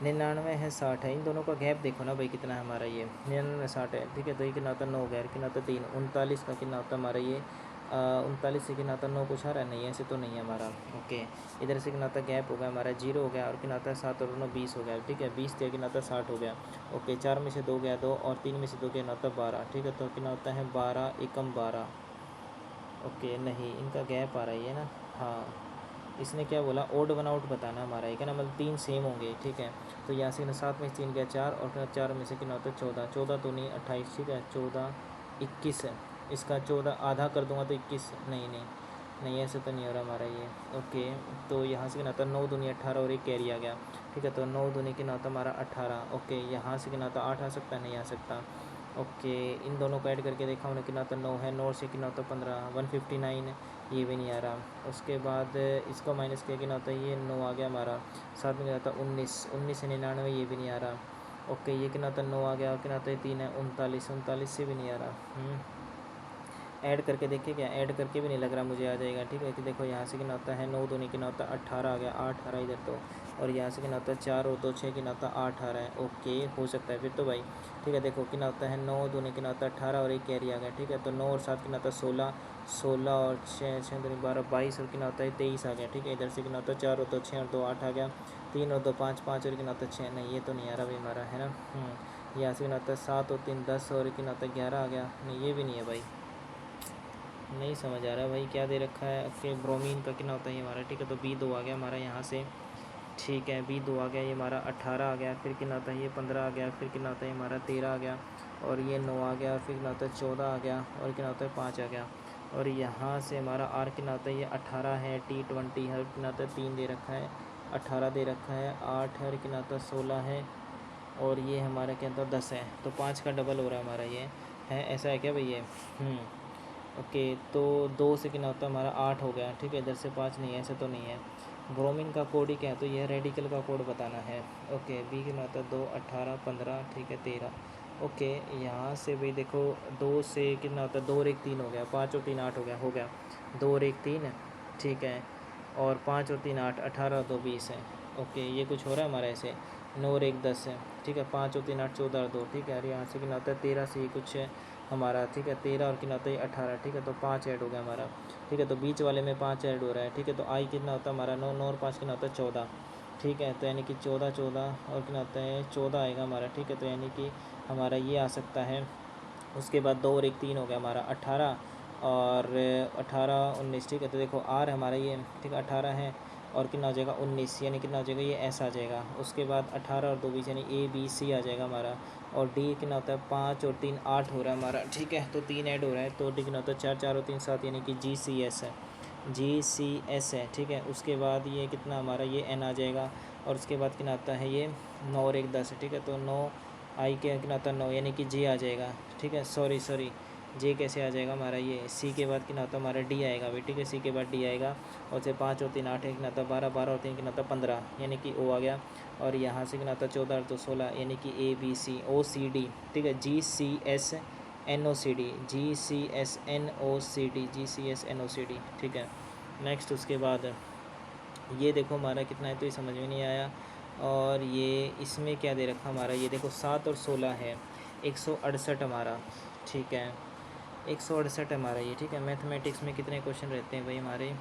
99 है 60 है, इन दोनों का गैप देखो ना भाई कितना है हमारा ये 99 60 है, ठीक है। तो ये कितना होता है 9 गैर कितना होता है 3, 39 का कितना होता है हमारा ये 39 से कितना होता है 9 कुछ आ रहा है नहीं, ऐसे तो नहीं है हमारा। ओके, इधर से कितना होता है गैप हो गया हमारा 0 हो गया, और कितना होता है 7 और 9 20 हो गया, ठीक है। 20 से कितना होता है 60 हो गया। ओके, 4 में से 2 गया 2, और 3 में से 2 कितना होता है 12, ठीक है। तो कितना होता है 12 एकम 12। ओके, नहीं इनका गैप आ रहा है ना, हाँ, इसने क्या बोला ओड वन आउट बताना हमारा, एक है ना, मतलब 3 सेम होंगे, ठीक है। तो यहाँ से 7 में से 3 गया 4, और फिर 4 में से कितना होता है 14, 14 तो नहीं 28, ठीक है। 14 21 है इसका, 14 आधा कर दूंगा तो 21 नहीं नहीं, नहीं ऐसे तो नहीं हो रहा हमारा ये। ओके, तो यहाँ से कितना होता है 9 दूनी 18 और एक कैरी आ गया। ठीक है, तो 9 दूनी कितना होता है हमारा 18। ओके, यहाँ से कितना होता है 8 आ सकता है, नहीं आ सकता। ओके, इन दोनों को ऐड करके देखा हमने कितना होता है 9 है, 9 से कितना होता है 15, 159, ये भी नहीं आ रहा। उसके बाद इसको माइनस किया कितना होता है ये 9 आ गया हमारा। साथ में कितना होता है 19, 19 से 99, ये भी नहीं आ रहा। ओके, ये कितना होता है 9 आ गया, कितना होता है 3 है 39, 39 से भी नहीं आ रहा। ऐड करके देखिए, क्या ऐड करके भी नहीं लग रहा मुझे आ जाएगा। ठीक है, कि देखो यहाँ से कितना होता है 9 दूनी कितना होता है 18 आ गया, 8 आ रहा इधर तो। और यहाँ से कितना होता है 4 और 2 6 कितना होता है 8 आ रहा है। ओके, हो सकता है फिर तो भाई। ठीक है, देखो कितना होता है 9 दूनी कितना होता है 18 और एक कैरी आ गया। ठीक है, तो 9 और 7 कितना होता है 16, 16 और 6 6 दूनी 12 22 और कितना होता है 23 आ गया। ठीक है, इधर से कितना होता है 4 और 2 6 और 2 8 आ गया। 3 और 2 5, 5 और कितना होता है 6, नहीं ये तो नहीं आ रहा भाई हमारा, है ना। यहाँ से कितना होता है 7 और 3 10 और कितना होता है 11 आ गया, नहीं ये भी नहीं है भाई। नहीं समझ आ रहा भाई क्या दे रखा है। ओके, ब्रोमीन का कितना होता है ये हमारा। ठीक है, तो B2 आ गया हमारा यहाँ से। ठीक है, B2 आ गया, ये हमारा 18 आ गया, फिर कितना होता है ये 15 आ गया, फिर कितना होता है हमारा 13 आ गया, और ये 9 आ गया, फिर कितना होता है 14 आ गया, और कितना होता है 5 आ गया। और यहाँ से हमारा R कितना होता है ये 18 है, T20 है, कितना होता है 3 दे रखा है, 18 दे रखा है, 8 है, कितना होता है 16 है, और ये हमारा क्या होता है 10 है। तो 5 का डबल हो रहा है हमारा ये, है ऐसा है क्या भाई ये। ओके, तो 2 से कितना होता है हमारा 8 हो गया। ठीक है, इधर से 5 नहीं है, ऐसे तो नहीं है। ब्रोमीन का कोड ही क्या है, तो यह रेडिकल का कोड बताना है। ओके, B कितना होता है 2 18 15, ठीक है 13। ओके, यहाँ से भाई देखो 2 से कितना होता है 2 और 1 3 हो गया, 5 और 3 8 हो गया 2 और 1 3। ठीक है, और 5 और 3 8, 18 और 2 20 है। ओके, ये कुछ हो रहा है हमारा ऐसे। 9 और 1 10 है। ठीक है, 5 और 3 8 14 और 2। ठीक है, और यहाँ से कितना होता है 13 से ये कुछ है हमारा। ठीक है, 13 और कितना होता है 18। ठीक है, तो 5 ऐड हो गया हमारा। ठीक है, तो बीच वाले में 5 ऐड हो रहा है। ठीक है, तो आई कितना होता है हमारा 9, 9 और 5 कितना होता है 14। ठीक है, तो यानी कि 14 14 और कितना होता है 14 आएगा हमारा। ठीक है, तो यानी कि हमारा ये आ सकता है। उसके बाद 2 और 1 3 हो गया हमारा 18, और 18 19। ठीक है, तो देखो आर हमारा ये, ठीक है 18 है, और कितना हो जाएगा 19, यानी कितना हो जाएगा ये ऐसा आ जाएगा। उसके बाद 18 और 2 20 यानी ABC आ जाएगा हमारा। और डी कितना होता है 5 और 3 8 हो रहा है हमारा। ठीक है, तो 3 ऐड हो रहा है, तो डी कितना होता है 4 4 और 3 7, यानी कि GCS है, GCS है। ठीक है, उसके बाद ये कितना हमारा ये N आ जाएगा, और उसके बाद कितना आता है ये 9 और 1 10 है। ठीक है, तो 9 आई के कितना होता है 9, यानी कि J आ जाएगा। ठीक है, सॉरी J कैसे आ जाएगा हमारा ये, C के बाद कितना होता है हमारा D आएगा भाई। ठीक है, C के बाद D आएगा, और से 5 और 3 8 है, कितना होता है 12, 12 और 3 कितना होता है 15, यानी कि O आ गया। और यहाँ से कितना होता है 14 और 2 16, यानी कि ABCOCD। ठीक है, GCSNOCD, GCSNOCD। ठीक है, नेक्स्ट उसके बाद ये देखो हमारा कितना है, तो ये समझ में नहीं आया। और ये इसमें क्या दे रखा हमारा, ये देखो 7 और 16 है, 168 हमारा। ठीक है, 168 हमारा ये। ठीक है, मैथमेटिक्स में कितने क्वेश्चन रहते हैं भाई हमारे।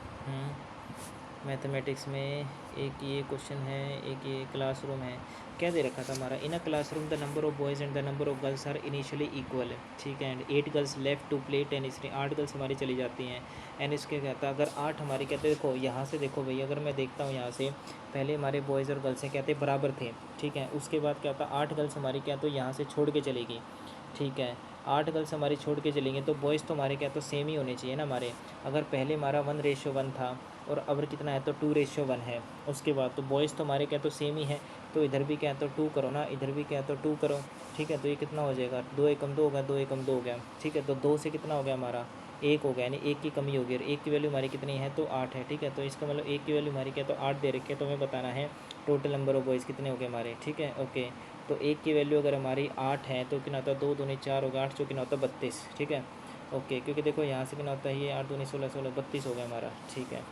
मैथमेटिक्स में एक ये क्वेश्चन है, एक ये क्लासरूम है। क्या दे रखा था हमारा, in a classroom the number of boys and the number of girls are initially equal. ठीक है, and 8 girls left to play tennis. 8 girls हमारी चली जाती हैं, एंड इसके कहता है अगर 8 हमारी कहते देखो यहाँ से देखो भाई, अगर मैं देखता हूँ यहाँ से पहले हमारे बॉयज़ और गर्ल्स कहते बराबर थे। ठीक है, उसके बाद क्या होता 8 गर्ल्स हमारी क्या तो यहाँ से छोड़ के चलेगी। ठीक है, 8 गर्ल्स हमारी छोड़ के चलेंगे, तो बॉयज़ तो हमारे क्या तो सेम ही होने चाहिए ना हमारे। अगर पहले हमारा 1:1 था, और अब कितना है तो 2:1 है। उसके बाद तो बॉयज़ तो हमारे क्या तो सेम ही है, तो इधर भी क्या है तो 2 करो ना, इधर भी क्या है तो 2 करो। ठीक है, तो ये कितना हो जाएगा 2 एकम 2 हो गया, 2 एकम 2 हो गया। ठीक है, तो 2 से कितना हो गया हमारा 1 हो गया, यानी 1 की कमी होगी, और 1 की वैल्यू हमारी कितनी है तो 8 है। ठीक है, तो इसका मतलब 1 की वैल्यू हमारी क्या तो 8 दे रखी है, तो हमें बताना है टोटल नंबर ऑफ बॉयज़ कितने हो गए हमारे। ठीक है, ओके, तो 1 की वैल्यू अगर हमारी 8 है तो कितना होता है 2 दूनी 4 होगा, 8 कितना होता है 32। ठीक है, ओके, क्योंकि देखो यहाँ से कितना होता है ये 8 दूनी 16 16 32 हो गया हमारा। ठीक है,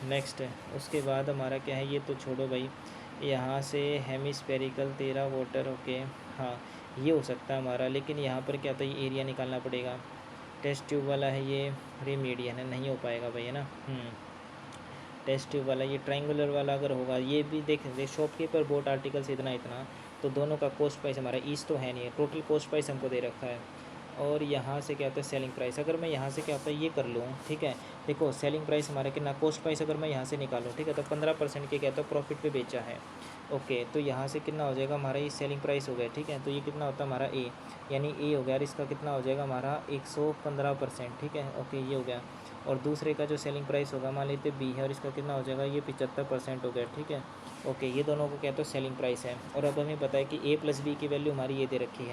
नेक्स्ट है उसके बाद हमारा क्या है, ये तो छोड़ो भाई। यहाँ से हेमिस्फेरिकल 13 वाटर। ओके, हाँ ये हो सकता है हमारा, लेकिन यहाँ पर क्या होता है ये एरिया निकालना पड़ेगा। टेस्ट ट्यूब वाला है ये, रेमीडियन है, नहीं हो पाएगा भाई, है ना। टेस्ट ट्यूब वाला ये ट्रायंगुलर वाला अगर होगा, ये भी देख शॉपकीपर बोट आर्टिकल से इतना इतना, तो दोनों का कॉस्ट प्राइस हमारा ईच तो है नहीं है, टोटल कॉस्ट प्राइस हमको दे रखा है। और यहाँ से क्या होता है सेलिंग प्राइस। अगर मैं यहाँ से क्या होता है ये कर लूँ, ठीक है, देखो सेलिंग प्राइस हमारा कितना, कॉस्ट प्राइस अगर मैं यहाँ से निकालूँ, ठीक है, तो 15% के क्या होता है प्रॉफिट पे बेचा है। ओके, तो यहाँ से कितना हो जाएगा हमारा, ये सेलिंग प्राइस हो गया, ठीक है, तो ये कितना होता है हमारा ए, यानी ए हो गया, और इसका कितना हो जाएगा हमारा 115%, ठीक है। ओके, ये हो गया। और दूसरे का जो सेलिंग प्राइस होगा मान लेते बी है, और इसका कितना हो जाएगा, ये 75% हो गया, ठीक है। ओके, ये दोनों को क्या तो सेलिंग प्राइस है। और अब हमें पता है कि ए प्लस बी की वैल्यू हमारी ये दे रखी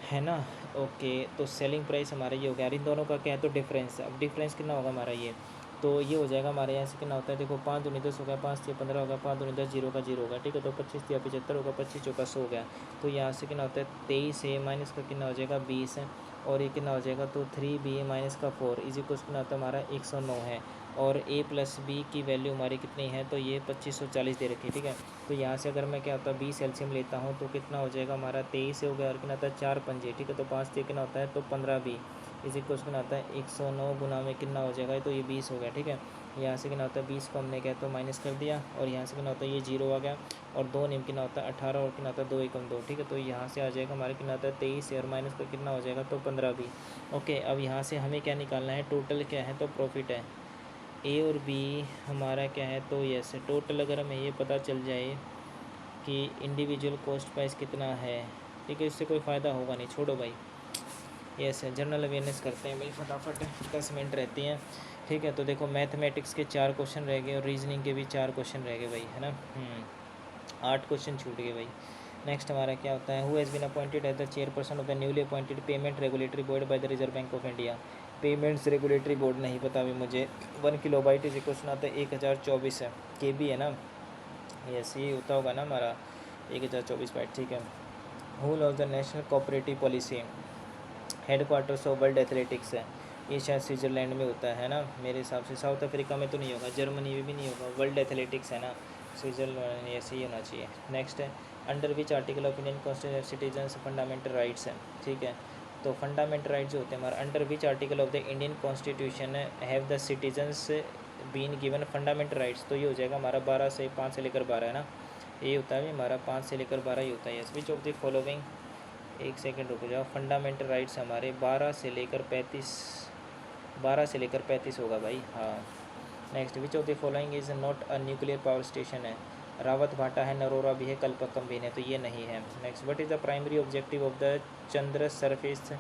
है ना। ओके, तो सेलिंग प्राइस हमारा ये हो गया, और इन दोनों का क्या है तो डिफरेंस। अब डिफरेंस कितना होगा हमारा ये, तो ये हो जाएगा हमारे यहाँ से कितना होता है, देखो 5 दूनी 10 होगा, 5 से 15 होगा, 5 दूनी 10, 0 का 0 होगा, ठीक है, तो 25 या 75 होगा, 25 चौका 100 हो गया। तो यहाँ से कितना होता है 23 है माइनस का कितना हो जाएगा 20 है, और ये कितना हो जाएगा तो 3b माइनस का 4 इज इक्वल कितना होता है हमारा 109 है। और a प्लस बी की वैल्यू हमारी कितनी है, तो ये 2540 दे रखी है, ठीक है। तो यहाँ से अगर मैं क्या होता है 20 एलसीएम लेता हूँ तो कितना हो जाएगा हमारा 23 हो गया, और कितना होता है 4 पंजे, ठीक है, तो 5 से कितना होता है तो 15b इस इक्वल कितना आता है 109 गुना में कितना हो जाएगा, तो ये 20 हो गया, ठीक है। यहाँ से कितना होता है 20 को हमने क्या तो माइनस कर दिया, और यहाँ से कितना होता है ये 0 आ गया, और 2 निम कितना होता है 18, और कितना होता है 2 एकम 2, ठीक है। तो यहाँ से आ जाएगा हमारे कितना होता है 23 और माइनस का कितना हो जाएगा तो 15b। ओके, अब यहाँ से हमें क्या निकालना है, टोटल क्या है तो प्रॉफिट है, ए और बी हमारा क्या है तो यस टोटल। अगर हमें ये पता चल जाए कि इंडिविजुअल कॉस्ट प्राइस कितना है, ठीक है, इससे कोई फ़ायदा होगा नहीं, छोड़ो भाई। यस, जनरल अवेयरनेस करते हैं भाई फटाफट, 10 मिनट रहती हैं, ठीक है। तो देखो मैथमेटिक्स के 4 क्वेश्चन रह गए, और रीजनिंग के भी 4 क्वेश्चन रह गए भाई, है ना। 8 क्वेश्चन छूट गए भाई। नेक्स्ट हमारा क्या होता है, who has been appointed as the chairperson of the newly appointed payment regulatory board by the Reserve Bank of India. Payments regulatory board नहीं पता अभी मुझे। 1 किलोबाइट इज क्वेश्चन आता है 1024 है, के बी है ना, यस ये होता होगा ना हमारा 1024 बाइट, ठीक है। Who launch the national cooperative policy, headquarters of world athletics है, ये शायद स्विट्ज़रलैंड में होता है ना मेरे हिसाब से, साउथ अफ्रीका में तो नहीं होगा, जर्मनी में भी नहीं होगा, वर्ल्ड एथलेटिक्स है ना, स्विट्ज़रलैंड ऐसे ही होना चाहिए। नेक्स्ट है under which article of Indian constitution citizens fundamental rights है, ठीक है। तो फंडामेंटल राइट्स जो होते हैं हमारा, under which article of the Indian constitution have the citizens been given fundamental rights, तो ये हो जाएगा हमारा 12 से 5 से लेकर 12 है ना, ये होता है हमारा 5 से लेकर 12 ही होता है। Yes, which of the following, एक सेकंड रुक जाओ, फंडामेंटल राइट्स हमारे 12 से लेकर 35, 12 से लेकर 35 होगा भाई, हाँ। Next, which of the following is not a nuclear power station है, रावत भाटा है, नरोरा भी है, कल्पक्कम भी है, तो ये नहीं है। Next, what is the primary objective of the Chandra surface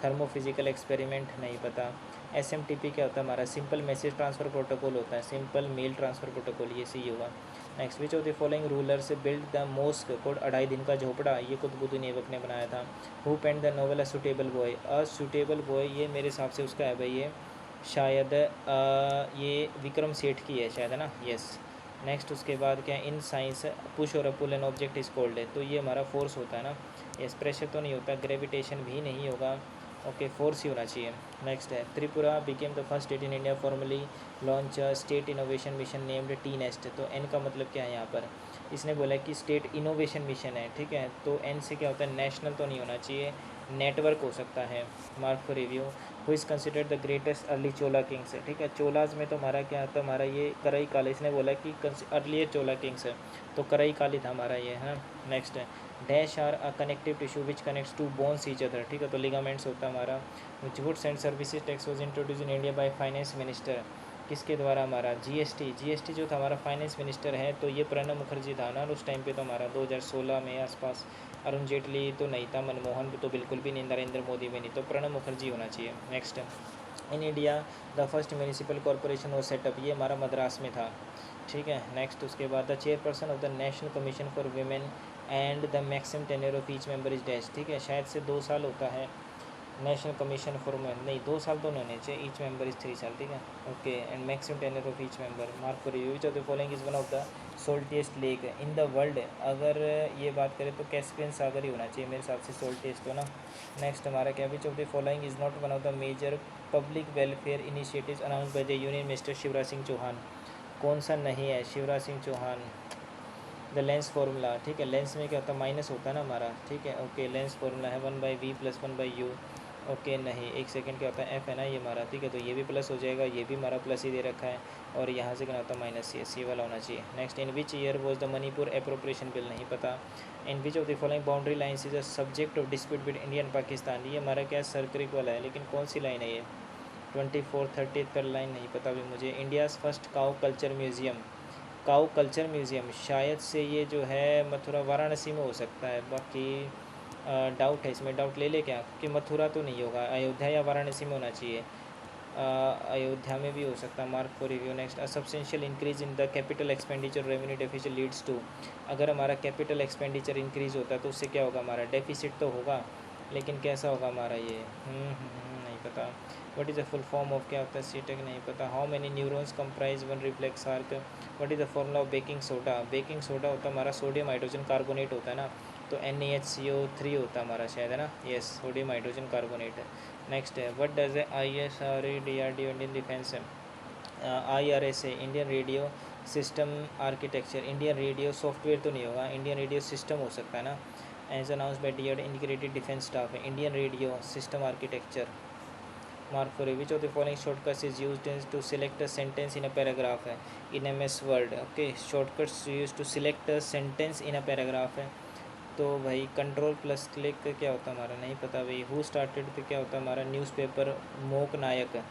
thermophysical experiment, नहीं पता। SMTP क्या होता है हमारा, सिंपल मैसेज ट्रांसफ़र प्रोटोकॉल होता है, सिंपल मेल ट्रांसफ़र प्रोटोकॉल, ये सही होगा। Next, which of the following rulers build the mosque code 2.5 दिन का झोपड़ा, ये कुतुबुद्दीन ऐबक ने बनाया था। Who penned the novel A Suitable Boy, A Suitable Boy ये मेरे हिसाब से उसका है भाई, ये शायद ये विक्रम सेठ की है शायद, है ना, यस। नेक्स्ट उसके बाद क्या, इन साइंस पुश और पुल एन ऑब्जेक्ट इज कॉल्ड है, तो ये हमारा फोर्स होता है ना, यस। प्रेशर तो नहीं होता, ग्रेविटेशन भी नहीं होगा, ओके, फोर्स ही होना चाहिए। नेक्स्ट है Tripura became the first state in India formally launch state innovation mission named T nest, तो एन का मतलब क्या है यहाँ पर, इसने बोला कि स्टेट इनोवेशन मिशन है, ठीक है, तो एन से क्या होता है, नेशनल तो नहीं होना चाहिए, नेटवर्क हो सकता है। Mark for review, who is considered the greatest early Chola Kings है, ठीक है। चोलाज में तो हमारा क्या था, हमारा ये करई काली, इसने बोला कि अर्ली चोला किंग्स है, तो करई काली था हमारा ये, है ना। नेक्स्ट है dash are a connective tissue which connects to bones each other, ठीक है, तो लिगामेंट्स होता है हमारा। Which goods and services tax was introduce in India by finance minister, किसके द्वारा, हमारा जीएसटी जो था हमारा फाइनेंस मिनिस्टर है, तो ये प्रणब मुखर्जी था ना उस टाइम पे, तो हमारा 2016 में आसपास। अरुण जेटली तो नहीं था, मनमोहन तो बिल्कुल भी नहीं, नरेंद्र मोदी भी नहीं, तो प्रणब मुखर्जी होना चाहिए। Next, in India the first municipal corporation वो सेटअप, ये हमारा मद्रास में था, ठीक है। नेक्स्ट उसके बाद the chairperson of the national commission for women and the maximum tenure of each member is dash, ठीक है, शायद से 2 साल होता है नेशनल कमीशन फॉर वुमेन, नहीं 2 साल तो नहीं होने चाहिए, ईच मेंबर इज़ 3 साल, ठीक है। Okay, and maximum tenure of each member. Mark for review, which of the following is one of the saltiest lake in the world, अगर ये बात करें तो कैस्पियन सागर ही होना चाहिए मेरे हिसाब से सोल्टिएस्ट, हो ना। नेक्स्ट हमारा क्या, which of the following is not one of the major public welfare initiatives announce by the union minister Shivraj Singh Chouhan, कौन सा नहीं है, Shivraj Singh Chouhan. The lens formula, ठीक है, लेंस में क्या होता है माइनस होता है ना हमारा, ठीक है। ओके, लेंस फार्मूला है 1/v + 1/u, ओके नहीं, एक सेकंड क्या होता है, एफ है ना ये हमारा, ठीक है, तो ये भी प्लस हो जाएगा, ये भी हमारा प्लस ही दे रखा है, और यहाँ से क्या होता है माइनस, सी वाला होना चाहिए। Next, in which year was the Manipur appropriation bill, नहीं पता। In which of the following boundary lines is a subject of dispute between India and Pakistan, ये हमारा क्या सर्करिक वाला है, लेकिन कौन सी लाइन है ये, 24 30 पर लाइन, नहीं पता अभी मुझे। India's first cow culture museum, cow culture museum शायद से ये जो है मथुरा वाराणसी में हो सकता है, बाकी डाउट है इसमें, डाउट ले ले क्या, कि मथुरा तो नहीं होगा, अयोध्या या वाराणसी में होना चाहिए। अयोध्या में भी हो सकता है, mark for review. Next, a substantial increase in the capital expenditure revenue deficit leads to, अगर हमारा कैपिटल एक्सपेंडिचर इंक्रीज होता है तो उससे क्या होगा, हमारा डेफिसिट तो होगा, लेकिन कैसा होगा हमारा ये, नहीं पता। What is the full form of, क्या होता है सी टेक, नहीं पता। How many neurons comprise one reflex arc, what is the formula of baking soda, baking soda होता है हमारा सोडियम हाइड्रोजन कार्बोनेट होता है ना, तो NaHCO3 होता है हमारा शायद, है ना, यस, सोडियम हाइड्रोजन कार्बोनेट है। नेक्स्ट है, what does a ISRO DRDO Indian defence है, IRSA Indian radio system architecture, Indian radio software तो नहीं होगा, इंडियन रेडियो सिस्टम हो सकता है ना, as announce by DRDO integrated defence staff है, Indian radio system architecture. Mark for which of the following shortcuts is used to select a sentence in a paragraph है, इन MS Word, okay, shortcuts use to select a sentence in a paragraph है, तो भाई कंट्रोल प्लस क्लिक क्या होता है हमारा, नहीं पता भाई। हु स्टार्टेड तो क्या होता है हमारा, newspaper Mook Nayak.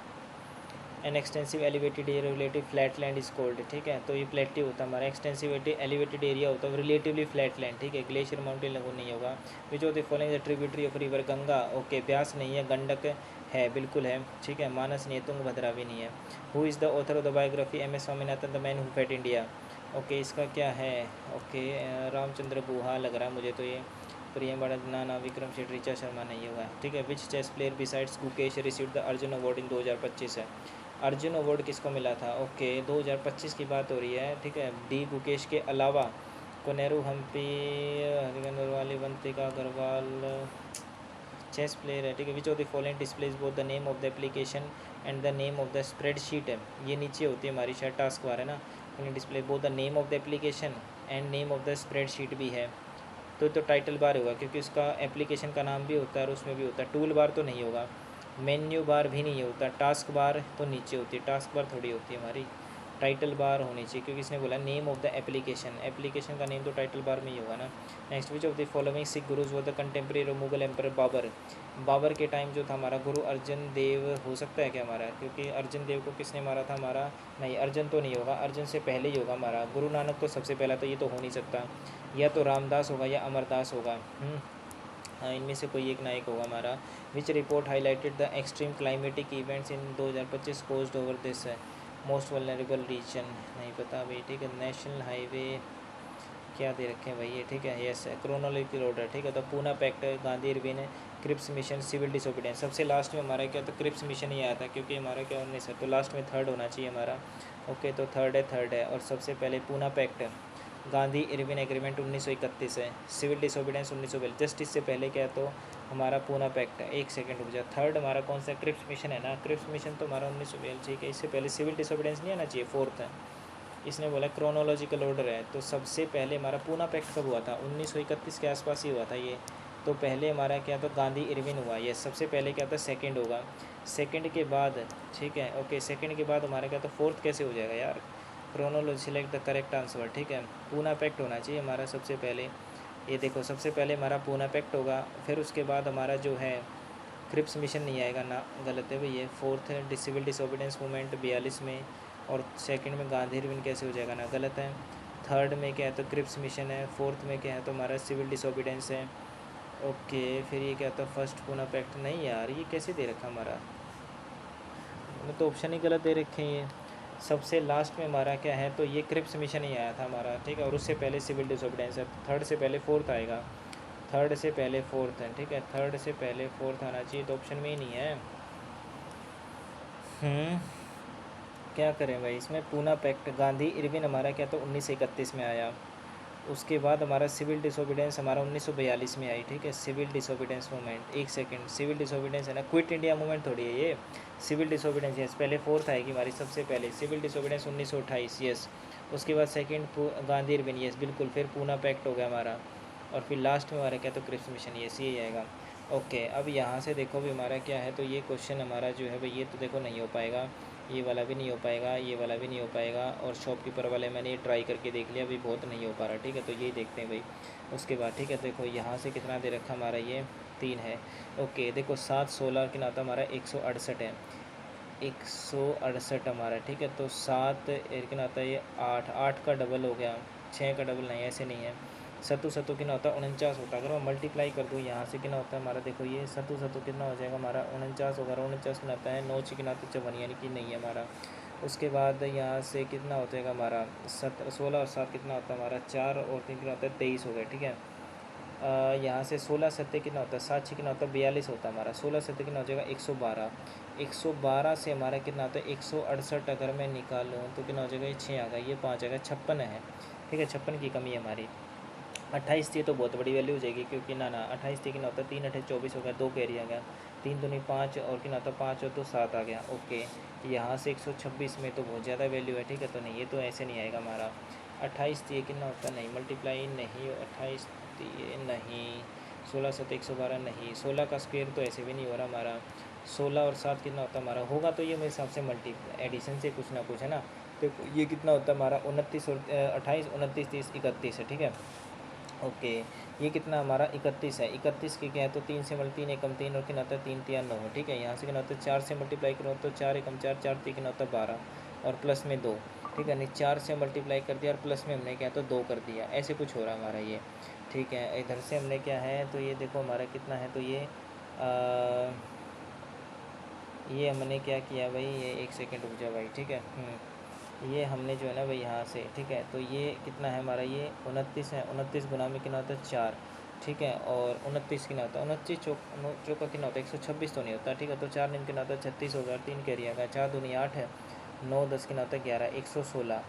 An extensive elevated area relative flat land is called, ठीक है, तो ये प्लेटिव होता है हमारा, एक्सटेंसिव एलिवेटेड एरिया होता है रिलेटिवली फ्लैट लैंड, ठीक है, ग्लेशियर माउंटेन लगू नहीं होगा। विच of the following the tributary of river Ganga, okay, Beas नहीं है, गंडक है, बिल्कुल है, ठीक है, मानस नहीं है, तुंगभद्रा भी नहीं है। Who is the author of the biography MS Swaminathan the man who fed India, okay, इसका क्या है, ओके, रामचंद्र गुहा लग रहा है मुझे तो ये, प्रियम बड़ा नाना विक्रम शेठ, ऋचा शर्मा नहीं होगा, ठीक है। Which chess player besides Gukesh received the Arjuna award in 2025 है, अर्जुन अवार्ड किसको मिला था, ओके, 2025 की बात हो रही है, ठीक है। डी गुकेश के अलावा कोनेरू हम्पी, हरिगन वाली, वंतिका अग्रवाल, चेस प्लेयर है, ठीक है। Which of the following displays both the name of the application and the name of the spreadsheet है, ये नीचे होती है हमारी शायद टास्क बार, है ना, display both the name of the application and name of the spreadsheet भी है, तो टाइटल बार होगा, क्योंकि उसका एप्लीकेशन का नाम भी होता है और उसमें भी होता है। टूल बार तो नहीं होगा, मेन्यू बार भी नहीं होता, टास्क बार तो नीचे होती है, टास्क बार थोड़ी होती है हमारी, टाइटल बार होनी चाहिए, क्योंकि इसने बोला name of the application, application का नेम तो टाइटल बार में ही होगा ना। Next, which of the following Sikh gurus was the contemporary Mughal emperor Babur, Babur के टाइम जो था हमारा गुरु अर्जन देव हो सकता है क्या हमारा, क्योंकि अर्जन देव को किसने मारा था हमारा, नहीं, अर्जन तो नहीं होगा, अर्जन से पहले ही होगा हमारा, गुरु नानक तो सबसे पहला, तो ये तो हो नहीं सकता, या तो रामदास होगा या अमरदास होगा, हाँ, इनमें से कोई एक नायक होगा हमारा। Which report highlighted the extreme climatic events in 2025 caused over this है, मोस्ट वल्नरेबल रीजन, नहीं पता भाई, ठीक है। नेशनल हाईवे क्या दे रखे हैं भाई ये, ठीक है, यस है, क्रोनोलॉजिकल ऑर्डर, ठीक है, तो Poona pact, Gandhi Irwin, Cripps mission, civil disobedience, सबसे लास्ट में हमारा क्या, तो क्रिप्स मिशन ही आया था, क्योंकि हमारा क्या 19 है, तो लास्ट में थर्ड होना चाहिए हमारा, ओके, तो थर्ड है, और सबसे पहले पूना पैक्ट, गांधी इरविन एग्रीमेंट 1931 है, सिविल डिसोबीडियंस 1942, जस्ट इससे पहले क्या है तो हमारा पूना पैक्ट है। एक सेकंड रुक जा, थर्ड हमारा कौन सा, क्रिप्स मिशन है ना, क्रिप्स मिशन तो हमारा 1942, ठीक है, इससे पहले सिविल डिसोबीडियंस नहीं आना चाहिए, फोर्थ है, इसने बोला क्रोनोलॉजिकल ऑर्डर है, तो सबसे पहले हमारा पूना पैक्ट कब हुआ था, 1931 के आसपास ही हुआ था ये, तो पहले हमारा क्या तो गांधी इरविन हुआ, ये सबसे पहले क्या था, सेकंड होगा, सेकंड के बाद, ठीक है, ओके, सेकंड के बाद हमारा क्या तो फोर्थ कैसे हो जाएगा यार, chronology select the correct answer, ठीक है, पूना पैक्ट होना चाहिए हमारा सबसे पहले, ये देखो सबसे पहले हमारा पूना पैक्ट होगा, फिर उसके बाद हमारा जो है क्रिप्स मिशन नहीं आएगा ना, गलत है भाई, ये फोर्थ है सिविल डिसोबीडियंस मूवमेंट 42 में, और सेकंड में गांधी इरविन कैसे हो जाएगा ना, गलत है। थर्ड में क्या है तो क्रिप्स मिशन है, फोर्थ में क्या है तो हमारा सिविल डिसोबीडियंस है, ओके, फिर ये क्या था फर्स्ट पूना पैक्ट, नहीं यार ये कैसे दे रखा हमारा, तो ऑप्शन ही गलत दे रखे हैं ये। सबसे लास्ट में हमारा क्या है तो ये क्रिप्स मिशन ही आया था हमारा, ठीक है, और उससे पहले सिविल डिसोबीडियंस है, थर्ड से पहले फोर्थ आएगा, थर्ड से पहले फोर्थ है, ठीक है, थर्ड से पहले फोर्थ आना चाहिए, तो ऑप्शन में ही नहीं है। क्या करें भाई इसमें, पूना पैक्ट, गांधी इरविन हमारा क्या तो 1931 में आया, उसके बाद हमारा सिविल डिसोबीडियंस हमारा 1942 में आई, ठीक है, सिविल डिसोबीडियंस मूवमेंट, एक सेकंड, सिविल डिसोबीडियंस है ना, क्विट इंडिया मूवमेंट थोड़ी है ये, सिविल डिसोबीडियंस, यस, पहले फोर्थ आएगी हमारी सबसे पहले, सिविल डिसोबीडियंस 1928, यस, उसके बाद सेकंड गांधी इरविन, यस बिल्कुल, फिर पूना पैक्ट हो गया हमारा, और फिर लास्ट में हमारा क्या तो क्रिप्स मिशन, यस ये आएगा। ओके, अब यहाँ से देखो भी हमारा क्या है, तो ये क्वेश्चन हमारा जो है भाई ये तो देखो नहीं हो पाएगा, ये वाला भी नहीं हो पाएगा, ये वाला भी नहीं हो पाएगा, और शॉपकीपर वाले मैंने ये ट्राई करके देख लिया, अभी बहुत नहीं हो पा रहा। ठीक है, तो यही देखते हैं भाई उसके बाद। ठीक है, देखो यहाँ से कितना दे रखा हमारा, ये 3 है। ओके, देखो 7 16 के नाता हमारा 168 है, 168 हमारा। ठीक है, तो 7 एक ना होता है ये 8, 8 का डबल हो गया, 6 का डबल नहीं, ऐसे नहीं है। सत्तू सत्तू कितना होता है 49 होता है। अगर मैं मल्टीप्लाई कर दूँ यहाँ से कितना होता है हमारा, देखो ये सत्तू सत्तू कितना हो जाएगा हमारा 49 होगा, 49 कितना होता है 9 कितना होता है 54, यानी कि नहीं है हमारा। उसके बाद यहाँ से कितना हो जाएगा हमारा 16 और 7 कितना होता है हमारा 4 और 3 कितना होता है 23 हो गया। ठीक है, यहाँ से 16 सत्ते कितना होता है 7 6 कितना होता है 42 होता है हमारा, 16 सत्ते कितना हो जाएगा 112, 112 से हमारा कितना होता है 168 अगर मैं निकालूँ तो कितना हो जाएगा, ये 6 आ गया, ये 5 आएगा, 56 है। ठीक है, 56 की कमी है हमारी। 28 थी तो बहुत बड़ी वैल्यू हो जाएगी, क्योंकि ना 28 थी कितना होता है 3 8 24 हो गया, 2 कैरी आ गया, 3 दूनी 5 और कितना होता है 5 और 2 7 आ गया। ओके, यहाँ से 126 में तो बहुत ज़्यादा वैल्यू है। ठीक है, तो नहीं ये तो ऐसे नहीं आएगा हमारा। 28 थी कितना होता है, नहीं मल्टीप्लाई नहीं, 28 थी नहीं, 16 7 112 नहीं, 16 का स्क्वायर तो ऐसे भी नहीं हो रहा हमारा। 16 और 7 कितना होता है हमारा, होगा तो ये मेरे हिसाब से मल्टी एडिशन से कुछ ना कुछ है ना। तो ये कितना होता है हमारा 29 और 28 29 30 31 है। ठीक है, ओके, ये कितना हमारा 31 है। 31 की क्या है, तो 3 से 3 एकम 3 और कितना होता है 3 3 9 है। ठीक है, यहाँ से कितना होता है 4 से मल्टीप्लाई करो तो 4 एकम 4 4 3 कितना होता है 12 और प्लस में 2। ठीक है, नहीं 4 से मल्टीप्लाई कर दिया और प्लस में हमने क्या तो 2 कर दिया, ऐसे कुछ हो रहा है हमारा ये। ठीक है, इधर से हमने क्या है, तो ये देखो हमारा कितना है, तो ये हमने क्या किया भाई, ये 1 सेकेंड रुक जा भाई। ठीक है, ये हमने जो है ना भाई यहाँ से, ठीक है, तो ये कितना है हमारा, ये 29 है, 29 गुना में कितना होता है 4। ठीक है, और 29 कितना होता है 29 चौका कितना होता है 126 तो नहीं होता। ठीक है, तो 4 दिन कितना होता है 36 होगा, 3 कैरी आएगा, 4 दूनी 8 है, 9 10 कितना होता है 11, 116।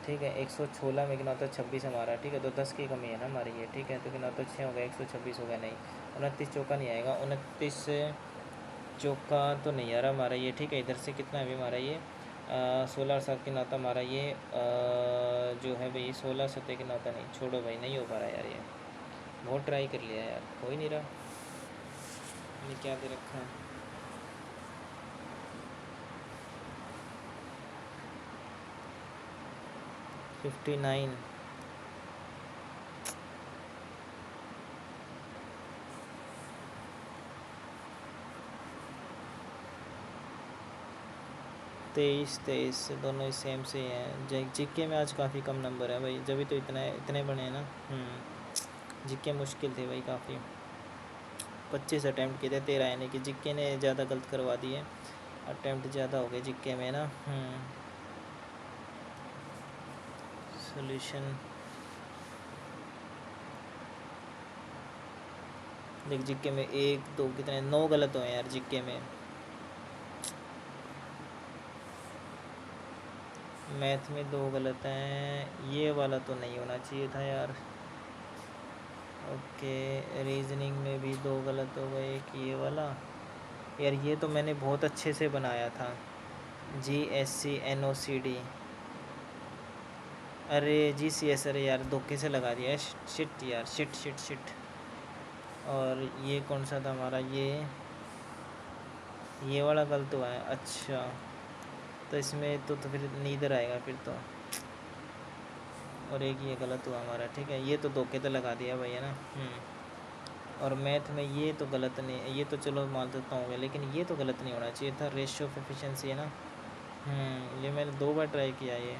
ठीक है, 116 में कितना होता है 26 हमारा। ठीक है, तो 10 की कमी है ना हमारी ये। ठीक है, तो कितना होता है 6 हो गया, 126 हो गया, नहीं 29 चौका नहीं आएगा, 29 चौका तो नहीं आ रहा हमारा ये। ठीक है, इधर से कितना है हमारा ये 16 और 7 के नाता हमारा ये जो है भाई 16 सत्ते के नाता, नहीं छोड़ो भाई, नहीं हो पा रहा यार, ये बहुत ट्राई कर लिया यार, हो ही नहीं रहा। ये क्या दे रखा है, 59। तेईस तेईस दोनों ही सेम से ही हैं। जीके में आज काफ़ी कम नंबर है भाई, जब तो इतने बने हैं ना। जीके मुश्किल थे भाई काफ़ी। 25 अटैम्प्ट किए थे, 13, यानी कि जीके ने ज़्यादा गलत करवा दिए, अटैम्प्ट ज़्यादा हो गए जीके में ना। सोल्यूशन देख, जीके में 1 2 कितने 9 गलत हुए यार जीके में। मैथ में 2 गलत हैं, ये वाला तो नहीं होना चाहिए था यार। ओके, रीजनिंग में भी 2 गलत हो गए, एक ये वाला यार, ये तो मैंने बहुत अच्छे से बनाया था। GSCNOCD, अरे GCS, अरे यार धोखे से लगा दिया, शिट यार, शिट शिट शिट। और ये कौन सा था हमारा, ये वाला गलत हुआ है। अच्छा, तो इसमें तो फिर नीदर आएगा फिर तो, और एक ये गलत हुआ हमारा। ठीक है, ये तो धोखे तो लगा दिया भाई है ना। और मैथ में ये तो गलत नहीं, ये तो चलो मान सकता हूँ, लेकिन ये तो गलत नहीं होना चाहिए था, रेशियो ऑफ एफिशिएंसी है ना। ये मैंने 2 बार ट्राई किया ये।